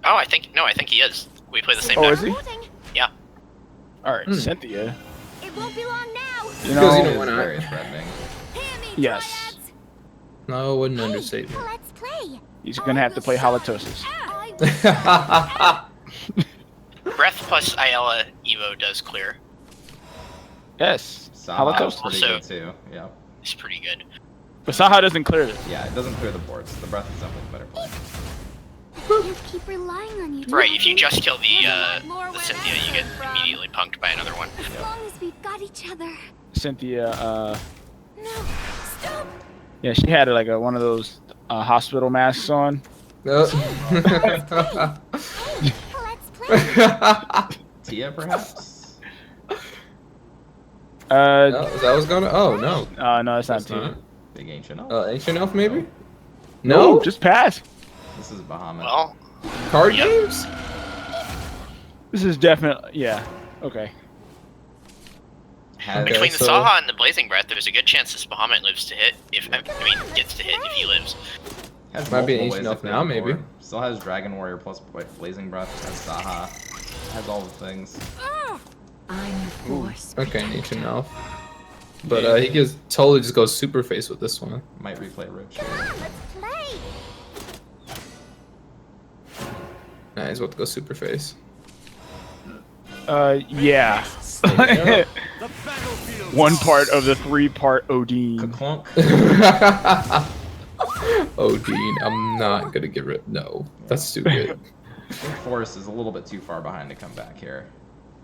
Oh, I think he is. We play the same Oh, deck. is he? Holding. All right, Hmm. Cynthia. It won't be long now. You Because you know, know It why is not? very threatening. Hear me, Yes. dryads. No, I wouldn't Hey, understate me. let's play. he's gonna have to play Halitosis. I Breath plus Ayala Evo does clear. Yes, Saha's Halitosis. pretty Also- good too. Yeah. It's pretty good. But Saha doesn't clear this. Yeah, it doesn't clear the boards. The breath is definitely a better play. can't keep relying on you. Right, if you Dragon. just kill the More where Cynthia, that you get came from. immediately punked by another one. As long as we've got each other. Cynthia, No, stop. yeah, she had like one of those hospital masks on. No. Let's play. Tia, perhaps? No, is that what's going on? Oh, no. No, it's not That's Tia. not. Big Ancient Elf? Ancient Elf, maybe? No, No? just pass. This is Bahamut. Well, Card Yep. games? This is definitely, yeah. Okay. Has, Okay, between the so- Saha and the Blazing Breath, there's a good chance this Bahamut lives to hit. If I mean, gets to hit if he lives. has Might be an multiple Ancient ways Elf to clear now, the maybe. board. Still has Dragon Warrior plus Blazing Breath. Has Saha. Has all the things. I'm the force. Okay, an Ancient Elf. But he could totally just go super face with this one. Might replay Rich Come here. on, let's play. Nah, he's about to go super face. Yeah. The battlefield. One part of the 3-part Odin. Clunk. Oh, Dean, I'm not gonna get rid. No, that's too good. I think Forest is a little bit too far behind to come back here.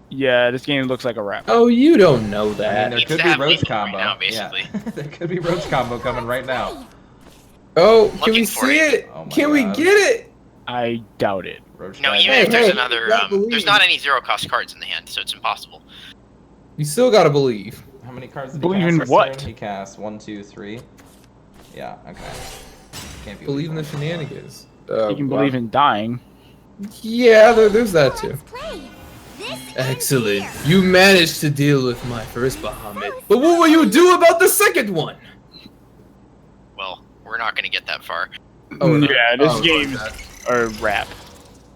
Yeah, this game looks like a wrap. Oh, you don't know I mean, that. there Needs could to be have Roach lethal right combo. now, basically. Yeah. There could be Roach combo coming right now. Oh, can we Looking for see it. it? Oh my Can we God. get it? I doubt it. Roach No, died. even Hey, if there's hey, another, you gotta there's believe. not any zero-cost cards in the hand, so it's impossible. You still gotta believe. How many cards did Believe he in cast this what? turn? He cast 1, 2, 3. Yeah, okay. Can't be Believe in the lethal. shenanigans. You can believe in dying. Yeah, there's that too. Let's play. This Excellent. Is You managed to deal with my first Bahamut. But what will you do about the second one? Well, we're not going to get that far. Oh, no. Yeah, this Oh, game or wrap.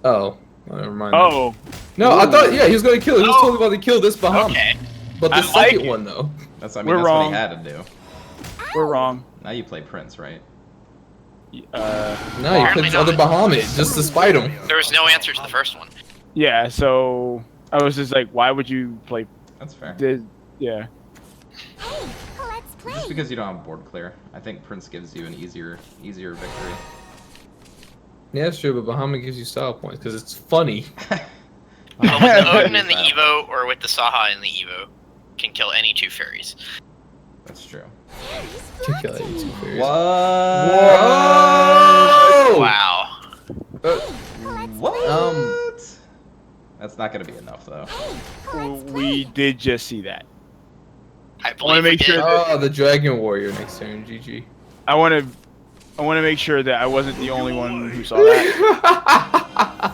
Oh, well, never mind. Oh, No, I thought, yeah, he was gonna kill. He was totally about to kill this Bahamut. Okay. But the I like second it. one, though. That's, I mean, We're that's wrong. what he had to do. we're wrong. Now you play Prince, right? No, you Apparently put this other not. Bahamut just to spite him. There was no answer to the first one. Yeah, so I was just like, why would you play That's fair. the? Yeah. Hey, let's play. Just because you don't have board clear. I think Prince gives you an easier victory. Yeah, that's true, but Bahamut gives you style points because it's funny. Well, with the Odin in the Evo or with the Saha in the Evo, can kill any 2 fairies. That's true. Can kill any 2 fairies. What? Wow. What? That's not gonna be enough though. We did just see that. I I want believe to we make sure did. that Oh, the Dragon Warrior next turn. GG. I want to make sure that I wasn't the only one who saw that.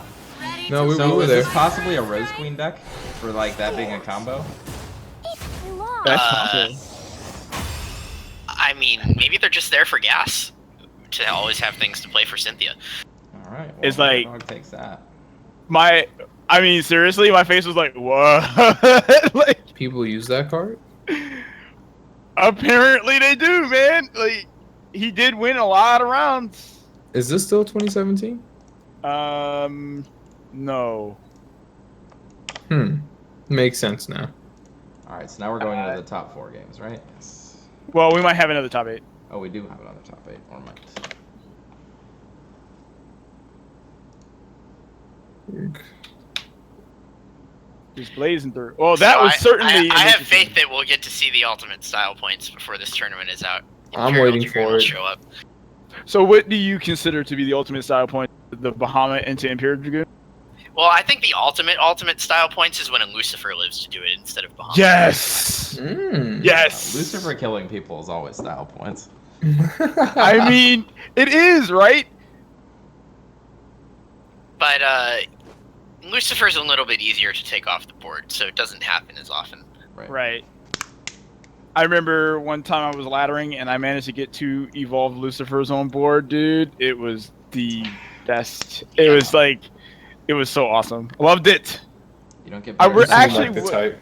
No, we So were is there. this possibly a Rose Queen deck for like that being a combo? That's possible. I mean, maybe they're just there for gas. To always have things to play for Cynthia. All right. Well, It's like- Dog takes that. I mean, seriously, my face was like, what? Like, People use that card? apparently they do, man. Like, he did win a lot of rounds. Is this still 2017? No. Makes sense now. All right. So now we're going into the top 4 games, right? Yes. Well, we might have another top 8. Oh, we do have another top 8. Or might. Just blazing through. Well, that was certainly. I have faith that we'll get to see the ultimate style points before this tournament is out. I'm Imperial waiting Dragoon for will it. Show up. So, what do you consider to be the ultimate style point? The Bahamut into Imperial Dragoon? Well, I think the ultimate style points is when a Lucifer lives to do it instead of Bahamut. Yes. Yes. Lucifer killing people is always style points. I mean, it is, right? But Lucifer's a little bit easier to take off the board, so it doesn't happen as often. Right. I remember one time I was laddering and I managed to get 2 evolved Lucifers on board, dude. It was the best. It was like, it was so awesome. Loved it. You don't get. I very- actually Like the type.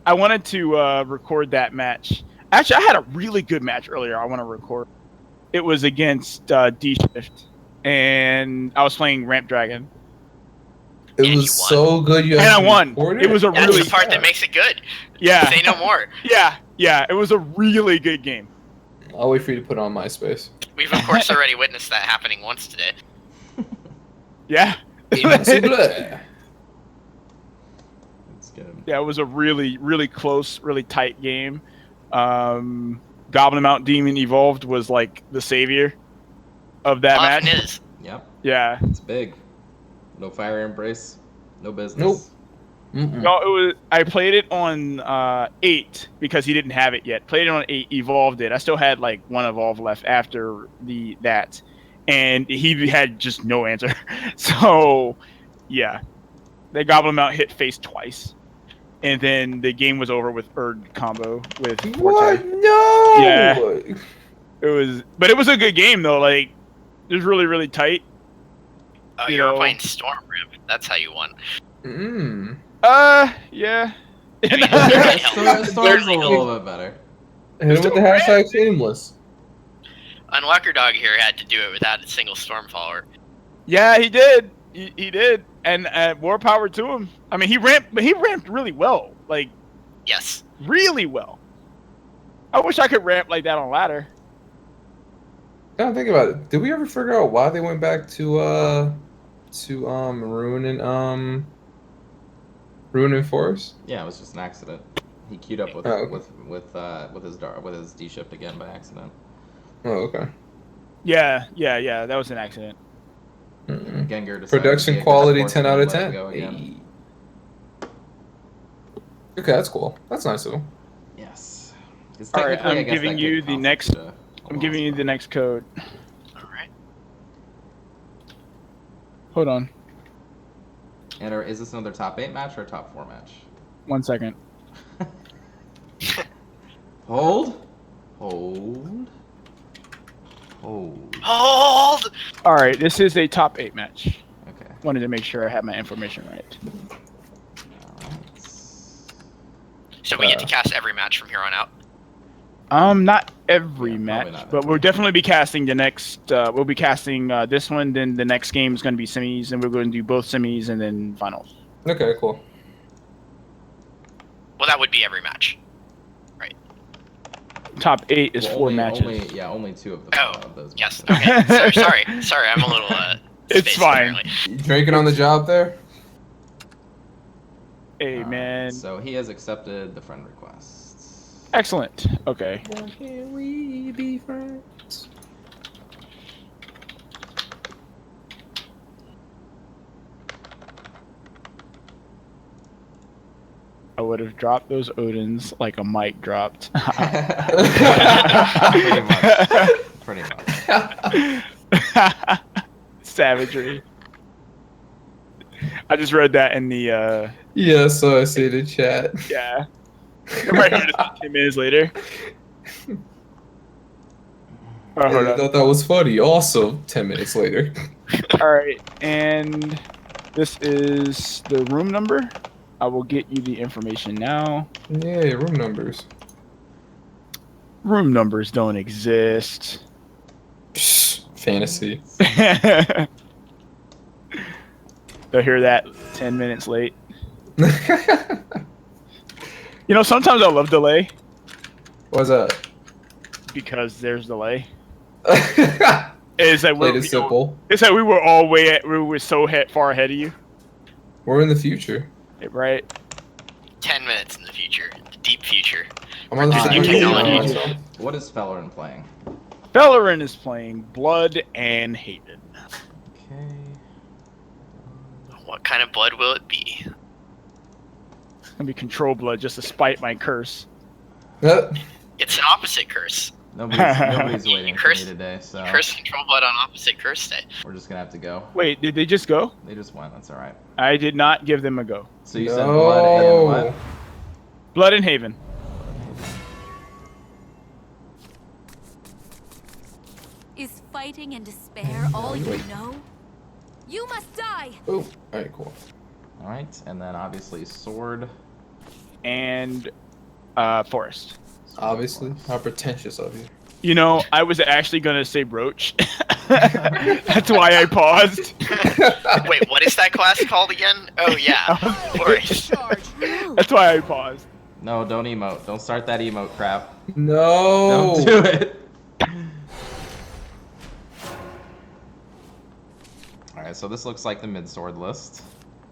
I wanted to record that match. Actually, I had a really good match earlier. I want to record. It was against D Shift, and I was playing Ramp Dragon. It And was you won. so good. You And I actually won. recorded It was a That's really the part that makes it good. yeah Say no more. yeah. It was a really good game. I'll wait for you to put it on MySpace. We've of course already witnessed that happening once today. Yeah. Impossible. It's good. Yeah, it was a really, really close, really tight game. Goblin Mount Demon Evolved was like the savior of that Often match. is. Yep. Yeah. It's big. No fire embrace. No business. Nope. Mm-mm. No, it was. I played it on 8 because he didn't have it yet. Played it on 8, evolved it. I still had like 1 evolve left after that, and he had just no answer. So, yeah, the Goblin Mount hit face twice, and then the game was over with Erd combo with What? Forte. No. Yeah. It was, but it was a good game though. Like, it was really, really tight. Oh, You you were know. playing Storm Rip. That's how you won. Mm. Yeah. Storm's a little bit better. Hit him with the hashtag shameless. UnluckerDog here had to do it without a single Storm follower. Yeah, he did. He did, and more power to him. I mean, he ramped really well, like Yes. really well. I wish I could ramp like that on ladder. Now think about it. Did we ever figure out why they went back to Ruin and Forest? Yeah, it was just an accident. He queued up with Oh, okay. with his D shift again by accident. Oh, okay. Yeah. That was an accident. Mm-mm. Gengur decided Production to be a quality good 10 out of sportsman 10. and let it go again. Hey. Okay, that's cool. That's nice of him. Yes. It's All right, technically, I I'm guess, giving that you gig the costs next. a I'm giving you the next code. All right. Hold on, And is this another top 8 match or a top 4 match? 1 second. Hold. Hold. All right, this is a top 8 match. Okay. Wanted to make sure I had my information right. Alright. So we get to cast every match from here on out. Not every Yeah, probably match, not but every. we'll definitely be casting the next. We'll be casting this one. Then the next game is going to be semis, and we're going to do both semis and then finals. Okay, cool. Well, that would be every match. Right. top 8 is Well, 4 matches. Only 2 of those. Yes. matches. Okay. Sorry. I'm a little. It's spaced, fine. apparently. You drinking on the job there? Hey, man. So he has accepted the friend request. Excellent. Okay. Why can't we be friends? I would have dropped those Odins like a mic dropped. Pretty much. Savagery. I just read that in the Yeah, so I see the chat. yeah. Right here, just 10 minutes later. Oh, hold I on. thought that was funny. Also, 10 minutes later. All right, and this is the room number. I will get you the information now. Yeah, room numbers. Room numbers don't exist. Psh, fantasy. They'll hear that 10 minutes late. You know, sometimes I love delay What's that? because there's delay. Played It's like it simple. it's like we were we were so far ahead of you, We're in the future. right? 10 minutes in the future, the deep future. I'm on the Just new same page technology. myself. What is Feleran playing? Feleran is playing Blood and Haven. Okay. What kind of blood will it be? It's gonna be Control Blood just to spite my curse. It's an opposite curse. Nobody's You waiting for curse- me today, so Curse control blood on opposite curse day. we're just gonna have to go. Wait, did they just go? They just went. That's all right. I did not give them a go. So you said blood and what? Blood and Haven. Is fighting and despair all you know? You must die! Oh, alright, cool. All right, and then obviously sword. And Forest. Obviously. How pretentious of you. You know, I was actually gonna say Roach. That's why I paused. Wait, what is that class called again? Oh yeah, Forest. That's why I paused. No, don't emote. Don't start that emote crap. No! Don't do it. All right, so this looks like the mid sword list.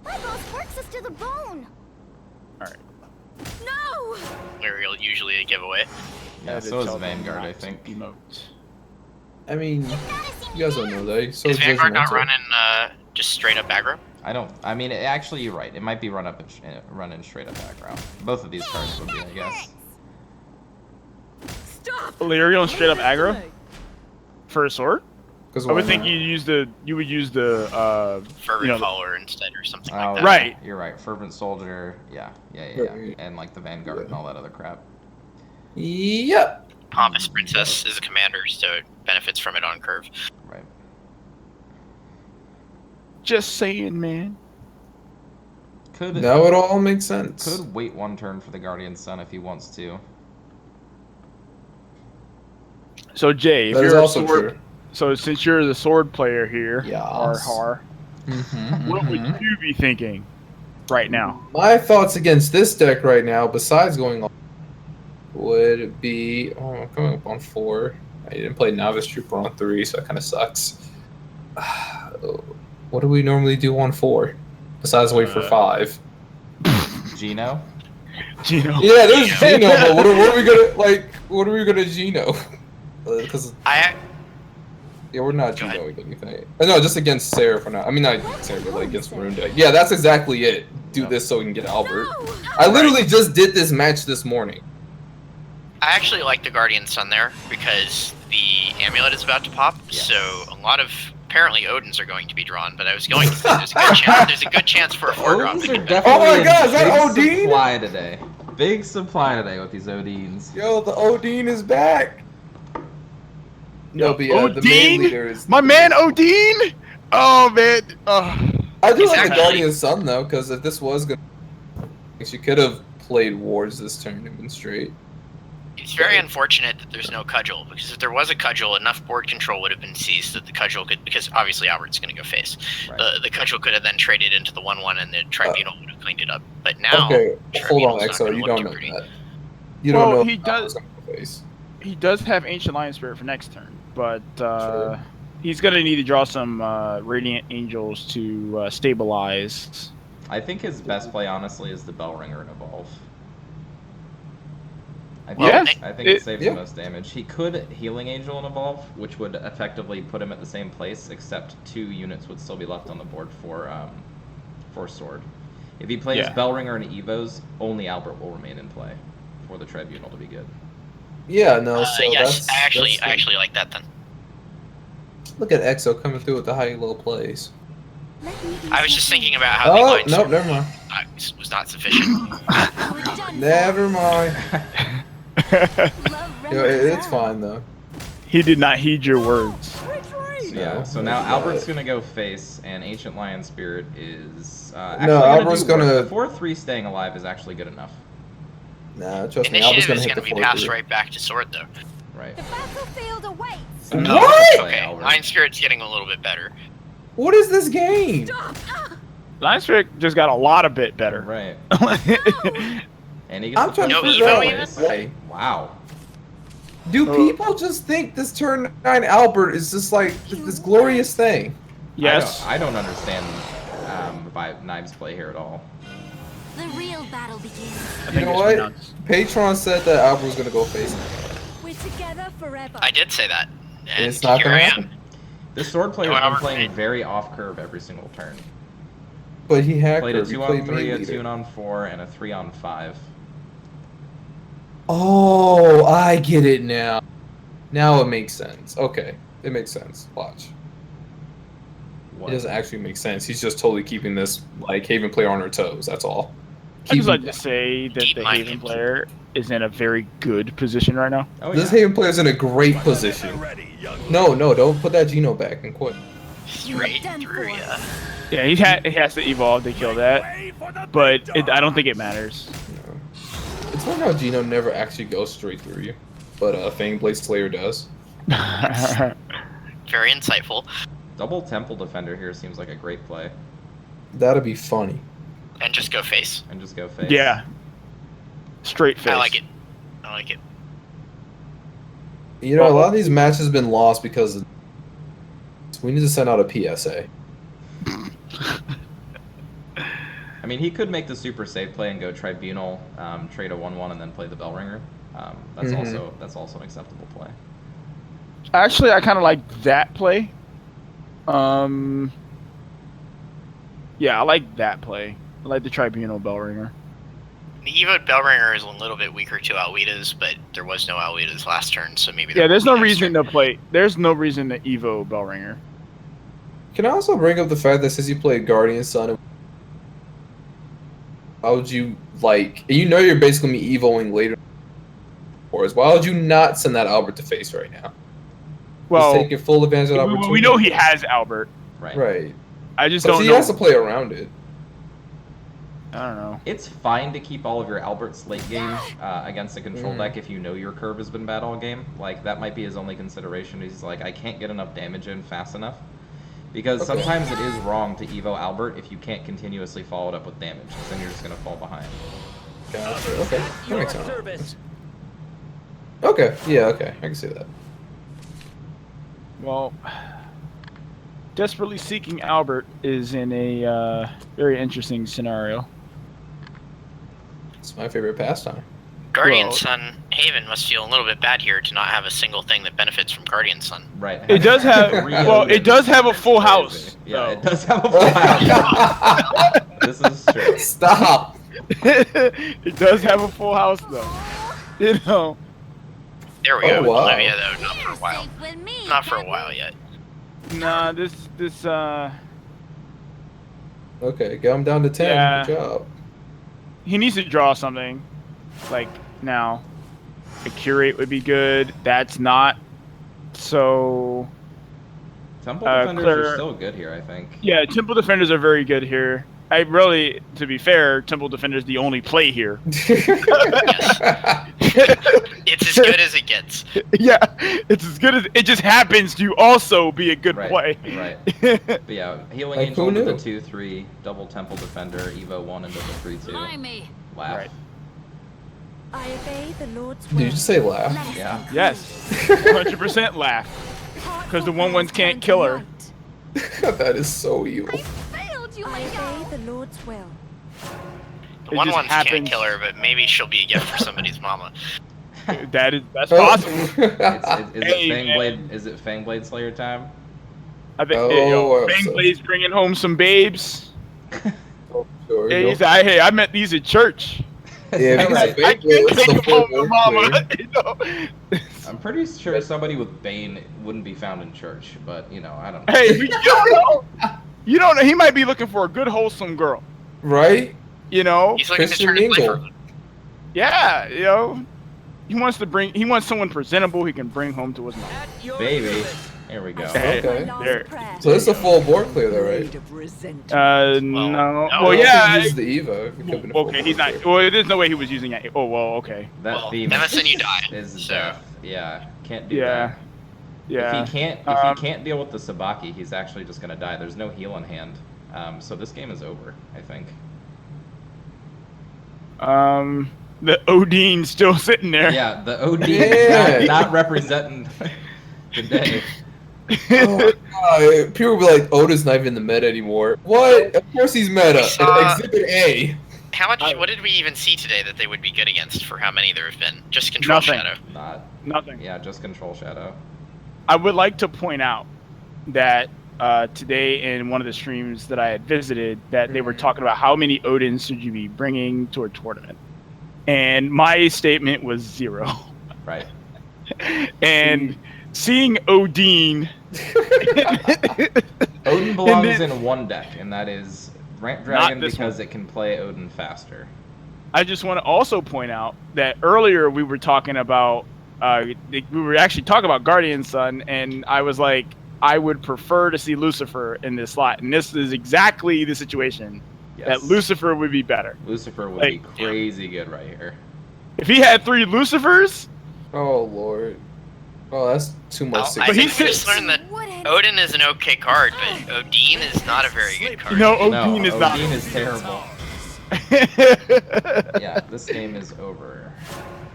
My boss works us to the bone! Alright. No! Where usually a giveaway. Yeah, so is Vanguard, I think. Emote. I mean, you guys don't know that. So Is Vanguard not judgmental. running just straight up aggro? I mean, actually, you're right. It might be running straight up background. Both of these cards would be, I guess. Stop! Illyrian straight up aggro? For a sword? 'Cause I would why think not? you would use the Fervent follower instead or something like that. Right. You're right. Fervent soldier. Yeah. Right. And like the Vanguard and all that other crap. Yep. Pompous Princess is a commander, so it benefits from it on curve. Right. Just saying, man. Could Now it all makes sense. could wait one turn for the Guardian Sun if he wants to. So Jay, if That is you're a also sword, true. so since you're the sword player here, Yes. har, what would you be thinking right now? My thoughts against this deck right now, besides going on, would be I'm coming up on 4. I didn't play Novice Trooper on 3, so that kind of sucks. What do we normally do on 4? Besides wait for 5. Gino. Gino. Yeah, there's Gino, but what are we gonna What are we gonna Gino? Because I we're not Go ahead. Ginoing anything. No, just against Sarah for now. I mean, not Sarah, but like against Maroon deck. Yeah, that's exactly it. Do this so we can get Albert. No! I literally just did this match this morning. I actually like the Guardian Sun there because the amulet is about to pop, so a lot of apparently Odins are going to be drawn. But I was going to say there's a good chance for a 4-drop. Odins to are get definitely Oh my in God, is that big Odin? supply today. Big supply today with these Odins. Yo, the Odin is back. No, but yeah, the Odin? main leader is My man Odin! Oh man. I do like the Exactly. Guardian Sun though, because if this was gonna, she could have played Wars this turn and been straight. It's very unfortunate that there's no cudgel, because if there was a cudgel, enough board control would have been seized that the cudgel could, because obviously Albert's going to go face. Right. The cudgel could have then traded into the 1/1 and the tribunal would have cleaned it up. But now, Okay, hold on, Tribunal's not XO, gonna you look don't too know pretty. that. You don't Well, know he how does- it's gonna face. He does have Ancient Lion Spirit for next turn, but Sure. he's gonna need to draw some Radiant Angels to stabilize. I think his best play, honestly, is the Bellringer and Evolve. I Yeah, think it saves yeah. the most damage. He could Healing Angel and Evolve, which would effectively put him at the same place, except 2 units would still be left on the board for Sword. If he plays Yeah. Bellringer and Evos, only Albert will remain in play for the Tribunal to be good. Yeah, no. So yes, that's I that's actually like that then. Look at EXO coming through with the high-low plays. Let me be I was just something. thinking about how the Oh, line nope, never mind. was not sufficient. You're done Never mind. for. Love Yo, renders it's out. fine though. He did not heed your words. Yeah, so now Albert's gonna go face, and Ancient Lion Spirit is No, Albert's gonna- 4-3 staying alive is actually good enough. Nah, trust me, Albert's Initiative gonna is hit going the to be passed 4-3. right back to Sword, though. Right. The battlefield awaits. So now What? let's play Okay, Albert. Lion Spirit's getting a little bit better. What is this game? Lion Spirit just got a lot of bit better. Right. No. And he gets I'm the trying to No first figure out Evo place. why. Wow. Do people just think this turn 9 Albert is just like this glorious thing? Yes. I don't understand Nibe's play here at all. The real battle begins. I You think know it's what? pronounced. Patron said that Albert was gonna go face. We're together forever. I did say that. And It's not here gonna I happen. am. This sword player No, has been Albert playing made- very off curve every single turn. But he had Played a Kirby, 2-on-3, played a meat leader. 2-on-4, and a 3-on-5. Oh, I get it now. Now it makes sense. Okay, it makes sense. Watch. What? It doesn't actually make sense. He's just totally keeping this like Haven player on her toes. That's all. I just like Keeping- to say that Deep the mind Haven games. player is in a very good position right now. Oh, This yeah. Haven player's in a great position. No, don't put that Geno back and quit. Straight done through, for. yeah. Yeah, he has to evolve to kill that, but I don't think it matters. No. It's funny how Geno never actually goes straight through you, but Fangblade Slayer does. Very insightful. Double Temple Defender here seems like a great play. That'd be funny. And just go face. And just go face. Yeah. Straight face. I like it. I like it. You know, a lot of these matches have been lost because of... we need to send out a PSA. I mean, he could make the super safe play and go Tribunal, trade a 1-1, and then play the Bellringer. That's also an acceptable play. Actually, I kind of like that play. Yeah, I like that play. I like the Tribunal Bellringer. The Evo Bellringer is a little bit weaker to Alwitas, but there was no Alwitas last turn, so maybe. Yeah, there's no reason to play. There's no reason to Evo Bellringer. Can I also bring up the fact that since you played Guardian Sun, why would you, like, and you know you're basically gonna be evoing later, why would you not send that Albert to face right now? Well, Just take full advantage of the opportunity. we know he has Albert. Right. Right. I just But don't he know. has to play around it. I don't know. It's fine to keep all of your Alberts late game against a control deck if you know your curve has been bad all game. Like, that might be his only consideration. He's like, I can't get enough damage in fast enough. Because sometimes it is wrong to Evo Albert if you can't continuously follow it up with damage, because then you're just going to fall behind. Gotcha. Okay. That makes sense. Okay. Yeah, okay. I can see that. Well, desperately seeking Albert is in a very interesting scenario. It's my favorite pastime. Guardian Well- Sun Haven must feel a little bit bad here to not have a single thing that benefits from Guardian Sun. Right. It does have. Three Well, Odin it does have a is full crazy. house. Yeah, it though. does have a full house. This is true. Stop! It does have a full house though. You know. There we go. Oh, With wow. Olivia, though, not for a while. Safe with me, Not for a Captain. while yet. Nah, this. Okay, get him down to 10. Yeah. Good job. He needs to draw something. Like now, a curate would be good. That's not. So Temple Defenders are Claire- still good here, I think. yeah, Temple Defenders are very good here. I really, to be fair, Temple Defenders the only play here. It's as good as it gets. Yeah, it's as good as it just happens to also be a good Right, play. right. But yeah, Healing Like, Angel who into knew? the 2-3, double Temple Defender, Evo 1 into the 3-2. Fly me. Wow. Right. I obey the Lord's Did you just say laugh? Yeah. Yes, 100% laugh. 'Cause the 1/1s can't kill her. That is so evil. Failed you, I obey the Lord's will. The It one just ones can't happens. kill her, but maybe she'll be a gift for somebody's mama. That's possible. Is Hey, it Fangblade? Is it Fangblade Slayer time? I think Oh, Bangblade's bringing home some babes. Oh, sure, Hey, no. he said, hey, I met these at church. Yeah, if Right. it's a I big can't boy, take it's them the home full to mama. player. You know? I'm pretty sure somebody with Bane wouldn't be found in church, but you know, I don't know. Hey, you don't know. You don't know. He might be looking for a good, wholesome girl. Right? You know? He's looking Christian to turn his life Mingle. around. Yeah, you know. He wants someone presentable he can bring home to his mom. Baby. Here we go. Hey, Okay. there. So this is a full board clear though, right? No. no. Well, yeah. He uses the Evo. It could've been a full Okay, he's board not. clear. Well, there's no way he was using it. Oh, well, okay. That Well, theme MSN you die. is So death. Yeah, can't do Yeah. that. Yeah. If he can't deal with the Sabaki, he's actually just gonna die. There's no heal in hand. So this game is over, I think. The Odine's still sitting there. Yeah, the OD Yeah. not representing the day. Oh my God. People will be like, Oda's not even in the meta anymore. What? Of course he's meta. Exhibit A. how much? What did we even see today that they would be good against? For how many there have been? Just Control Nothing. Shadow. Not. Nothing. Yeah, just Control Shadow. I would like to point out that today in one of the streams that I had visited, that they were talking about how many Odins should you be bringing to a tournament, and my statement was 0. Right. And seeing Odin, Odin belongs in one deck, and that is Ramp Dragon this because one. it can play Odin faster. I just want to also point out that earlier we were talking about, we were actually talking about Guardian Sun, and I was like, I would prefer to see Lucifer in this slot, and this is exactly the situation. Yes. That Lucifer would be better. Lucifer would Like, be crazy good right here. If he had 3 Lucifers, Oh Lord. Oh, that's too much. I But he think we just sits- learned that Odin is an okay card, but Odin is not a very good card. no, No, Odin is not. Odin is terrible. Yeah, this game is over.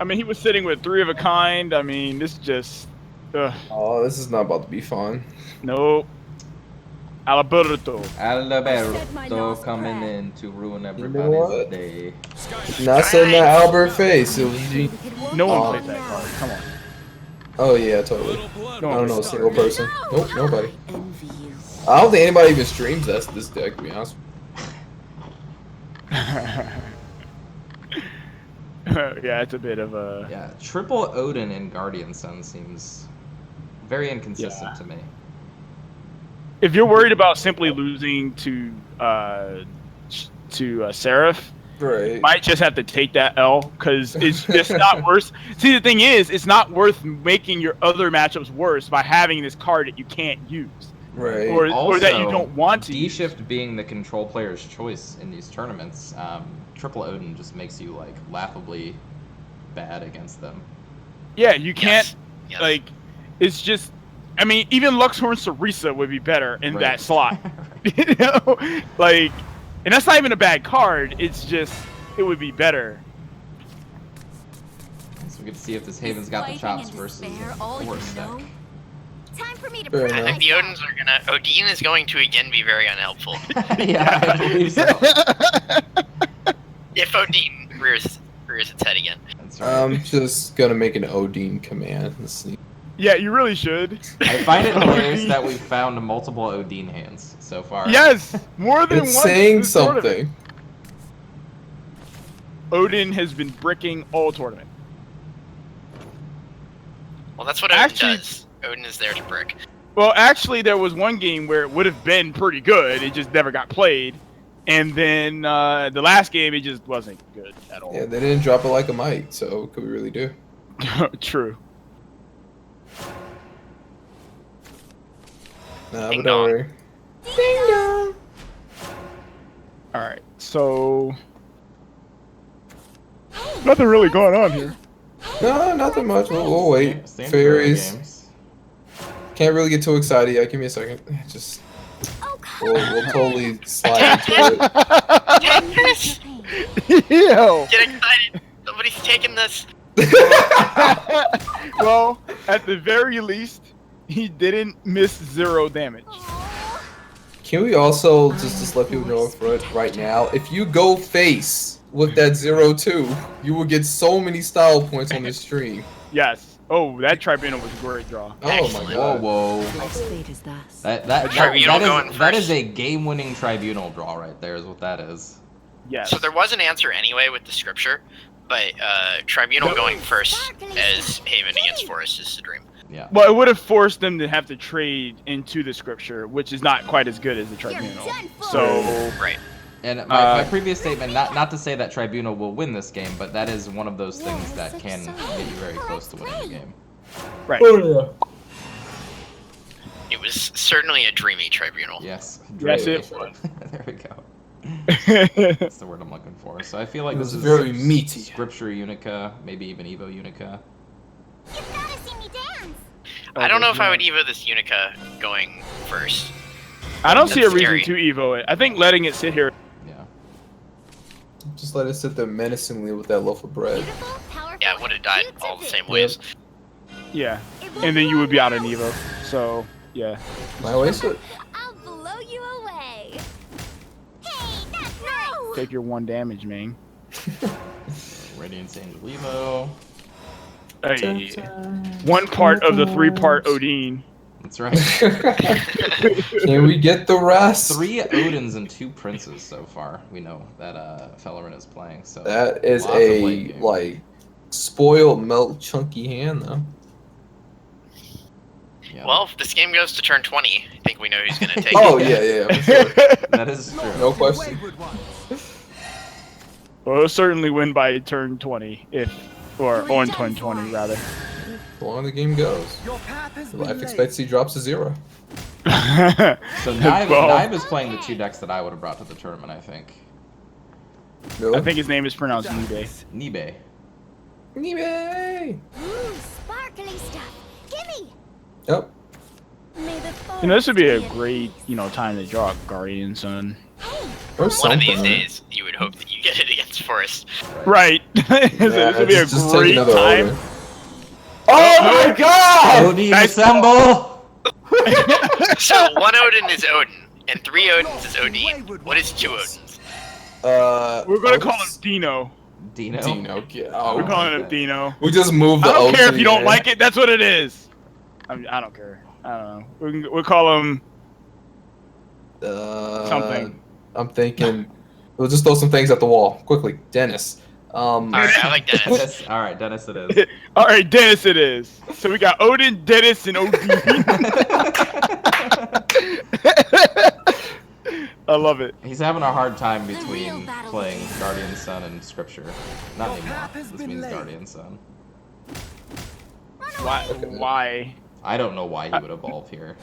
I mean, he was sitting with 3 of a kind. I mean, this just, Oh, this is not about to be fun. no. Alberto. Alberto coming in to ruin what? everybody's day. Not saying that Albert face. It was you. No Oh. one plays that card. Come on. Oh yeah, totally. No I one don't know a plays single person. Nope, nobody. Envy you. I don't think anybody even streams this deck, to be honest. Yeah, it's a bit of a. Yeah, triple Odin in Guardian Sun seems very inconsistent Yeah. to me. If you're worried about simply losing to Seraph, Right. you might just have to take that L, because it's just not worth. See, the thing is, it's not worth making your other matchups worse by having this card that you can't use, Right. or that you don't want to. D-Shift being the control player's choice in these tournaments, triple Odin just makes you like laughably bad against them. Yeah, you can't. Yes. Like, it's just. I mean, even Luxhorn Sarisa would be better in Right. that slot. You know, like, and that's not even a bad card. It's just it would be better. So we get to see if this Haven's got the chops versus Force deck. Time for me to Fair prove I think the myself. Odins are gonna. Odin is going to again be very unhelpful. Yeah, I believe so. If Odin rears its head again. That's right. I'm just gonna make an Odin command. Let's see. Yeah, you really should. I find it hilarious that we've found multiple Odin hands so far. Yes, more than It's one. saying this tournament. something. Odin has been bricking all tournament. Well, that's what Odin Actually- does. Odin is there to brick. Well, actually, there was one game where it would have been pretty good. It just never got played, and then the last game it just wasn't good at all. Yeah, they didn't drop it like a mic, so what could we really do? True. Nah, Ding but don't dong. worry. All right, so nothing really going on here. No, nothing much. We'll wait. Standard Fairies. games. Can't really get too excited yet. Give me a second. Just Oh, come we'll totally slide into it. Yes! Ew. Get excited! The Somebody's taking this. Well, at the very least, he didn't miss 0 damage. Can we also just let people know right now, if you go face with that 0-2, you will get so many style points on this stream. Yes. Oh, that Tribunal was a great draw. Oh my Excellent. god. Whoa. Life's fate is thus. Tribunal going That first. is a game-winning Tribunal draw right there, is what that is. Yes. So there was an answer anyway with the scripture, but Tribunal going first as Haven against Forest is the dream. Yeah. Well, it would have forced them to have to trade into the scripture, which is not quite as good as the Tribunal. So, Right. And my previous statement, not to say that Tribunal will win this game, but that is one of those things that can get you very close to winning the game. right. It was certainly a dreamy Tribunal. Yes. Yes, it was. There we go. That's the word I'm looking for. So I feel like It this was is very meaty. Scripture Unica, maybe even Evo Unica. You've gotta see me dance. I don't know if I would Evo this Unica going first. I don't see a That's reason scary. to Evo it. I think letting it sit here. Yeah. Just let it sit there menacingly with that loaf of bread. Beautiful, powerful, Yeah, it would have died cute all the to same do. ways. Yeah. It won't And then you would be blow out in you Evo. So, yeah. My waste it. I'll blow you away. Hey, that's nice. Take your 1 damage, man. Radiant Angel Evo. Hey. 1 part of the 3-part Odin. That's right. Can we get the rest? 3 Odins and 2 Princes so far. We know that Feleran is playing. So That is lots of late a game. like spoiled milk chunky hand though. Yeah. Well, if this game goes to turn 20, I think we know who's going to take Oh it. yeah, for sure. that is true. No question. Wayward ones. Well, it'll certainly win by turn 20, or on turn 20 rather. The longer the game goes, Your path has the been life laid. expectancy drops to 0. So Nibe, Well, Nibe is playing the 2 decks that I would have brought to the tournament, I think. Really? I think his name is pronounced Nibe. Nibe. Nibe! Ooh, sparkly stuff. Gimme. Yep. May the You know, this would be a forest great, time to draw Guardian Sun. Or One something. of these days, you would hope that you get it against Forest. Right. This would be a just take great another time. order. Oh my god! Odin Nice. assemble! So 1 Odin is Odin, and 3 Odins is Odin. What is 2 Odins? We're gonna call him Dino. Dino. Dino. Oh, We're calling my him God. Dino. We just moved the I don't O care to if the you don't end. like it. That's what it is. I don't care. I don't know. We'll call him something. I'm thinking. We'll just throw some things at the wall quickly. Dennis. Alright, I like Dennis. Dennis. Alright, Dennis it is. All right, Dennis it is. So we got Odin, Dennis, and Odin. I love it. He's having a hard time The real between battle playing begins. Guardian Sun and Scripture. Not Your anymore. path has This been means laid. Guardian Sun. Why? I don't know why he would evolve here.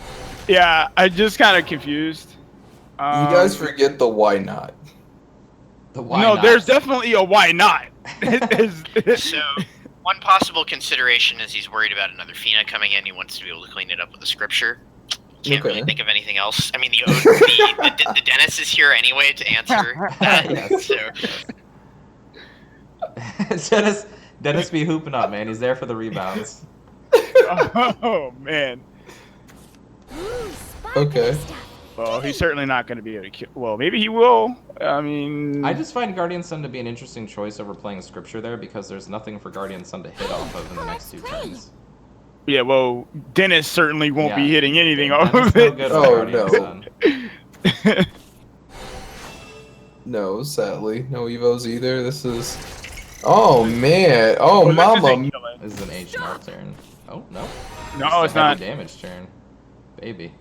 Yeah, I'm just kind of confused. You guys forget the why not. The why No, not? there's definitely a why not. So, one possible consideration is he's worried about another Fina coming in. He wants to be able to clean it up with the scripture. Can't really Okay. think of anything else. I mean, the Dennis is here anyway to answer that. Yes. Dennis be hooping up, man. He's there for the rebounds. Oh man. Ooh, sparkly Okay. stuff. Well, he's certainly not going to be able to kill. Well, maybe he will. I mean, I just find Guardian Sun to be an interesting choice over playing Scripture there because there's nothing for Guardian Sun to hit off of in the next 2 turns. yeah. Well, Dennis certainly won't be Yeah. hitting anything Dennis off of no it. good Oh, with Guardian no. Sun. No, sadly, no evos either. This is. Oh man! Oh Well, this mama! isn't killing. This is an HMR turn. Oh, no. No, it's a heavy not. damage turn. Baby.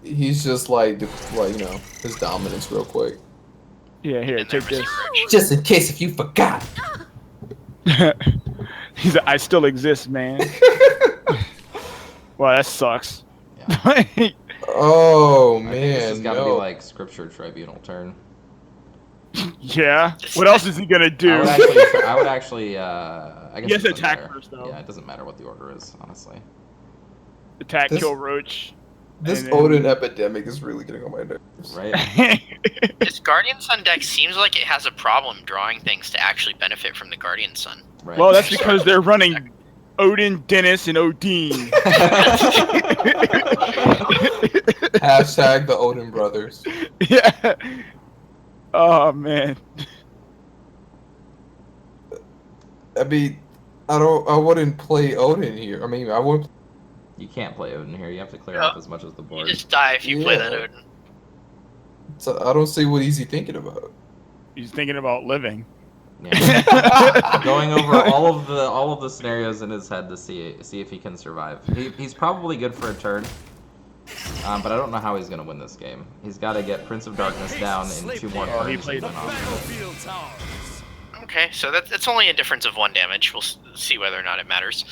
He's just like his dominance real quick. Yeah, here, And there take was this. a roach. Just in case if you forgot. He's like, I still exist, man. Wow, that sucks. Yeah. Oh I think this has man! got to be No. like Scripture Tribunal turn. Yeah. What else is he gonna do? I would actually, I guess He has it to doesn't attack matter. first, though. Yeah, it doesn't matter what the order is, honestly. Attack, This- kill, roach. This And then- Odin epidemic is really getting on my nerves. Right? This Guardian Sun deck seems like it has a problem drawing things to actually benefit from the Guardian Sun. Right. Well, that's because they're running Odin, Dennis, and Odin. Hashtag the Odin brothers. Yeah. Oh man. I mean, I wouldn't play Odin here. I mean, I wouldn't. You can't play Odin here. You have to clear Yeah. off as much as the You board. just die if you play that Yeah. Odin. So I don't see what he's thinking about. He's thinking about living. Yeah. Going over all of the scenarios in his head to see if he can survive. He's probably good for a turn, but I don't know how he's gonna win this game. He's got to get Prince of Darkness down in 2 more Oh, he turns. played and then off. Battlefield towers. Okay, so that's only a difference of 1 damage. We'll see whether or not it matters.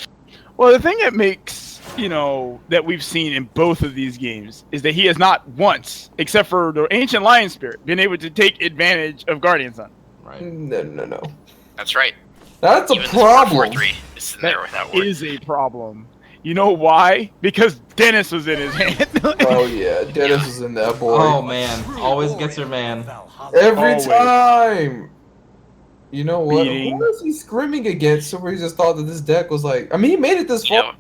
Well, the thing that makes, that we've seen in both of these games is that he has not once, except for the Ancient Lion Spirit, been able to take advantage of Guardian Sun. Right. No. That's right. That's a Even problem. The 4/3 is sitting there without word. Is a problem. You know why? Because Dennis was in his hand. Oh yeah, Dennis is in that boy. Oh man, always gets your man. Every Always. time. You know what? Beating. Who is he screaming against? Somebody just thought that this deck was like. I mean, he made it this You far.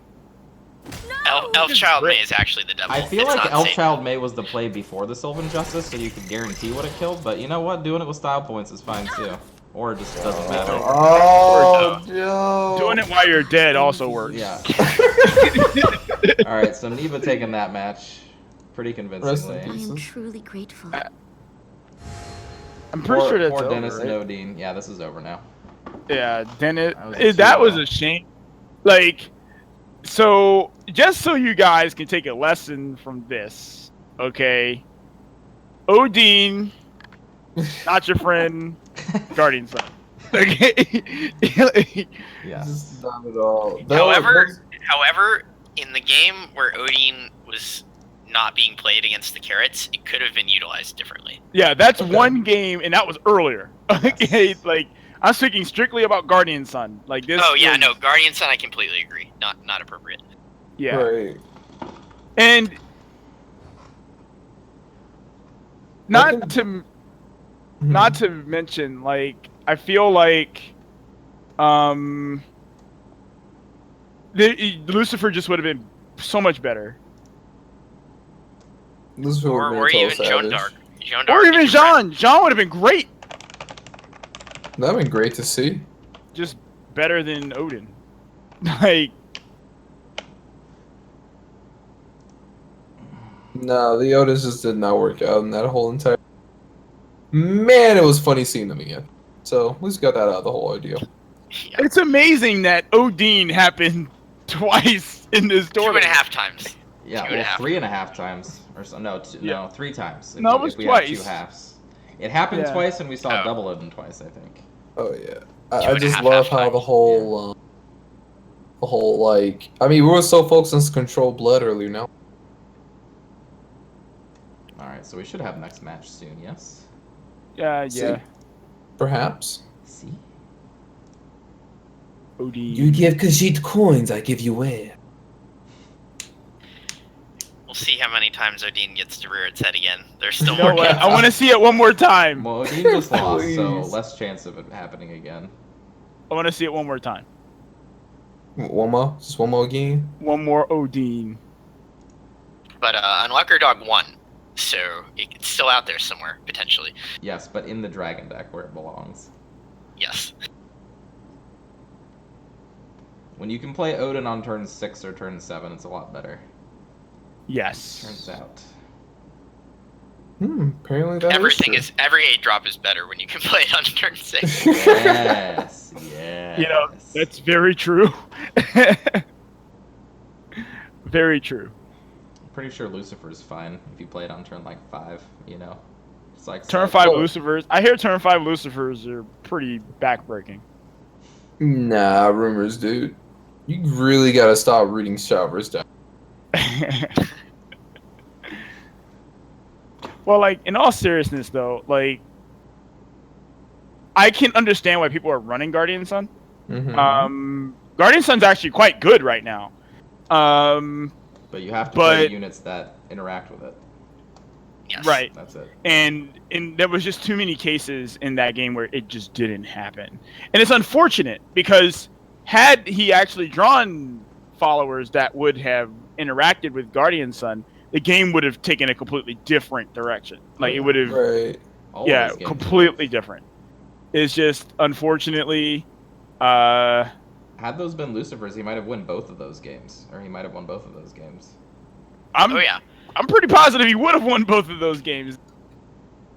know, Elf Child May is actually the devil. I feel It's like not Elf Satan. Child May was the play before the Sylvan Justice, so you could guarantee what it killed. But you know what? Doing it with style points is fine too. Or it just doesn't matter. Oh, Joe. Doing it while you're dead also works. Yeah. All right, so Nibe taking that match pretty Rest in convincingly. I am pieces. truly grateful. I'm pretty sure that's Poor over, Dennis right? and Odin. Yeah, this is over now. Yeah, Dennis. That was a That was 2-0. a shame. Like, so just so you guys can take a lesson from this, okay? Odin, not your friend, Guardian Sun. Okay. Yeah. Just not at all. However, in the game where Odin was not being played against the carrots, it could have been utilized differently. Yeah, that's Okay. one game, and that was earlier. Okay, like I'm speaking strictly about Guardian Sun. Like this. Oh yeah, was- no, Guardian Sun, I completely agree. Not appropriate. Yeah, Right. and not can- to not to mention, like I feel like, Lucifer just would have been so much better, Lucifer Or would've been even a total Joan savage. Dark. Joan or Dark even is your friend. Jean. Jean would have been great, That'd been great to see. just better than Odin. Like, No, the Otis just did not work out in that whole entire. Man, it was funny seeing them again. So we just got that out of the whole idea. Yeah. it's amazing that Odin happened twice in this tournament. 2.5 times. Yeah, 2.5. well, 3.5 times or so. No, Yeah. 3 times. No, it was if we have twice. 2 halves. It happened Yeah. twice, and we saw Oh. double Odin twice. I think. Oh yeah, Two I and a just half love how half-times. the whole like. I mean, we were so focused on Control Blood earlier. Now All right, so we should have next match soon. Yes. Yeah, See. yeah. perhaps See. Odin. give Khajiit coins, I give you air. We'll see how many times Odin gets to rear its head again. There's still You know more what? games. I want to see it one more time. Well, Odin just lost, so Please. less chance of it happening again. I want to see it one more time. One more, just one more game. One more Odin. But UnluckerDog won, so it's still out there somewhere potentially. Yes, but in the dragon deck where it belongs. Yes. When you can play Odin on turn 6 or turn 7, it's a lot better. Yes. Turns out. Apparently that Everything is every 8-drop is better when you can play it on turn 6. true. Yes. Yes. You know, that's very true. Very true. I'm pretty sure Lucifer's fine if you play it on turn like 5. You know, it's like Turn so- 5 Well- Lucifers. I hear turn 5 Lucifers are pretty backbreaking. Nah, rumors, dude. You really gotta stop reading Shadowverse down. Well, like, in all seriousness, though, like, I can understand why people are running Guardian Sun. Guardian Sun's actually quite good right now. But you have to play But- units that interact with it. Yes. Right. That's it. And there was just too many cases in that game where it just didn't happen. And it's unfortunate because had he actually drawn followers that would have interacted with Guardian Sun, the game would have taken a completely different direction. Like it would have, Right. All of yeah, these games completely different. It's just unfortunately, Had those been Lucifer's, he might have won both of those games, or he might have won both of those games. I'm Oh yeah. I'm pretty positive he would have won both of those games.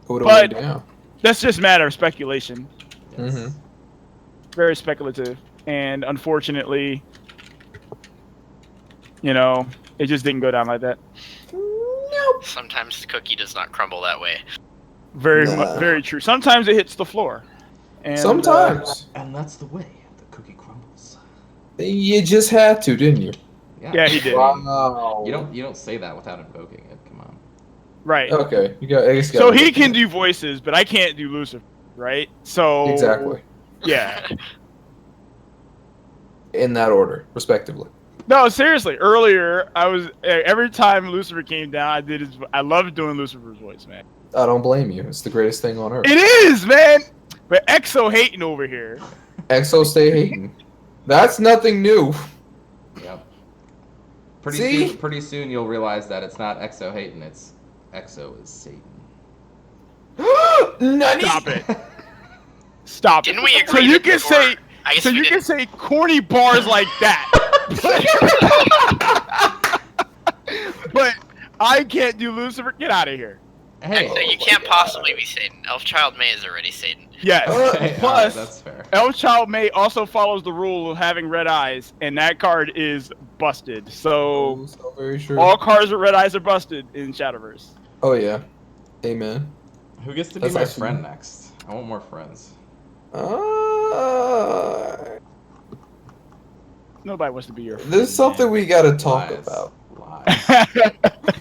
Who would have But- won down? That's just a matter of speculation. Yes. Mhm. Very speculative, and unfortunately, you know, it just didn't go down like that. Sometimes the cookie does not crumble that way. Very true. Sometimes it hits the floor. And, Sometimes. And that's the way the cookie crumbles. You just had to, didn't you? Yeah, he did. Wow. You don't say that without invoking it. Come on. Right. Okay, you got. I guess you So got he can do voices, but I can't do Lucifer, right? So exactly Yeah. in that order, respectively. No, seriously. Earlier, I was every time Lucifer came down, I loved doing Lucifer's voice, man. I don't blame you. It's the greatest thing on earth. It is, man. But Exo hating over here. Exo stay hating. That's nothing new. Yep. See? Pretty soon you'll realize that it's not Exo hating, it's Exo is Satan. Nani? Stop it. Stop Didn't it. we So agree you that can before? say I guess so we you can didn't. say corny bars like that. But I can't do Lucifer. Get out of here. Hey. So you can't possibly be Satan. Elfchild May is already Satan. Yes. Okay, Plus, alright, that's fair. Elfchild May also follows the rule of having red eyes, and that card is busted. So So very true. all cards with red eyes are busted in Shadowverse. Oh yeah. Amen. Who gets to be That's my actually- friend next? I want more friends. Nobody wants to be your friend. There's something we gotta talk Lies. about. Lies.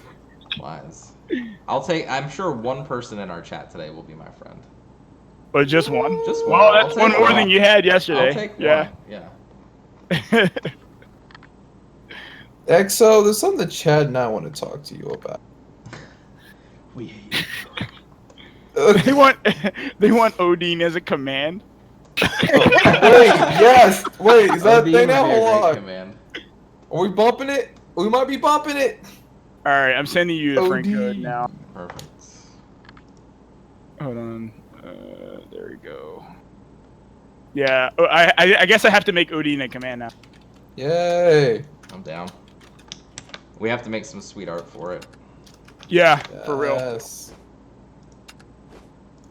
Lies. I'm sure one person in our chat today will be my friend. But just one? Just one. Well, I'll that's take one more one. than you had yesterday. I'll take yeah. one. Yeah. Exo, there's something that Chad and I want to talk to you about. We hate They want Odin as a command. Wait, yes. Wait, is that a thing now? Hold on. Command. Are we bumping it? We might be bumping it. All right, I'm sending you the friend code Odin. now. Perfect. Hold on. There we go. Yeah, I guess I have to make Odin a command now. Yay. I'm down. We have to make some sweet art for it. Yeah, for real. Yes.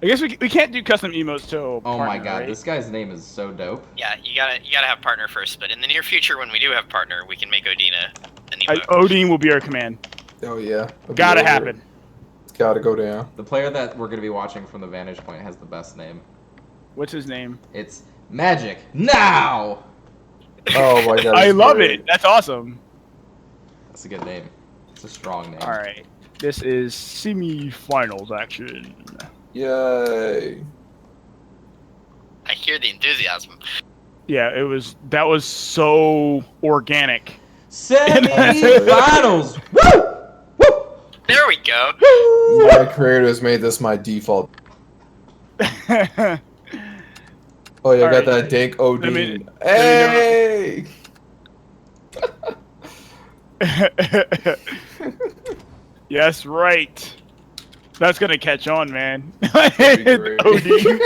I guess we can't do custom emotes till Oh my partner, god, right? this guy's name is so dope. Yeah, you gotta have partner first. But in the near future, when we do have partner, we can make Odina an emote. Odin will be our command. Oh yeah. It'll be Gotta over. happen. It's gotta go down. The player that we're gonna be watching from the vantage point has the best name. What's his name? It's MagicNow! Oh my god. I it's love great. it. That's awesome. That's a good name. It's a strong name. All right, this is semi-finals action. Yay. I hear the enthusiasm. Yeah, that was so organic. Semi-finals! Woo! Woo! There we go. My creator has made this my default. Oh yeah, I got Alright. that dank Odin. me Hey! Yes, right. That's gonna catch on, man. That'd be great. Odin.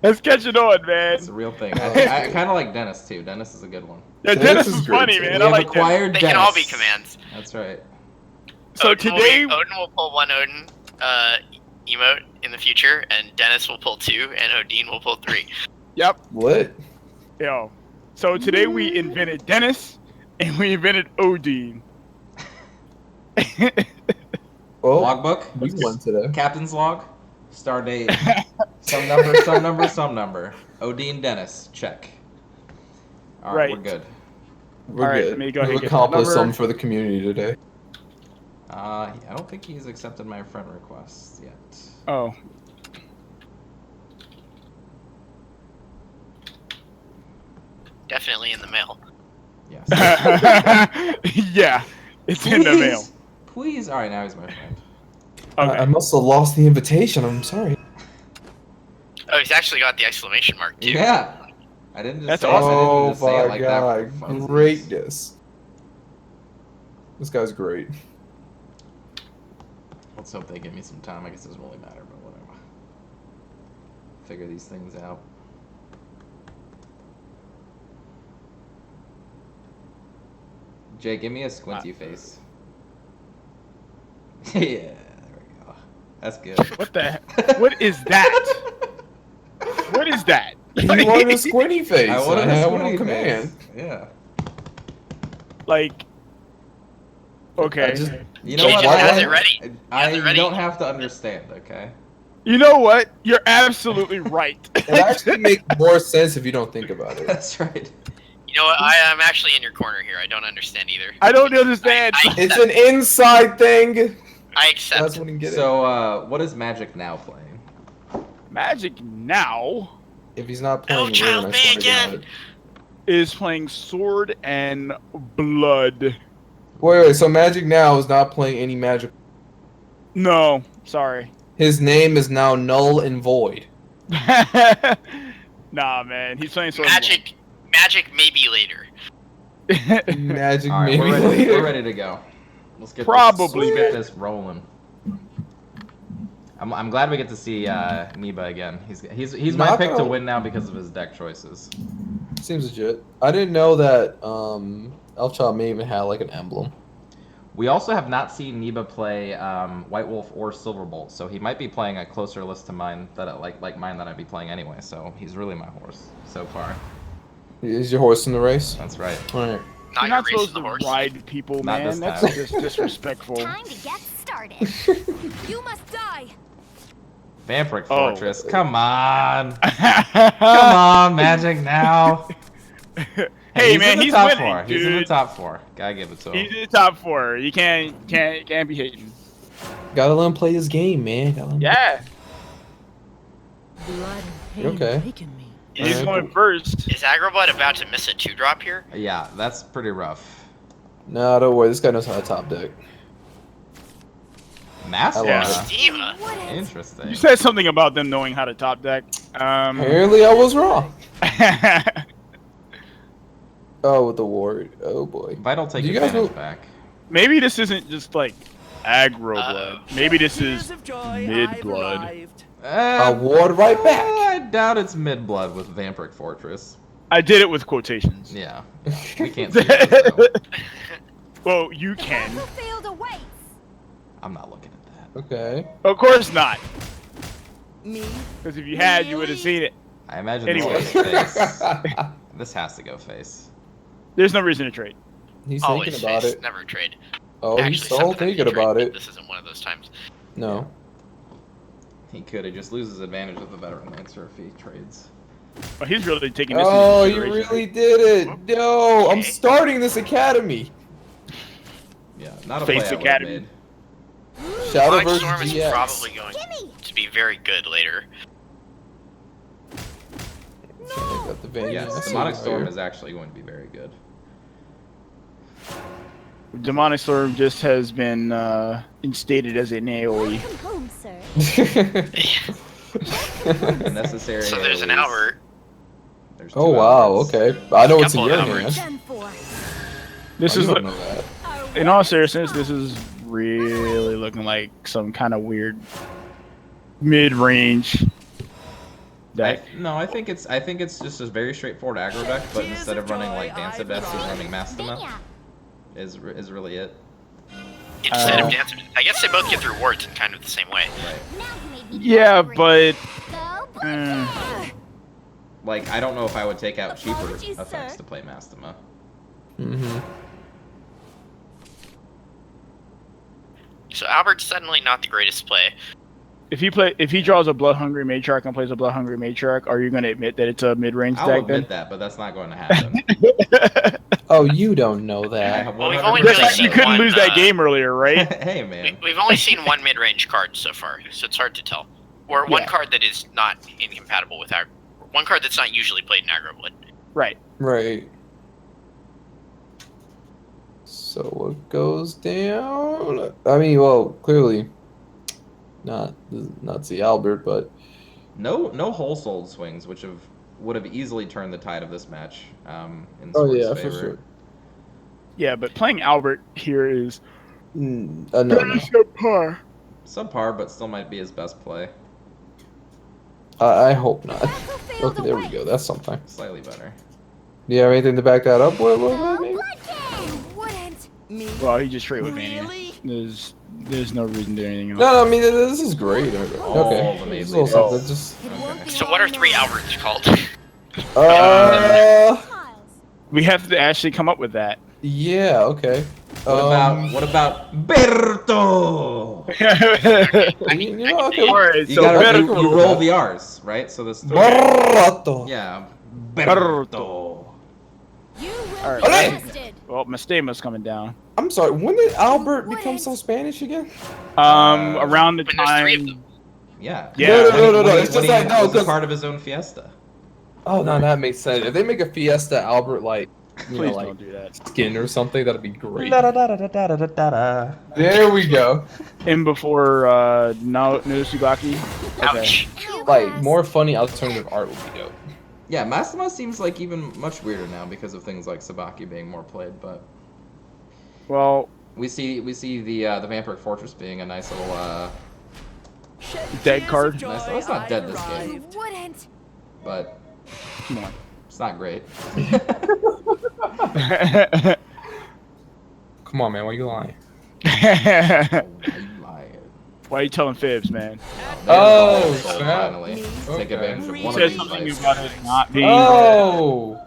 That's catching on, man. It's a real thing. I kind of like Dennis too. Dennis is a good one. Yeah, Dennis Dennis is is great, funny, too. man. We I have like Dennis. acquired They Dennis. can all be commands. That's right. So Odin today, Odin will pull one Odin emote in the future, and Dennis will pull 2, and Odin will pull 3. yep, Lit. yo. So today we invented Dennis, and we invented Odin. Well, Logbook. we won today. Captain's log. Star date. Some number, some number, some number. Odin Dennis. Check. Alright, Right. we're good. We're Alright, good. let me go ahead and We've get that accomplished number. something for the community today. I don't think he's accepted my friend request yet. Oh. Definitely in the mail. Yes. Yeah, it's in the mail. Please. All right, now he's my friend. Okay. I must have lost the invitation. I'm sorry. Oh, he's actually got the exclamation mark too. Yeah. I didn't just That's say, awesome. I didn't Oh just say it my like god, that for funsies. greatness. This guy's great. Let's hope they give me some time. I guess it doesn't really matter, but whatever. Figure these things out. Jay, give me a squinty face. Yeah, there we go. That's good. What the? What is that? What is that? You wanted a squinty face. I wanted a have one squinty on command. face. Yeah. Like. Okay. I just, You know Jay what? just has I- it ready. I, Has it you ready. don't have to understand, okay? You know what? You're absolutely right. it actually makes more sense if you don't think about it. That's right. You know what? I am actually in your corner here. I don't understand either. I don't understand. I It's an inside thing. I accept. That's when you get it. So, what is MagicNow playing? MagicNow If he's not playing Oh, child Rune, I swear to again. God. is playing Sword and Blood. Wait, so MagicNow is not playing any Magic. No, sorry. His name is now null and void. Nah, man. He's playing Sword Magic maybe later. and Blood. Magic All right, maybe we're ready. later. We're ready to go. Let's get Probably, let's get man. this rolling. I'm glad we get to see Nibe again. He's my Not pick to gonna- win now because of his deck choices. Seems legit. I didn't know that Elchop may even have like an emblem. We also have not seen Nibe play White Wolf or Silverbolt, so he might be playing a closer list to mine that like mine that I'd be playing anyway. So he's really my horse so far. Is your horse in the race? That's right. All right. Not You're not your race supposed the to horse. ride people, Not man. this That's time. just disrespectful. Time to get started. You must die. Vampiric Oh. Fortress. Come on. Come on, MagicNow. Hey, he's man, in the he's top winning, four. He's in the dude. top four. Gotta give it to him. He's in the top 4. You can't be hating. Gotta let him play his game, man. Gotta let him- Yeah, Blood and pain Okay. awaken me. he's Alright. going first. Is Agroblood about to miss a 2-drop here? Yeah, that's pretty rough. No, don't worry. This guy knows how to top deck. Master. Yeah. Steema. Wouldn't. Interesting. You said something about them knowing how to top deck. Apparently, I was wrong. Oh, with the ward. Oh boy. Vital take Do you guys advantage know- back. Maybe this isn't just like aggro blood. Uh-oh. Maybe this Tears is of joy, mid I've blood. arrived. A ward right back. I doubt it's mid blood with Vampiric Fortress. I did it with quotations. Yeah, we can't see that, though. Well, you can. Who failed awaits? I'm not looking at that. Okay. Of course not. Me? Because if you had, you would have seen it. I imagine Anyway. this goes face. This has to go face. There's no reason to trade. He's Always thinking about face, it. never trade. Oh, Actually, he's so sometimes you thinking trade, about but it. This isn't one of those times. No. He could. He just loses advantage with the veteran lancer if he trades. But he's really taking this Oh, into you consideration. really did it. No, I'm Okay. starting this academy. Yeah, not a Face play I would've Academy. made. Shadowverse Storm is GX. probably going to be very good later. So they got the Vandy. Yes, That's Demonic so Storm weird. is actually going to be very good. Demonic Storm just has been instated as an AoE. Welcome home, sir. Necessary. So there's an AoEs. Albert. There's Oh two wow, Alberts. okay. I know it's in Couple your of hand. Alberts. Gen 4. This Oh, is, you don't know that. in all seriousness, this is really looking like some kind of weird mid-range deck. I think it's just a very straightforward aggro deck, but instead of running like Dance of Death, he's running Mastema. Is really it. Instead of dancing, I guess they both get the rewards in kind of the same way. Right. Now you made me Yeah, hungry. but Go, Mm. Like I don't know if I would take out cheaper Apologies, effects sir. to play Mastema. Mm-hmm. So Albert's suddenly not the greatest play. if he draws a Blood Hungry Matriarch and plays a Blood Hungry Matriarch, are you going to admit that it's a mid-range I'll deck admit then? that, but that's not going to happen. Oh, you don't know I that. have Well, we've 100% only Just really like you seen couldn't one, lose that game earlier, right? Hey man. We've only seen one mid-range card so far, so it's hard to tell. Or one Yeah. card that is not incompatible with our... One card that's not usually played in Aggro Blood. Right. Right. So what goes down? I mean, well, clearly not the Albert, but No whole sold swings, which would have easily turned the tide of this match in oh Sport's yeah, favor. for sure. Yeah, but playing Albert here is No. subpar. Subpar, but still might be his best play. I hope not. Okay, there we go. That's something. Slightly better. Do you have anything to back that up with? Maybe? Me? Well, he just traded with Mania. Really? There's no reason to do anything else. No, I mean this is great. Oh, Okay, the it's Maze a little leader. something. Just So what are 3 Alberts called? We have to actually come up with that. yeah, okay. What about Berto? You know, okay. Alright, You so gotta you Berto. roll the R's, right? So this Barato. yeah, Berto. Berto. You will Alright. be Olé! arrested. Well, Mastema's coming down. I'm sorry. When did Albert become so Spanish again? Around the When there's 3 of time. them. Yeah. Yeah. No. When It's he just like no, was a because part of his own fiesta. oh no, that makes sense. If they make a Fiesta Albert like you know Please like don't do that. skin or something, that'd be great. Da-da-da-da-da-da-da-da. There we go. In before no Tsubaki. Ouch. Like more funny alternative art would be dope. Yeah, Mastima seems like even much weirder now because of things like Sabaki being more played, but Well, we see the Vampiric Fortress being a nice little dead card. nice. Well, it's not dead this You game, wouldn't. but Come on. it's not great. Come on, man. Why you lying? Why are you telling fibs, man? Oh, So snap. finally, Okay. take advantage of You one said of these something fights. about it not being. Oh.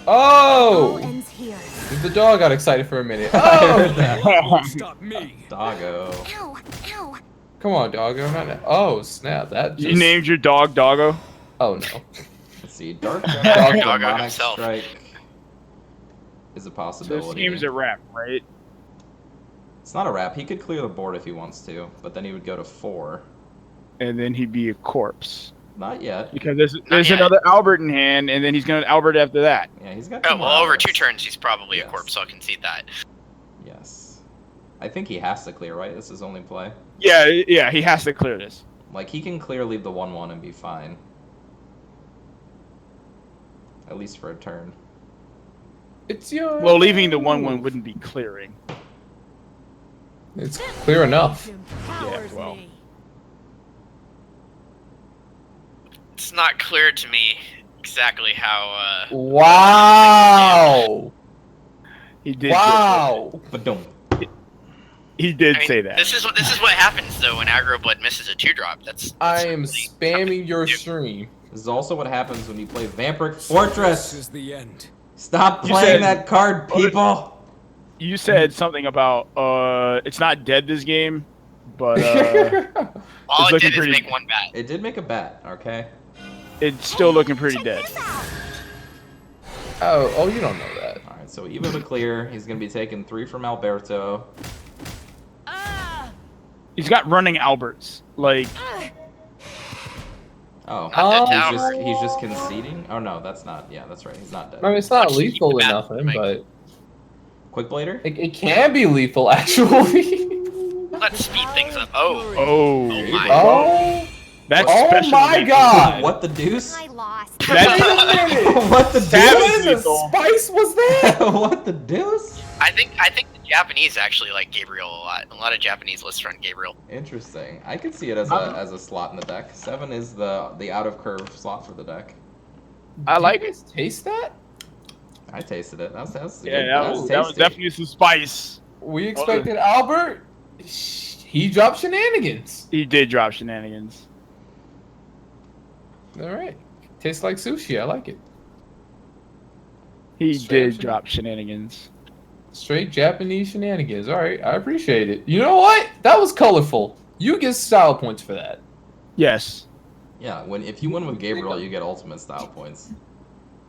All Oh. ends here. The dog got excited for a minute. I Oh. heard that. Stop me. Doggo. Ow, ow. Come on, dog. Oh, snap. That just... You named your dog Doggo? Oh, no. Let's see, Dark Doggo Demonic himself. Strike is a So possibility. this game's a wrap, right? It's not a wrap. He could clear the board if he wants to, but then he would go to 4. And then he'd be a corpse. Not yet. Because there's yet. another Albert in hand, and then he's going to Albert after that. Yeah, he's got. Oh, two more well, over hours. 2 turns, he's probably Yes. a corpse, so I'll concede that. Yes. I think he has to clear, right? This is only play. Yeah, he has to clear this. Like, he can clear, leave the 1/1 and be fine. At least for a turn. It's your... Well, leaving the 1/1 wouldn't be clearing. It's clear enough. Empowers well. me. It's not clear to me exactly how, Wow. He did. Wow. But don't. He did I mean, say that. This is what happens, though, when Aggro Blood misses a 2-drop. That's I am really spamming your stream. This is also what happens when you play Vampiric This Fortress. is the end. Stop You playing said- that card, people. You said something about it's not dead this game, but All It's it looking did is pretty- make 1 bat. It did make a bet, okay? it's still looking pretty dead. Oh, you don't know that. Alright, so even to clear, he's going to be taking 3 from Alberto. He's got running Alberts. Like, Oh, Not dead to he's just conceding? Oh no, that's not. Yeah, that's right. He's not dead. I mean, it's not Watch lethal or the nothing, map, but Quick Blader? it can be lethal, actually. Let's speed things up. Oh, oh, my. Oh. that's Oh special my lethal. God. What the deuce? I lost. That's Wait a minute. What the Savage What kind of lethal. spice was that? What the deuce? I think the Japanese actually like Gabriel a lot. A lot of Japanese lists run Gabriel. Interesting. I could see it as a slot in the deck. 7 is the out of curve slot for the deck. I like Do you it. guys taste that? I tasted it. That was Yeah, good. that was tasty. definitely some spice. We expected Albert. He dropped shenanigans. He did drop shenanigans. All right. Tastes like sushi. I like it. He Straight did drop shenanigans. Straight Japanese shenanigans. All right. I appreciate it. You know what? That was colorful. You get style points for that. Yes. Yeah, if you win with Gabriel, you get ultimate style points.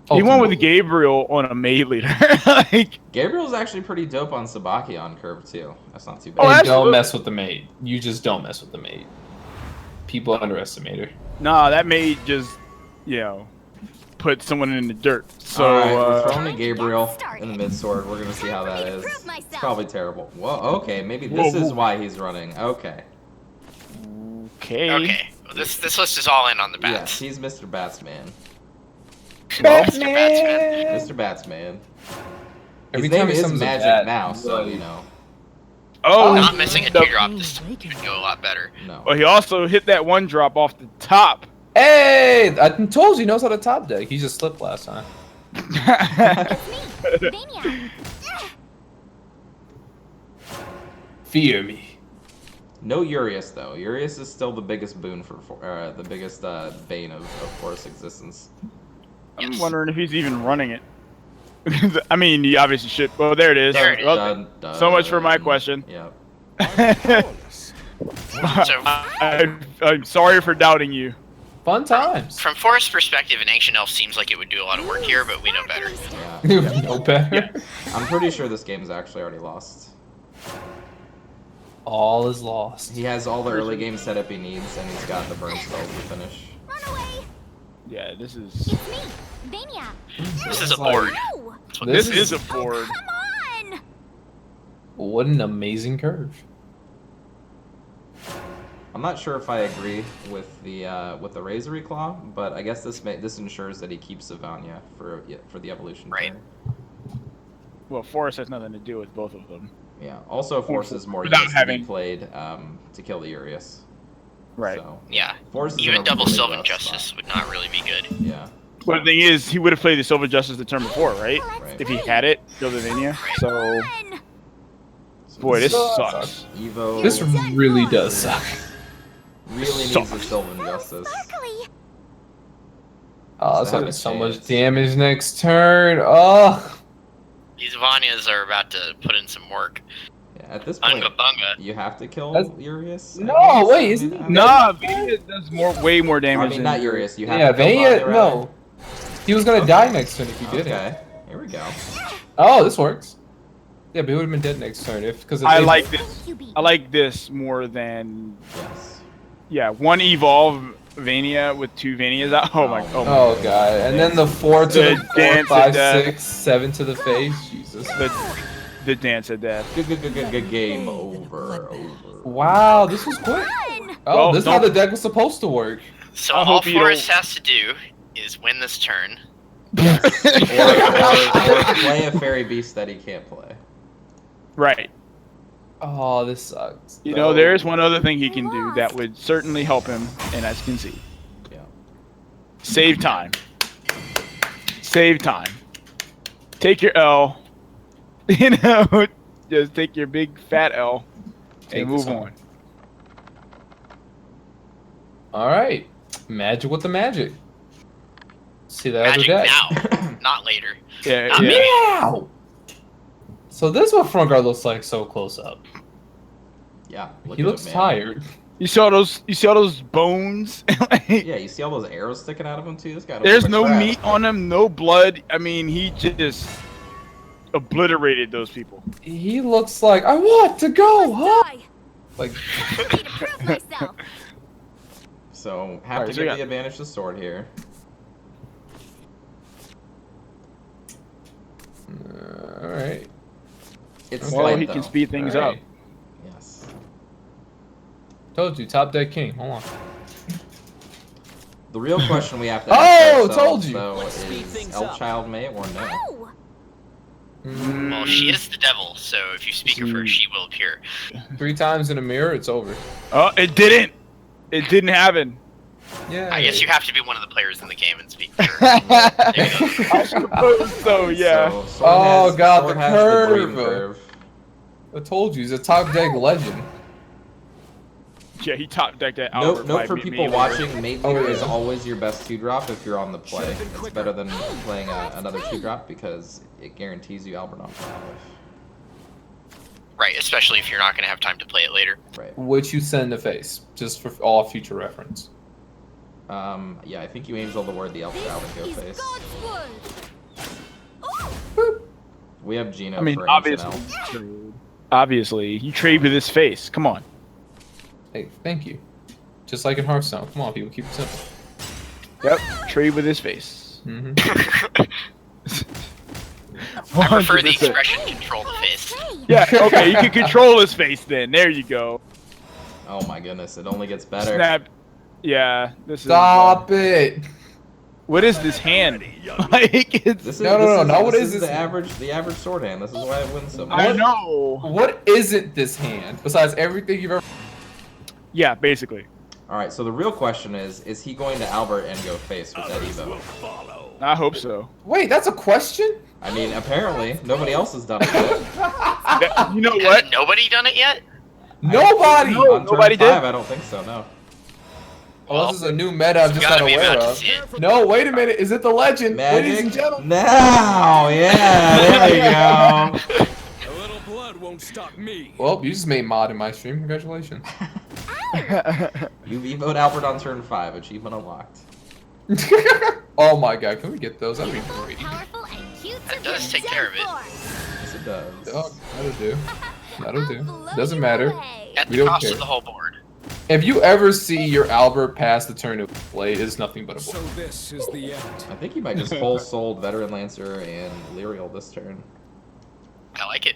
He won with Ultimately. Gabriel on a Maid leader. Like, Gabriel's actually pretty dope on Sabaki on curve too. That's not too bad. Oh, And absolutely. don't mess with the maid. You just don't mess with the maid. People underestimate her. nah, that Maid just, you know, put someone in the dirt. So Alright, we're throwing a Gabriel Get in the mid sword. We're gonna see how that is. Prove myself. It's probably terrible. Whoa, okay, maybe this Whoa, is whoa. why he's running. Okay. okay. Okay, well, this list is all in on the Yes, bats. he's Mr. Batsman. Mr. Batsman. Mr. Batsman. Every His time name he is summons a Magic bat, now, he's so like- you know. Oh, Not missing a the- teardrop this could go a lot better. No. Well, he also hit that one drop off the top. Hey, I told you he knows how to top deck. He just slipped last time. It's me, Vania. Fear me. No Urias though. Urias is still the biggest boon for the biggest bane of Forest existence. I'm Yes. wondering if he's even running it. I mean, he obviously should. Well, there it is. There it is. Well, Dun, dun. so much for my question. Yep. So I'm sorry for doubting you. Fun times. from Forest's perspective, an Ancient Elf seems like it would do a lot of work here, but we know better. Yeah. No better. I'm pretty sure this game's actually already lost. All is lost. He has all the early game setup he needs, and he's got the burn spells to finish. Run away. Yeah, this is. It's me, Vania. This is a like- board. No. That's what This This is a is- board. Come on. What an amazing curve. I'm not sure if I agree with the Razory Claw, but I guess this ensures that he keeps Savania for the evolution. Right. turn. Well, Forest has nothing to do with both of them. Yeah. Also, Force is more Without used to having- be played to kill the Urias. Right. So, Yeah. Force is in Even a double really Sylvan rough Justice spot. would not really be good. Yeah. But the thing is, he would have played the Silver Justice the turn before, right? Right. If he had it, Gildavania. So, Run. boy, this Sucks. sucks. Evo This really does suck. really needs sucks. a Sylvan Justice. Sparkly. Oh, it's Have gonna a be so much chance. damage next turn. Oh. These Vanyas are about to put in some work. Yeah, at this point, Bunga bunga. you have to kill That's- Urias. I No, guess. wait, I mean, isn't I he- mean- Nah, Vania does way more I damage. mean, than not Urias. You have Yeah, to kill Vanya, Vanya, no. He was gonna die next turn if he didn't. Okay, here we go. Oh, this works. Yeah, but he would have been dead next turn because I like this. You beat I like this more than Yes. one evolve Vania with two Vanias out. Oh my. Oh my. Oh god, and then the 4 to The the 4, dance 5, of death. 6, 7 to the face. Jesus. The dance of death. Game over. Wow, this was quick. Run. Oh, Well, this is how don't- the deck was supposed to work. So I all hope you don't- Forest has to do is win this turn. or play a fairy beast that he can't play. Right. Oh, this sucks. You know, there's one other thing he can do that would certainly help him, and that's concede. Yeah. Save time. Save time. Take your L. You know, just take your big fat L Take and this move on. on. All right, magic with the magic. See that other Magic deck? now, not later. Yeah, Not yeah. maybe. Meow. So this is what front guard looks like so close up. Yeah. look He at looks him, man. tired. You saw those bones? Yeah, you see all those arrows sticking out of him too. This guy. don't There's give a no crap. meat on him, no blood. I mean, he just obliterated those people. He looks like I want to go, huh? Die. Like I need to prove myself. So have Alright, to so we give got- the advantage to sword here. all right. It's Well, slight, he though. can speed things All up. right. Yes. Told you, top deck king. Hold on. The real question we have to Oh, ask ourselves, told you. though, Let's speed is things Elf up. Child May or no? No. Well, she is the devil, so if you speak of her, she will appear. 3 times in a mirror, it's over. Oh, it didn't. It didn't happen. Yeah. I guess you have to be one of the players in the game and speak for her. There you go. I suppose so, yeah. So, Sword Oh, has, God, Sword the has curve. The curve. I told you, he's a top deck legend. Yeah, he top decked that Note, Albert. note for by people me watching, Mate Oh, Leader is yeah. always your best 2-drop if you're on the play. It's better than playing another 2-drop because it guarantees you Albert on 5. Right, especially if you're not going to have time to play it later. Right. Which you send to face, just for all future reference. Yeah, I think you angel the word the Elf Child and go Is face. God's word. We have Gino I mean, for Ancient obviously. Elf. Obviously, you trade with his face. Come on. Hey, thank you. Just like in Hearthstone. Come on, people, keep it simple. Yep, trade with his face. I prefer the 100%. expression control the face. Yeah, okay, you can control his face then. There you go. Oh my goodness, it only gets better. Snap. Yeah, this is. Stop it. What is this hand? Like it's. This is, No, what this is is this? the average sword hand. This is why it wins so much. I know. What isn't this hand besides everything you've ever? Yeah, basically. All right, so the real question is he going to Albert and go face with that Evo? I hope so. Wait, that's a question? I mean, apparently nobody else has done it yet. You know Has what? nobody done it yet? Nobody. No. On turn Nobody did? 5, I don't think so. No. Oh, this is a new meta I'm just not Gotta be aware about to of. see it. No, wait a minute. Is it the legend? Ladies and Magic gentlemen. now, yeah, there we go. A little blood won't stop me. Well, you just made mod in my stream. Congratulations. You've evoed Albert on turn 5. Achievement unlocked. Oh my god, can we get those? That'd be great. Powerful and cute That to does be take care of it. done for. Yes, it does. Oh, that'll do. That'll I'll do. blow Doesn't you matter. away. At We the don't cost care. of the whole board. If you ever see your Albert pass the turn of play, it's nothing but a So blow. this is the end. I think he might just full sold Veteran Lancer and Lyrial this turn. I like it.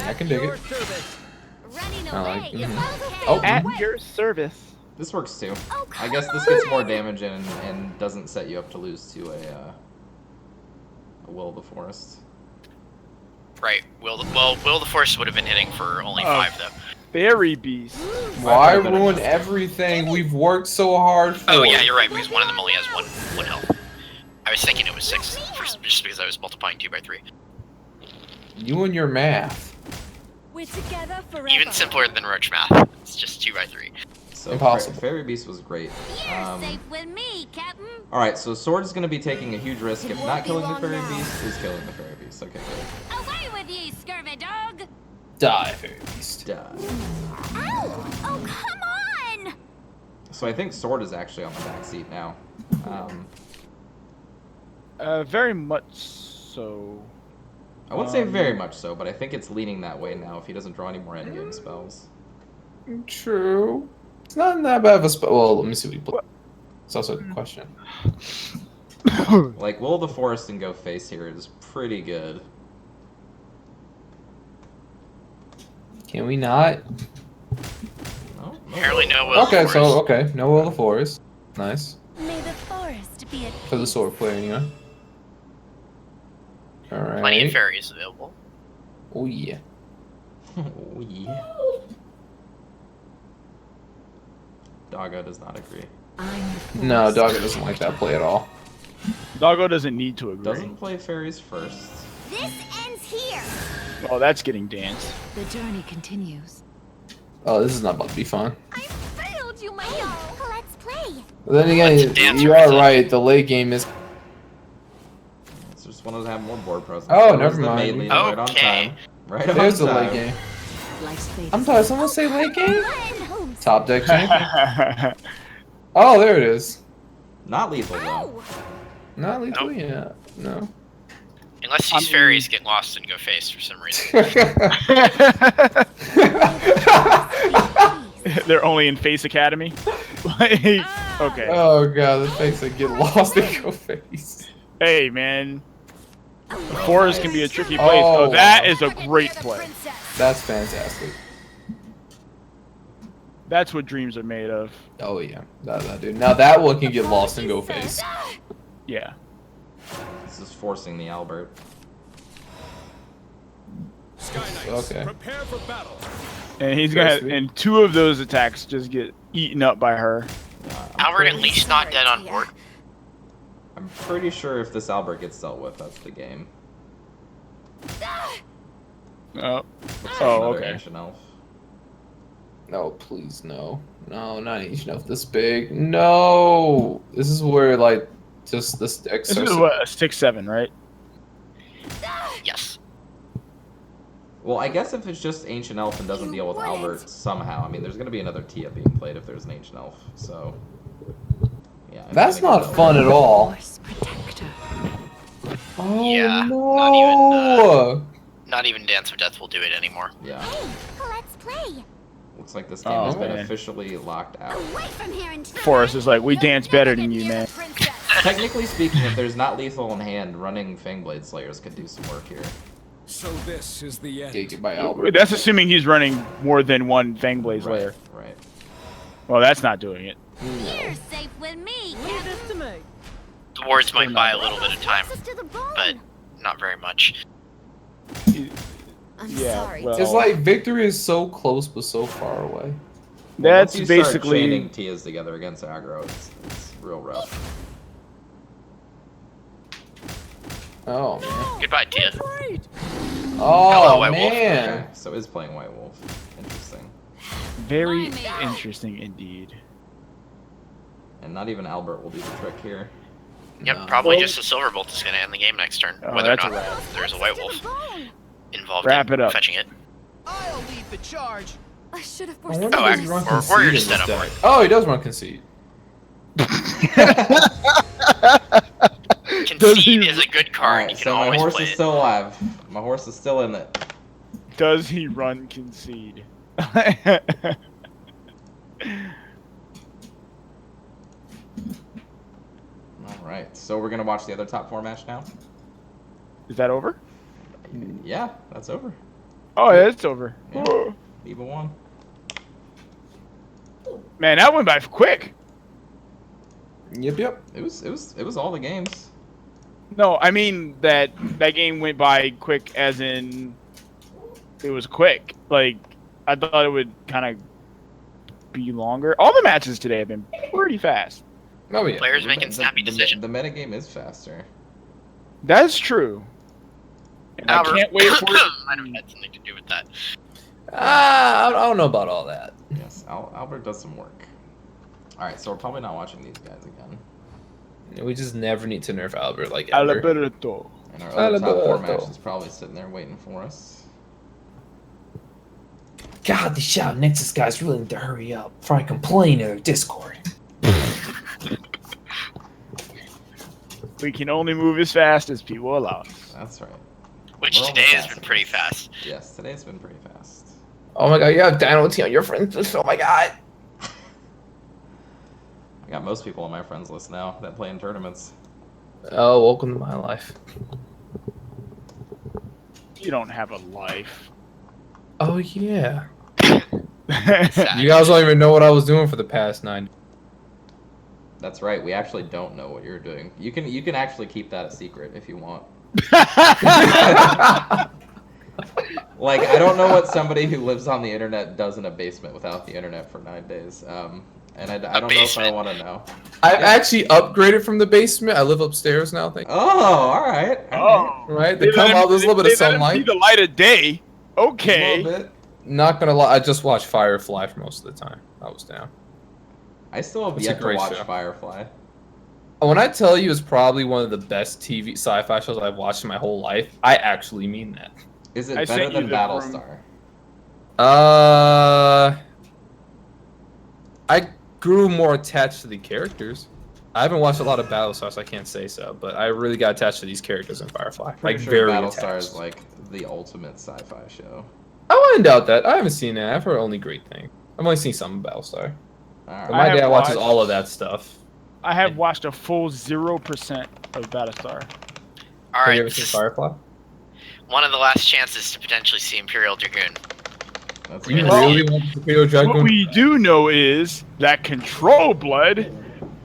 I can dig it. Running I away like- is okay. Oh. At your service. This works too. Oh, I guess come this gets more on. damage and doesn't set you up to lose to a Will of the Forest. Right. Will the Force would have been hitting for only 5 though. Fairy beast. Why better ruin now. everything we've worked so hard for? Oh yeah, you're right, because one of them only has one health. I was thinking it was 6, just because I was multiplying 2 by 3. You and your math. We're together forever. Even simpler than Roach math. It's just 2 by 3. So Impossible. Fairy Beast was great. You're safe with me, Captain. Alright, so Sword is going to be taking a huge risk. If not killing the Fairy Beast, is killing the Fairy Beast. Okay, good. Away with ye, scurvy dog. Die, Fairy Beast. Duh. Ow! Oh, come on! So I think Sword is actually on the back seat now. Very much so. I wouldn't say very much so, but I think it's leaning that way now if he doesn't draw any more endgame spells. True. It's not that bad of a spell. Well, let me see what you play. It's also a question. Like, Will of the Forest and go face here is pretty good. Can we not? No? Apparently no Will. Okay, Force. so, okay. No Will of the Forest. Nice. May the forest be at For the sword player, anyway. Alright. Plenty of fairies available. Oh, yeah. Oh, yeah. Doggo does not agree. I'm the No, force. Doggo doesn't like that play at all. Doggo doesn't need to agree. Doesn't play fairies first. This ends here. Oh, that's getting danced. The journey continues. Oh, this is not about to be fun. I failed you, my dog. Let's play. But then again, dance you are reason. right. The late game is. It's just wanted to have more board presence. Oh, There's never the mind. maid leader right on Okay. time. Right on There's the time. late game. Life's fate I'm is sorry, someone say late game? One. Top deck champion. Oh, there it is. Not lethal though. Ow. Not lethal, Nope. yeah. No. Unless I these mean- fairies get lost and go face for some reason. They're only in Face Academy. Like, okay. Oh god, the face that get lost in your face. Hey, man. The forest can be a tricky place. Oh, Oh, that wow. is a great play. That's fantastic. That's what dreams are made of. Oh yeah, that dude. Now that one can get lost and go face. Yeah. This is forcing the Albert. Sky Knights, Okay. prepare for battle. And he's gonna have, Sweet. and 2 of those attacks just get eaten up by her. Albert at least not dead on board. I'm pretty sure if this Albert gets dealt with, that's the game. Oh. Looks like Oh, another okay. Ancient Elf. No, please, no. No, not each enough this big. No! This is where, like, just this deck This starts is to- what, a 6/7, right? Yes. Well, I guess if it's just Ancient Elf and doesn't deal with Albert somehow, I mean, there's going to be another Tia being played if there's an Ancient Elf, so... Yeah. I'm That's gonna not go fun at all. Force protector. Oh Yeah, no! Not even Dance of Death will do it anymore. Yeah. Hey, let's play. Looks like this game Oh, has been man. officially locked out. Away from here and Forest is like, we dance better than you, man. Princess. Technically speaking, if there's not lethal in hand, running Fangblade Slayers could do some work here. So this is the end. Take it by Albert. That's assuming he's running more than one Fangblaze layer. Right. Well, that's not doing it. You're safe with me, Captain. The wards might buy a little bit of time, Closest to the bone. but not very much. I'm Yeah, sorry. well- It's like victory is so close but so far away. That's Once you start basically. chaining Tias together against aggro, it's real rough. Oh man. Goodbye, Tia. Oh White Wolf. man. Okay, so is playing White Wolf. Interesting. Very Blimey. interesting indeed. And not even Albert will do the trick here. Yep, No. probably Well- just a Silverbolt is going to end the game next turn, Oh, whether or that's a not wrap. there's a White Closest to Wolf the bone. involved Wrap in it up. fetching it. I'll lead the charge. I should have I foreseen wonder Oh, if actually, he runs or concede Warrior in set this up deck. Oh, he does run concede. Concede is a good card. Alright, You can so my always horse play is it. still alive. My horse is still in it. Does he run concede? Alright, so we're gonna watch the other top 4 match now? Is that over? Yeah, that's over. Oh, yeah, it's over. Yeah. Oh. Nibe won. Man, that went by quick. Yep. It was all the games. No, I mean that game went by quick as in it was quick. Like, I thought it would kind of be longer. All the matches today have been pretty fast. Oh yeah. Players making snappy decisions. The metagame is faster. That's true. And I Albert, can't wait for it. might have had something to do with that. I don't know about all that. Yes, Albert does some work. Alright, so we're probably not watching these guys again. We just never need to nerf Albert like ever. Alberto. And our other top 4 Alberto. match is probably sitting there waiting for us. God, the shout Nexus guys really need to hurry up before I complain in their Discord. We can only move as fast as people allow us. That's right. Which We're today almost has fast. been pretty fast. Yes, today's been pretty fast. Oh my god, you have Dino T on your friends list. Oh my god. I got most people on my friends list now that play in tournaments. Oh, welcome to my life. You don't have a life. Oh yeah. Sad. You guys don't even know what I was doing for the past 9. That's right. We actually don't know what you're doing. You can actually keep that a secret if you want. Like, I don't know what somebody who lives on the internet does in a basement without the internet for 9 days. And I don't know if I basement. want to know. I've actually upgraded from the basement. I live upstairs now. Thank you. Oh, all right. Oh, Right? They come out. There's a little bit of they let him see sunlight. the light of day. A Okay. little bit. Not gonna lie, I just watched Firefly for most of the time. I was down. I still have It's a yet to great watch show. Firefly. When I tell you it's probably one of the best TV sci-fi shows I've watched in my whole life, I actually mean that. Is it I better sent you than the Battlestar? I grew more attached to the characters. I haven't watched a lot of Battlestar, so I can't say so, but I really got attached to these characters in Firefly. Pretty Like, sure very Battlestar attached. is like the ultimate sci-fi show. I wouldn't doubt that. I haven't seen it. I've heard only great things. I've only seen some of Battlestar. All But right. my have dad watches watched- all of that stuff. I have watched a full 0% of Battlestar. All Have right, you ever this seen is Firefly? one of the last chances to potentially see Imperial Dragoon. That's You right. really want to be a dragon? What we do know is that Control Blood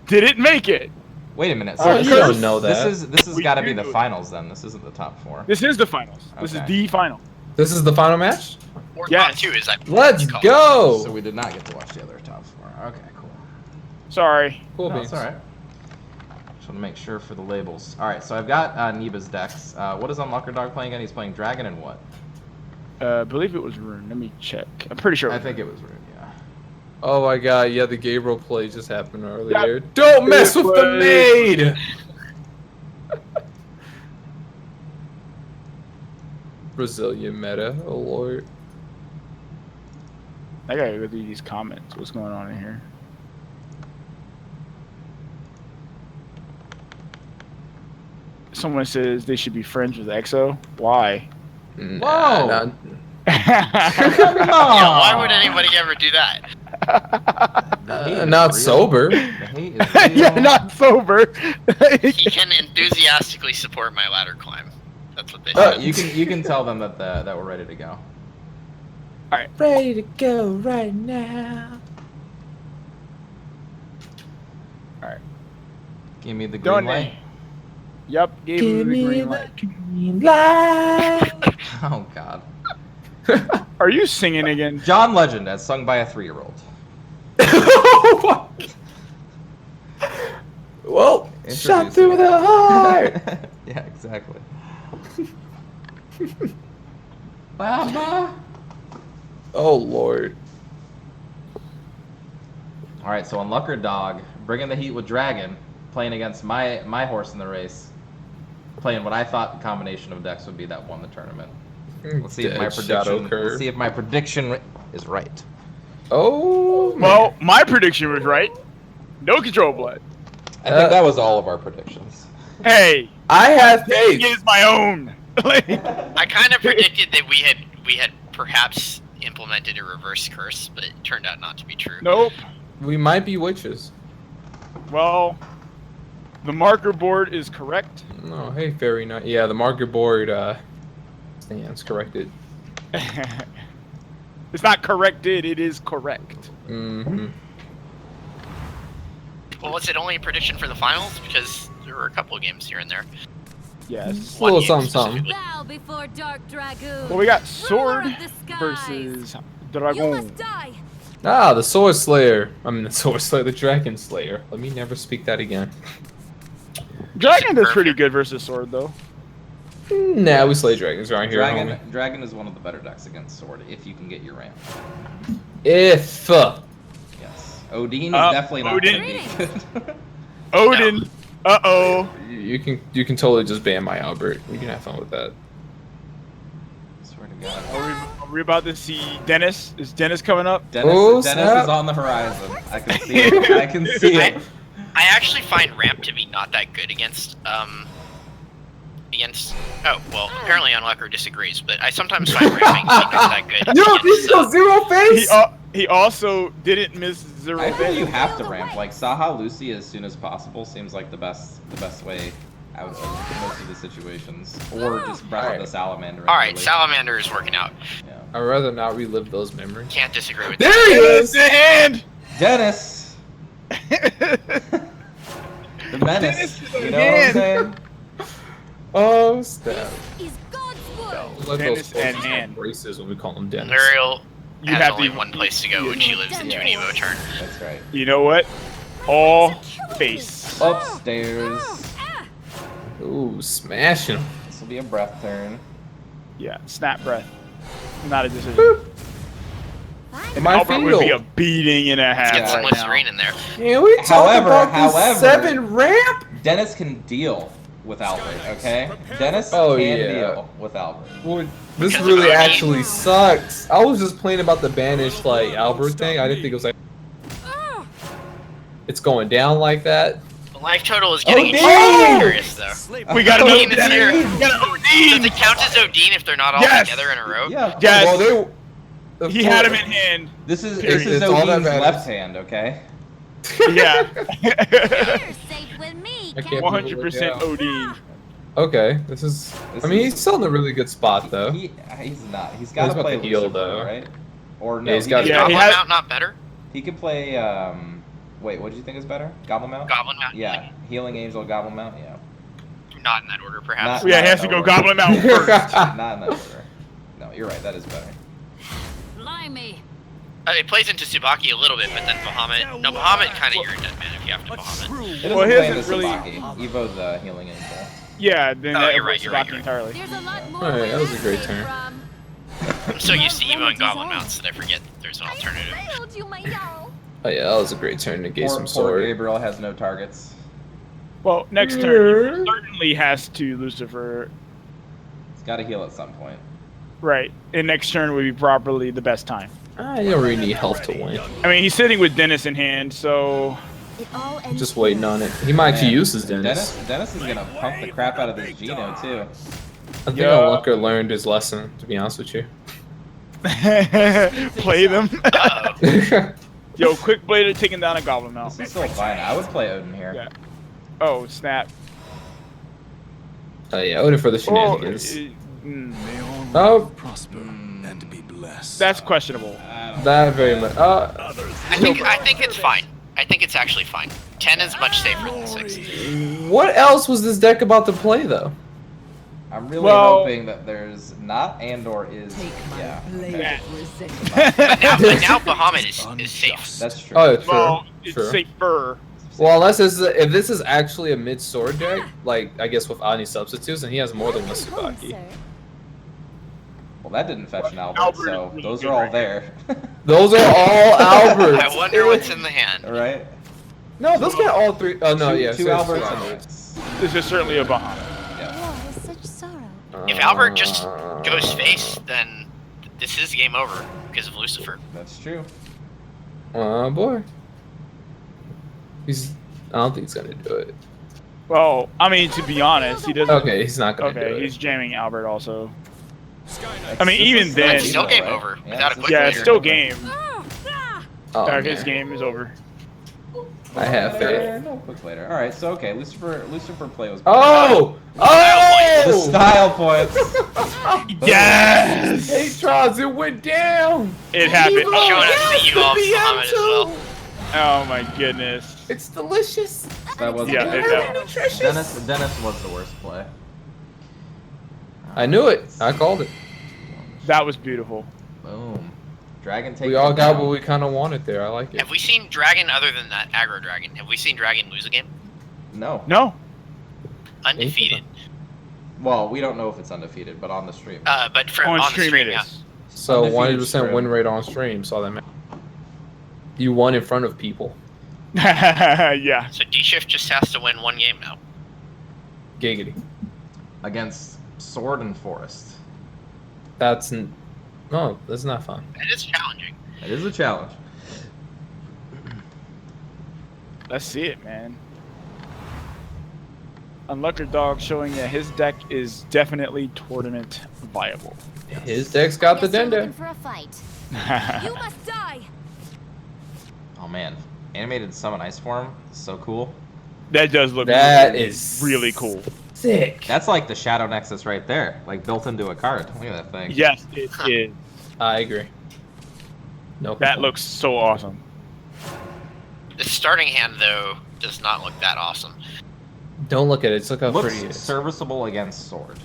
didn't make it. Wait a minute. Oh, you this don't is- know that. This has We got to do be the know finals then. This isn't the top 4. This is the finals. This is Okay. the final. This is the final match? Or Yes. 2 is Let's So go! we did not get to watch the other top 4. Okay, cool. Sorry. Cool No, beans. it's all right. Just want to make sure for the labels. All right, so I've got Nibe's decks. What is UnluckerDog playing again? He's playing Dragon and what? I believe it was Rune. Let me check. I'm pretty sure. I think it was Rune, yeah. Oh my god, yeah, the Gabriel play just happened earlier. Yep. Don't mess It with the was- maid! Brazilian meta, oh lord. I gotta go through these comments. What's going on in here? Someone says they should be friends with EXO. Why? Nah, Whoa! nah. Yeah, why would anybody ever do that? Not sober. The hate is real. Yeah, not sober. He can enthusiastically support my ladder climb. That's what they said. You can tell them that we're ready to go. Ready to go right now. Give me the green Don't light. Yep, gave him the green light. green light. Oh God. Are you singing again? John Legend, as sung by a 3-year-old. Well, shot through the heart. Yeah, exactly. Mama. Oh Lord. All right, so UnluckerDog, bringing the heat with Dragon, playing against my horse in the race, playing what I thought the combination of decks would be that won the tournament. Let's see if my prediction is right. Oh. Well, my prediction was right. No control blood. I think that was all of our predictions. Hey, I have it faith. is my own. I kind of predicted that we had perhaps implemented a reverse curse, but it turned out not to be true. Nope. We might be witches. Well, the marker board is correct. Oh, hey, Fairy Knight. Yeah, the marker board stands corrected. It's not corrected, it is correct. Mm-hmm. Well, was it only a prediction for the finals? Because there were a couple of games here and there. Yes. A little game something, specifically. Bow before Dark Dragoon. Well, we got Ruler Sword of the skies. versus You Dragon. must die. Ah, the Sword Slayer. I mean, the Sword Slayer, the Dragon Slayer. Let me never speak that again. Dragon is pretty good versus Sword, though. Nah, we slay dragons around here. homie. Dragon is one of the better decks against Sword if you can get your ramp. If. Yes. Odin is definitely not Odin. going to be good. Odin. Uh-oh. You can totally just ban my Albert. You can have fun with that. Swear to God. Are we about to see Dennis? Is Dennis coming up? Dennis, Oh, Dennis snap. is on the horizon. I can see it. I can see it. I actually find ramp to be not that good against oh well, apparently Unlucker disagrees, but I sometimes find ramping to be not that good. Yo, against, this is zero face. He also didn't miss zero. I think face. you have to ramp. Like Saha Lucy as soon as possible seems like the best way out of most of the situations. Or just Breath of the Salamander. All right, really. Salamander is working out. Yeah. I'd rather not relive those memories. Can't disagree with There that. he is. The hand. Dennis! The menace. You know what I'm saying? Oh, snap. Is God's word. Let Dennis those and folks hand. have braces when we call them Dennis. Muriel You has have only to- one place to go when she lives into an Evo turn. That's right. You know what? All face. Upstairs. Ooh, smashing him. This will be a breath turn. Yeah, snap breath. Not a decision. My Albert would be a field. beating and a half Get some right now. Listerine in there. Can we talk However- about this however- 7 ramp? Dennis can deal with Albert, okay? Dennis Oh, can yeah. deal with Albert. Well, this Because really of OD. actually sucks. I was just playing about the banished like Albert thing. I didn't think it was like it's going down like that. The life total is getting Odin! curious though. We got another Odin is here. We got an Does Odin. it count as Odin if they're not all Yes. together in a row? Yeah. Yes. Well, He had him in hand. This is It's all that Odin's matters. left hand, okay? Yeah. You're safe with me. I can't 100% Odin. Okay, this is. This I mean, is- he's still in a really good spot though. He's not. He's got He's to about play to heal, Lucifer, though. right? Or no? Yeah, he's got- Is Yeah, Goblin he has- Mount not better? He could play. Wait, what do you think is better? Goblin Mount. Goblin Mount? Yeah, Healing Angel, Goblin Mount. Yeah. Not in that order, perhaps. Not- Yeah, he has to go Goblin Mount first. Not in that order. No, you're right. That is better. Blimey. It plays into Tsubaki a little bit, but then Bahamut. No, Bahamut kind of you're a dead man if you have to Bahamut. It doesn't Well, play his into is really- Tsubaki. Evo's Healing Angel. Yeah, then Oh, that you're right, was you're right, Tsubaki you're right. entirely. There's a lot more Alright, where that was a you great came turn. from. I'm so used to Evo and Goblin Mounts that I forget there's an I alternative. failed you, my doll. Oh yeah, that was a great turn to get some Poor sword. Gabriel has no targets. Well, next turn, he certainly has to Lucifer. He's got to heal at some point. Right. And next turn would be probably the best time. You don't really need health to win. I mean, he's sitting with Dennis in hand, so... It all ends Just waiting on it. He might actually Man, use his Dennis. Dennis is gonna pump the crap out of this Geno too. I think Yeah. Unlucker learned his lesson, to be honest with you. Play them. Uh-oh. Yo, quick blader taking down a goblin now. This is still fine. I would play Odin here. Yeah. Oh, snap. Yeah, Odin for the shenanigans. Oh, prosper and be blessed. That's questionable. That very much. I think it's fine. I think it's actually fine. 10 is much safer than 6. What else was this deck about to play though? I'm really hoping that there's not and/or is. Yeah. Blade But now Bahamut is safe. That's true. Oh, true. Well, it's true. safer. Well, unless if this is actually a mid sword deck, like I guess without any substitutes, and he has more than one Tsubaki. Well, that didn't fetch an Albert, Albert so is really those good are all right there. Those are all Alberts. I wonder what's in the hand. All right. No, those got all three. Oh no, yeah, Two so it's Alberts. two And Alberts. This is certainly a Bahamut. yeah. Why such sorrow? If Albert just goes face, then this is game over because of Lucifer. That's true. Oh boy. I don't think he's gonna do it. Well, I mean, to be honest, he doesn't. Okay, he's not gonna do Okay, it. he's jamming Albert also. That's- I mean, even this is then- It's still game right? over Yeah, without a this quick is Yeah, it's later. still game. Oh, His man. game is over. I have faith. No quick later. All right. So okay, Lucifer play was. Oh! The Oh! style points. Yes! Atrons, it went down! It happened. Showing us the Evolve Bahamut as well. Oh my goodness. It's delicious. That was Yeah, Dennis was the worst play. I knew it. I called it. That was beautiful. Boom. Dragon take. We all got what we kind of wanted there. I like it. Have we seen Dragon other than that aggro Dragon? Have we seen Dragon lose a game? No. No. Undefeated. Well, we don't know if it's undefeated, but on the stream. But for, On on the stream stream, it yeah. is. So Undefeated 100% win stream. rate on stream. Saw that, man. You won in front of people. Yeah. So D-Shift just has to win one game now. Giggity. Against Sword and Forest. No, that's not fun. It is challenging. It is a challenge. Let's see it, man. UnluckerDog showing that his deck is definitely tournament viable. His deck's got the Guess you're Dende. looking for a fight. You must die. Oh man, animated summon ice form, so cool. That does look That is really cool. sick. That's like the Shadow Nexus right there, like built into a card. Look at that thing. Yes, it is. I agree. No. That complaint. looks so awesome. The starting hand, though, does not look that awesome. Don't look at it. Just look how Looks pretty it is. serviceable against Sword.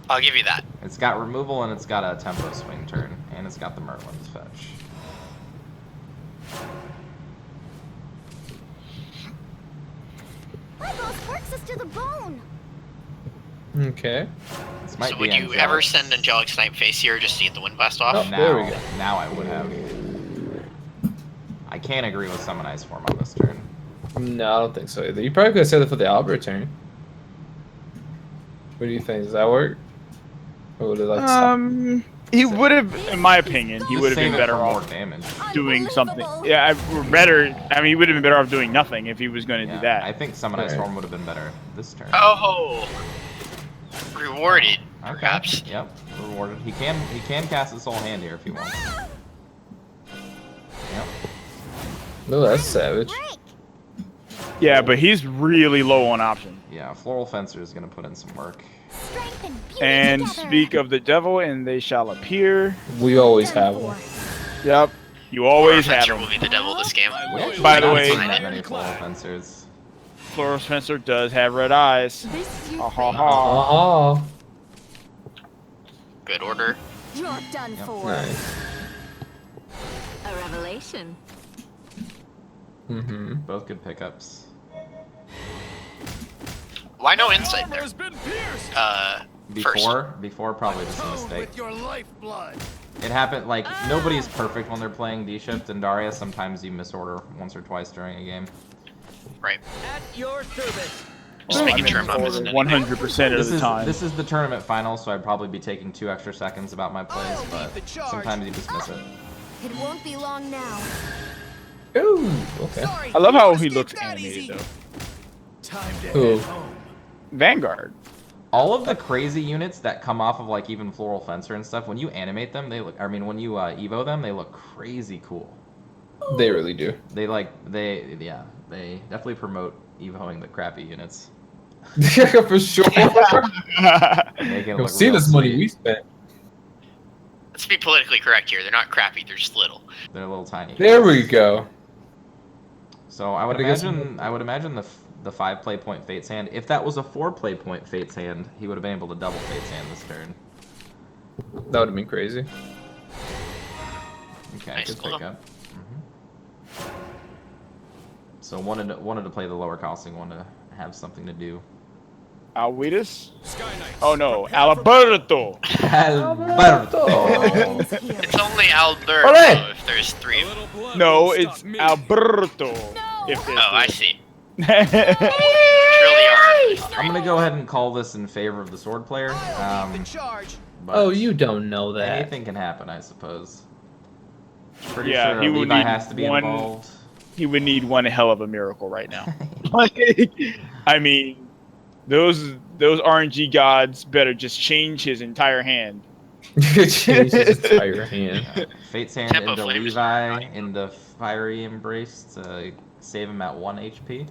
I'll give you that. It's got removal and it's got a tempo swing turn, and it's got the Merlin's fetch. My boss works us to the bone. Okay. This might So be would you angelic. ever send Angelic Snipe face here just to get the Wind Blast off? Oh. Now, There we go. now I would have. I can't agree with summon ice form on this turn. No, I don't think so either. You probably could have said it for the Albert turn. What do you think? Does that work? Or would it like He would have, in my opinion, he Just would have save been it better for more off damage. doing something. Yeah, better. I mean, he would have been better off doing nothing if he was going to do that. I think summon ice Alright. form would have been better this turn. Oh! Rewarded, Okay. perhaps. Yep. Rewarded. He can cast his whole hand here if he wants. Yep. No, that's savage. Yeah, but he's really low on option. Yeah. Floral Fencer is gonna put in some work. Strength and beauty And together. speak of the devil, and they shall appear. We always have one. Yep, you always have Fencer him. will be the devil this game. By the Not way- seen that many Floral Fencers. Floral Spencer does have red eyes. This is your Ha ha fate. ha. Uh-huh. Good order. You're done Yep. for. Nice. A revelation. Mm-hmm. Both good pickups. Why no insight there? Has been pierced. Before probably just a mistake. With your lifeblood. It happened, like, nobody's perfect when they're playing D-Shift and Daria. Sometimes you misorder once or twice during a game. Right. At your service. Just making sure I'm not missing anything. 100% of the time. This is the tournament final, so I'd probably be taking 2 extra seconds about my plays, I'll but lead the charge. sometimes you just miss it. It won't be long now. Ooh, okay. Sorry, I love how you he escaped looks that animated easy. though. Time to Who? head home. Vanguard. All of the crazy units that come off of, like, even Floral Fencer and stuff, when you animate them, they look, I mean, when you Evo them, they look crazy cool. They really do. They definitely promote evoing the crappy units. For sure. Making it You'll look see real this money sweet. we spent. Let's be politically correct here. They're not crappy. They're just little. They're little tiny. There we go. So I would I guess- imagine the 5 play point Fate's hand. If that was a 4 play point Fate's hand, he would have been able to double Fate's hand this turn. That would have been crazy. Okay, Nice good club. pickup. So wanted to play the lower costing one to have something to do. Alwitas? Sky Knights, Oh no, prepare for Alberto. Alberto. It's only Alberto Ole! if there's 3 A of them. little blood No, won't it's stop me. Alberto. If there's Oh, I three. see. see. Truly are. I'm gonna go ahead and call this in favor of the sword player. I'll lead the charge. But Oh, you don't know that. anything can happen, I suppose. Pretty Yeah, sure he would Levi need has to be one- involved. He would need one hell of a miracle right now. I mean, those RNG gods better just change his entire hand. Change his entire hand. Fate's hand Tempo into Flame is Levi right. into Fiery Embrace to save him at 1 HP.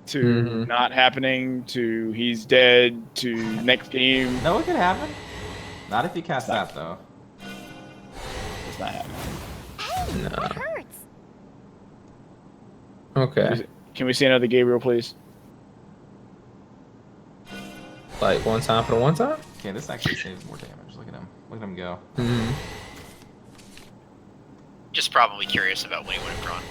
To Mhm. not happening, to he's dead, to next game. No, it could happen. Not if you cast that though. It's not happening. Hey, No. that hurts. Okay. Can we see another Gabriel, please? Like one time for the one time? Okay, this actually saves more damage. Look at him. Look at him go. Mm-hmm. Just probably curious about what he would have drawn.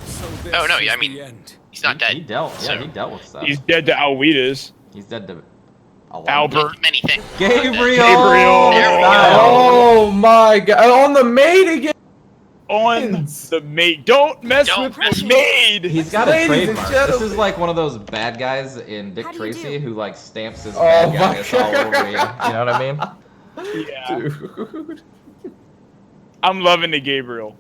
So this Oh, no, is I mean- the end. He's not He dead. dealt. Yeah, so- he dealt with stuff. He's dead to Alwitas. He's dead to a lot. Albert. Many things. Gabriel. Gabriel. There we go. Oh my god! On the maid again. On the maid. Don't mess Don't with mess the with- maid. He's got a Ladies and trademark. This gentlemen. is like one of those bad guys in Dick How do you Tracy do? who like stamps his Oh bad my guys all God. over you. You know what I mean? Yeah. Dude. I'm loving the Gabriel.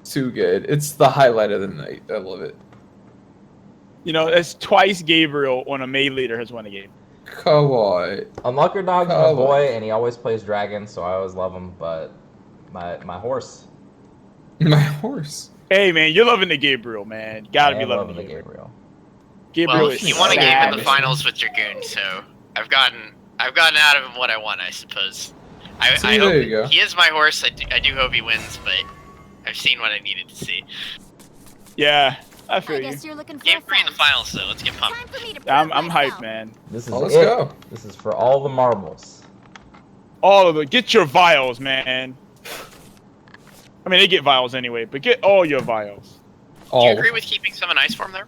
Too good. It's the highlight of the night. I love it. You know, that's twice Gabriel on a maid leader has won a game. Come on. UnluckerDog's my Oh. boy, and he always plays dragon, so I always love him. But my horse, My horse. Hey man, you're loving the Gabriel, man. You gotta I be am loving loving the the Gabriel. Gabriel. Gabriel Well, is he won a game in the savage. finals with Dragoon, so I've gotten out of him what I want, I suppose. I See, hope there you go. he is my horse. I do hope he wins, but I've seen what I needed to see. Yeah, I I feel you. guess you're looking for Game a 3 in the fight. finals, though. Let's get pumped. Time for me to I'm prove hyped, myself. man. This is Oh, let's it. go. This is for all the marbles. All of it. Get your vials, man. I mean, they get vials anyway, but get all your vials. Do you All. agree with keeping some in ice form there?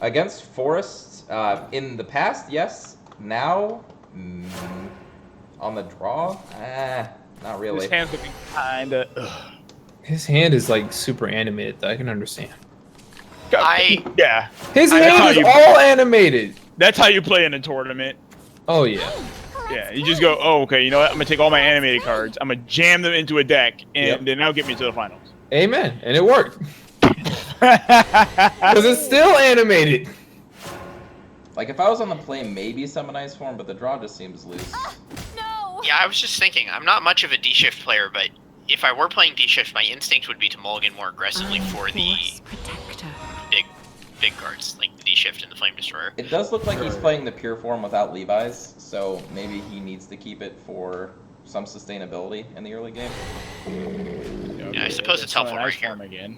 Against forests, in the past, yes. Now, on the draw, not really. His hand's looking kinda. Ugh. His hand is like super animated. I can understand. Yeah, His That's how hand is you- all animated. that's how you play in a tournament. Oh yeah. Yeah, you just go, oh, okay, you know what? I'm gonna take all my animated cards. I'm gonna jam them into a deck, and Yep. then that'll get me to the finals. Amen. And it worked. Because it's still animated. Like if I was on the play, maybe summon ice form, but the draw just seems loose. No. Yeah, I was just thinking. I'm not much of a D-shift player, but if I were playing D-shift, my instinct would be to mulligan more aggressively for the Force protector. big cards, like the D-shift and the Flame Destroyer. It does look like he's playing the pure form without Levi's, so maybe he needs to keep it for some sustainability in the early game. Yeah, I suppose it's helpful right here. Again.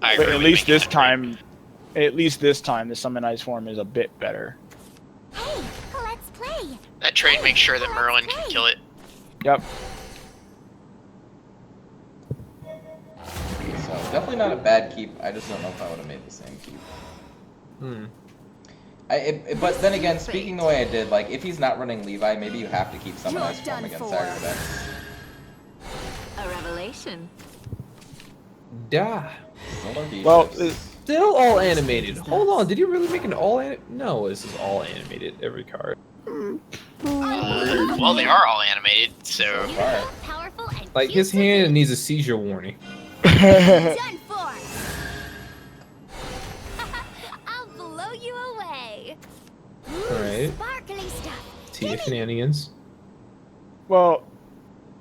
I But really at least think this it's a time, the summon ice form is a bit better. Hey, let's play. That trade makes sure that Merlin can kill it. Yep. So definitely not a bad keep. I just don't know if I would have made the same keep. But then again, speaking the way I did, like if he's not running Levi, maybe you have to keep summon You're ice form done against for. aggro decks. A revelation. Yeah. Solar D Well, chips. Still all animated. Hold on. Did you really make an all No, this is all animated. Every card. Well, they are all animated, so Alright. Powerful and Like his cute to hand me. needs a seizure warning. Done for. I'll blow you away. Ooh, Alright. Sparkly stuff. Tia shenanigans. Well,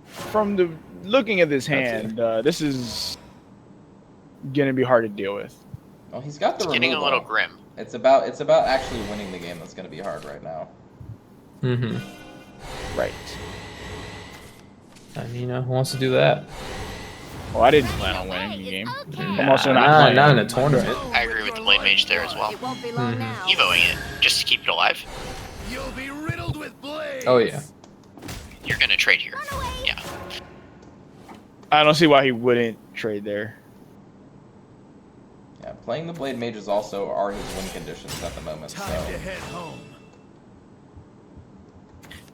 from the looking at this That's hand, this is gonna be hard to deal with. Well, he's got the It's getting a removal. little grim. It's about actually winning the game that's gonna be hard right now. Mm-hmm. Right. I mean, who wants to do that? Well, I didn't plan on winning the game. I'm Nah, also not playing. not in a tournament. I agree with the Blade Mage there as well. It won't be long now. Evoing it just to keep it alive. You'll be riddled with blades. Oh yeah. You're gonna trade here. Yeah. I don't see why he wouldn't trade there. Yeah, playing the Blade Mages also are his win conditions at the moment. Time So to head home.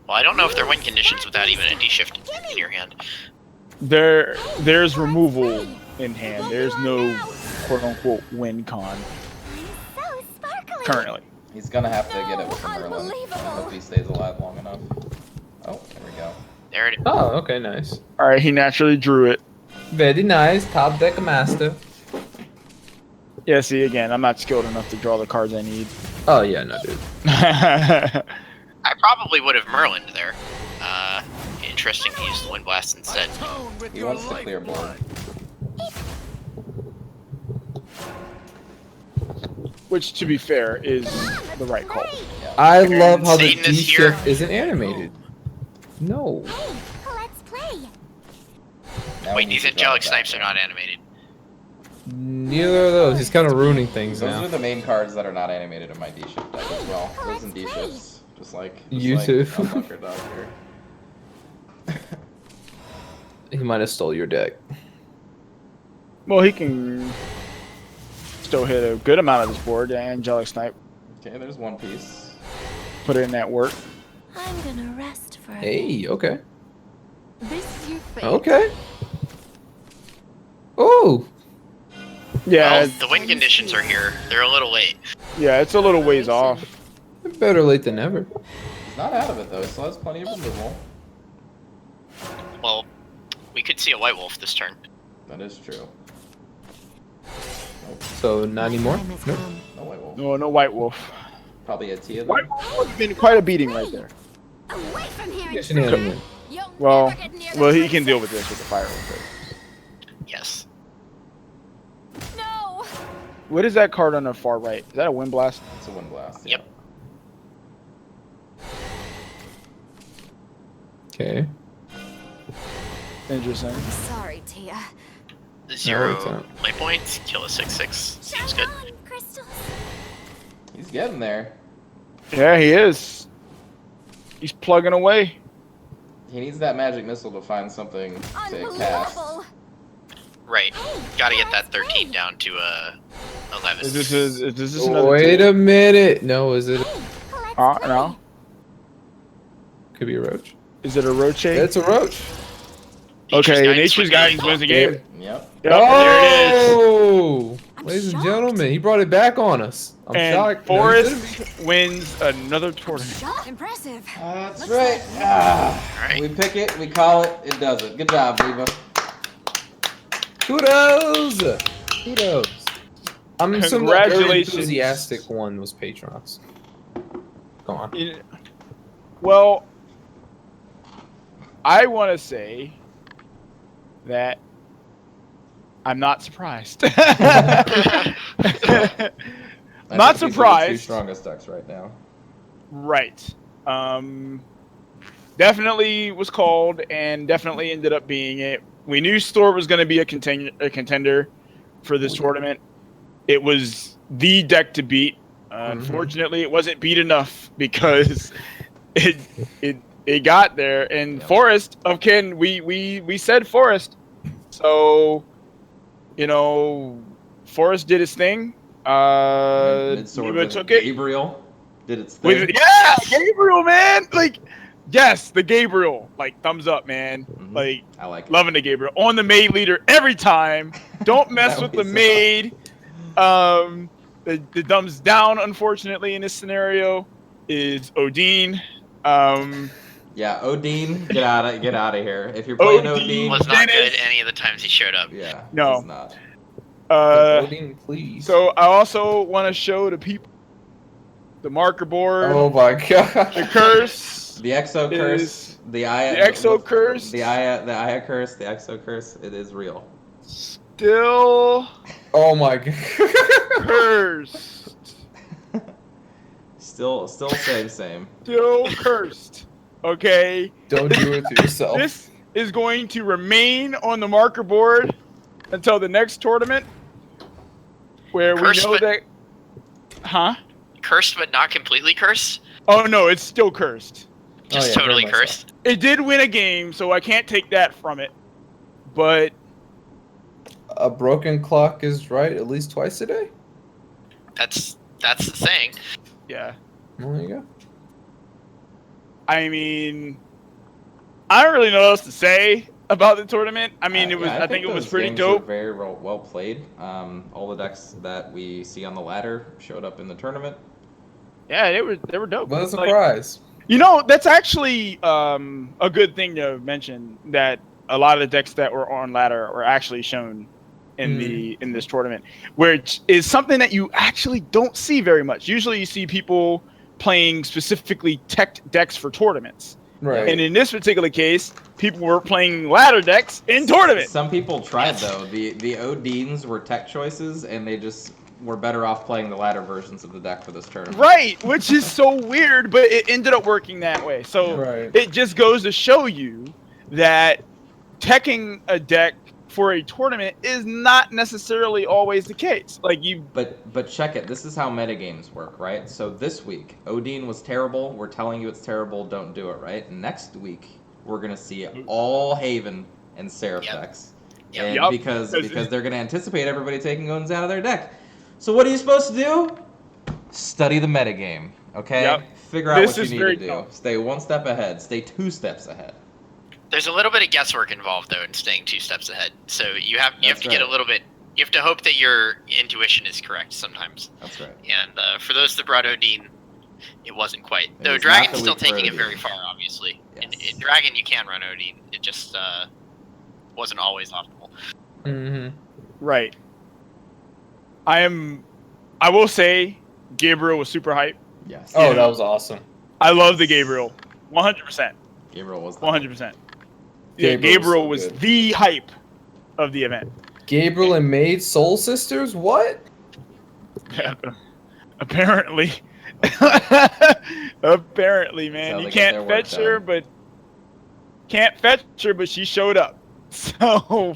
Well, I don't know if they're win conditions without even a D shift in your hand. There's removal in hand. There's no quote unquote win con So sparkly. currently. he's gonna have to get it with the Merlin. I hope he stays alive long enough. Oh, there we go. There it is. Oh, okay, nice. All right, he naturally drew it. Very nice. Top deck master. Yeah, see, again, I'm not skilled enough to draw the cards I need. Oh yeah, no, dude. I probably would have Merlined there. Interesting to use the Wind Blast instead. Tone with He your wants to clear board. Which, to be fair, is the right call. Yeah. I love how the Satan D is here. shift isn't animated. No. Let's play. Now Wait, we these need to draw angelic it back snipes are in. not animated. Neither of those. He's kind of ruining things Those now. are the main cards that are not animated in my D shift deck as well. Those and D shifts. Just like You too. UnluckerDog here. He might have stole your deck. Well, he can still hit a good amount of this board. The angelic snipe, Okay, there's one piece. put in that work. I'm gonna rest for a bit. Hey, okay. This is your fate. Okay. Oh. Yeah, Well, the win conditions are here. They're a little late. yeah, it's a little ways off. Better late than never. He's not out of it though. He still has plenty of removal. Well, we could see a White Wolf this turn. That is true. So not anymore. Time has Nope. come. No White Wolf. No, no White Wolf. Probably a Tia. White Wolf would have been quite a beating right there. Away from here. Yes, shenanigans. You'll Well, never get near well, the he can deal with princess. this with the fire real quick. Yes. No. What is that card on the far right? Is that a wind blast? It's a Wind Blast. Yep. Okay. Interesting. Sorry, Tia. The it's 0 not. play points, kill a 6/6. Seems good. Shine on, crystals. He's getting there. Yeah, he is. He's plugging away. He needs that magic missile to find something to cast. Unbelievable. Right. Gotta get that 13 down to 11. Is this another? Wait a minute. No, is it? Let's No. Could be a roach. Is it a roche? It's a roach. Okay, Guidance Nature's would be Guidance lethal. wins the game. Yep. Yep, there it is. Oh, I'm ladies and shocked. gentlemen, he brought it back on us. I'm And shocked. No, he Forrest didn't. wins another tournament. Shot. Impressive. That's Looks right. like- Alright. We pick it, we call it, it does it. Good job, Reba. Kudos. Kudos. I'm some very Congratulations. enthusiastic one was Patrons. Go on. Well, I want to say that I'm not surprised. I Not think these are the two surprised. strongest decks right now. Right. Definitely was called and definitely ended up being it. We knew Store was going to be a contender for this tournament. It was the deck to beat. Unfortunately, it wasn't beat enough because it got there. And Yeah. Forrest of Ken, we said Forrest. So, you know, Forrest did his thing. Midsword Nibe with took it. Gabriel did its thing. Yeah, Gabriel, man. Like, yes, the Gabriel. Like, thumbs up, man. Mhm. Like, I like it. loving the Gabriel. On the maid leader every time. Don't mess That with the was maid. The thumbs down, unfortunately, in this scenario is Odin. Yeah, Odin, get out of here. If you're playing Odin Odin, Was not Dennis. good any of the times he showed up. yeah, No. it's not. Odin, please. So I also want to show the people the marker board, oh my god. the curse. The Exo curse, Is- the Aya, the Exo curse. the Aya curse, the Exo curse. It is real. Still Oh my god. Cursed. Still same. Still cursed. Okay. Don't do it to yourself. This is going to remain on the marker board until the next tournament, where Cursed, we know but- that. Huh? Cursed, but not completely cursed. Oh no, it's still cursed. Just yeah, totally very much cursed. It did win a game, so I can't take that from it. But A broken clock is right at least twice a day. That's the saying. yeah, Well, there you go. I mean, I don't really know what else to say about the tournament. I mean, I think it was those pretty games dope. were very well played. All the decks that we see on the ladder showed up in the tournament. Yeah, they were dope. What a Like, surprise. you know, that's actually a good thing to mention, that a lot of the decks that were on ladder were actually shown in this tournament, which is something that you actually don't see very much. Usually you see people playing specifically tech decks for tournaments. Right. And in this particular case, people were playing ladder decks in tournaments. Some people tried though. The Odines were tech choices, and they just were better off playing the ladder versions of the deck for this tournament. Right, which is so weird, but it ended up working that way. So Right. it just goes to show you that teching a deck for a tournament is not necessarily always the case. Like you, But check it. This is how metagames work, right? So this week, Odin was terrible. We're telling you it's terrible. Don't do it, right? Next week, we're gonna see all Haven and Seraph Yep. decks, Yep. and Yep. because they're gonna anticipate everybody taking Odins out of their deck. So what are you supposed to do? Study the metagame, okay? Yep. Figure out This what you is need very to do. tough. Stay one step ahead. Stay 2 steps ahead. There's a little bit of guesswork involved though in staying 2 steps ahead. So you have That's to get a right. little bit. You have to hope that your intuition is correct sometimes. That's right. And for those that brought Odin, it wasn't quite. It Though was not Dragon's the still week for taking it Odin. very far, obviously. Yes. In Dragon, you can run Odin. It just wasn't always optimal. Mm-hmm. right. I will say, Gabriel was super hype. Yes. Oh, that was awesome. I love the Gabriel, 100%, Gabriel was 100%. Yeah, Gabriel was Gabriel so was good. the hype of the event. Gabriel and Maid Soul Sisters? What? Apparently. Apparently, That's man. how You they get can't their work fetch her, done. but she showed up. So,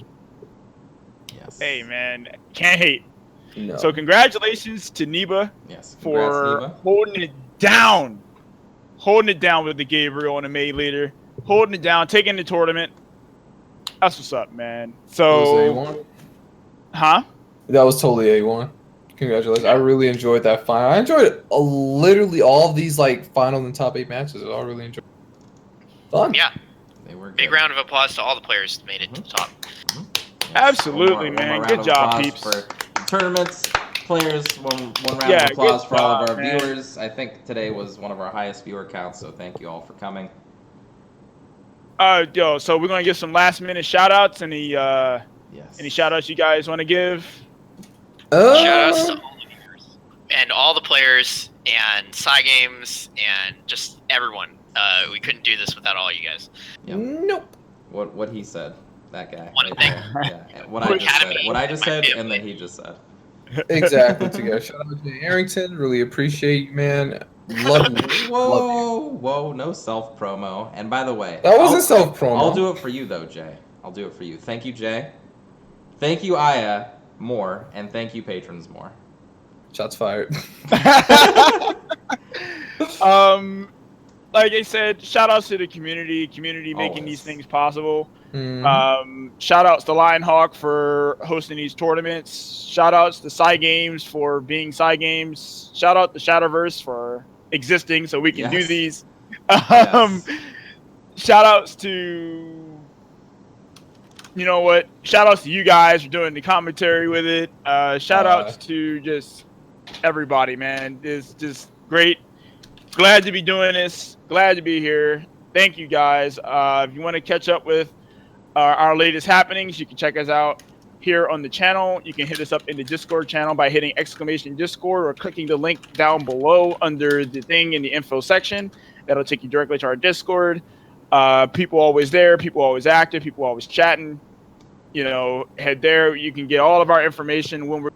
Yes. hey, man, can't hate. No. So, congratulations to Nibe Yes. Congrats, for Neva. holding it down with the Gabriel and the Maid leader, holding it down, taking the tournament. That's what's up, man. That So, was A1. huh? That was totally A1. Congratulations. I really enjoyed that final. I enjoyed literally all of these like final and top 8 matches. I all really enjoyed. Fun. Yeah, They were big good. round of applause to all the players that made it to the top. Yes. Absolutely, One man. round Good of job, applause peeps. For tournaments, players, one round Yeah, of applause good for all of job, our man. viewers. I think today was one of our highest viewer counts, so thank you all for coming. So we're gonna give some last minute shout outs. Any Yes. shout outs you guys want to give? Shout outs to all the viewers and all the players and Games and just everyone. We couldn't do this without all you guys. Yep. Nope. What he said, that guy. Wanna right thank- there. Yeah. What I just said. Academy, What I just my said, and family. then he just said. Exactly. Together. Shout out to Arrington. Really appreciate you, man. Love you. Whoa, no self promo. And by the way, That wasn't self-promo. I'll do it for you though, Jay. I'll do it for you. Thank you, Jay. Thank you, Aya, more, and thank you, patrons, more. Shots fired. Like I said, shout outs to the community making Always. these things possible. Mhm. Shout outs to Lionhawk for hosting these tournaments. Shout outs to Games for being Games. Shout out to Shadowverse for existing so we can do Yes. these. Yes. Shout outs to, you know what? Shout outs to you guys for doing the commentary with it. Shout outs to just everybody, man. It's just great. Glad to be doing this. Glad to be here. Thank you guys. If you want to catch up with our latest happenings, you can check us out here on the channel. You can hit us up in the Discord channel by hitting !Discord or clicking the link down below under the thing in the info section. That'll take you directly to our Discord. People always there. People always active. People always chatting. head there. You can get all of our information when we're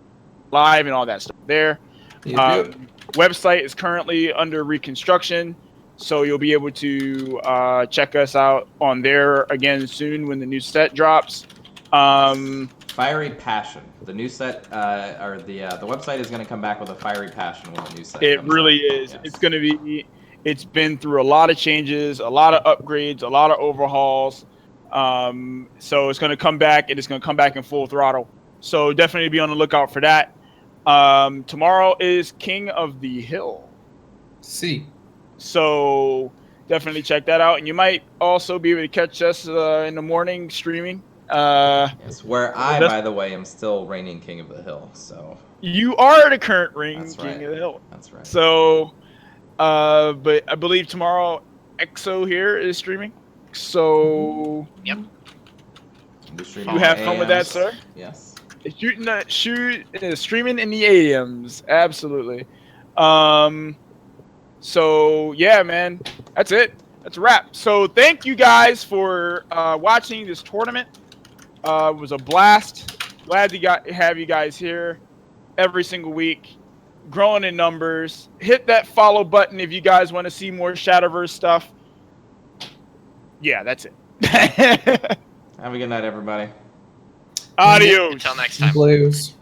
live and all that stuff there. Website is currently under reconstruction, so you'll be able to check us out on there again soon when the new set drops. Fiery Passion. The new set, or the website is going to come back with a Fiery Passion when the new set It comes really out. is. Yes. It's going to be. It's been through a lot of changes, a lot of upgrades, a lot of overhauls. So it's going to come back, and it's going to come back in full throttle. So definitely be on the lookout for that. Tomorrow is King of the Hill. So definitely check that out. And you might also be able to catch us in the morning streaming. Yes, where I, by the way, am still reigning King of the Hill. So you are the current reigning King of the Hill. That's right. So, but I believe tomorrow EXO here is streaming. So Yep. You have fun with that, sir? Yes. Streaming in the AMs, absolutely. So yeah, man, that's it. That's a wrap. So thank you guys for watching this tournament. It was a blast. Glad to have you guys here every single week. Growing in numbers. Hit that follow button if you guys want to see more Shadowverse stuff. Yeah, that's it. Have a good night, everybody. Adios. Until next time. Blues.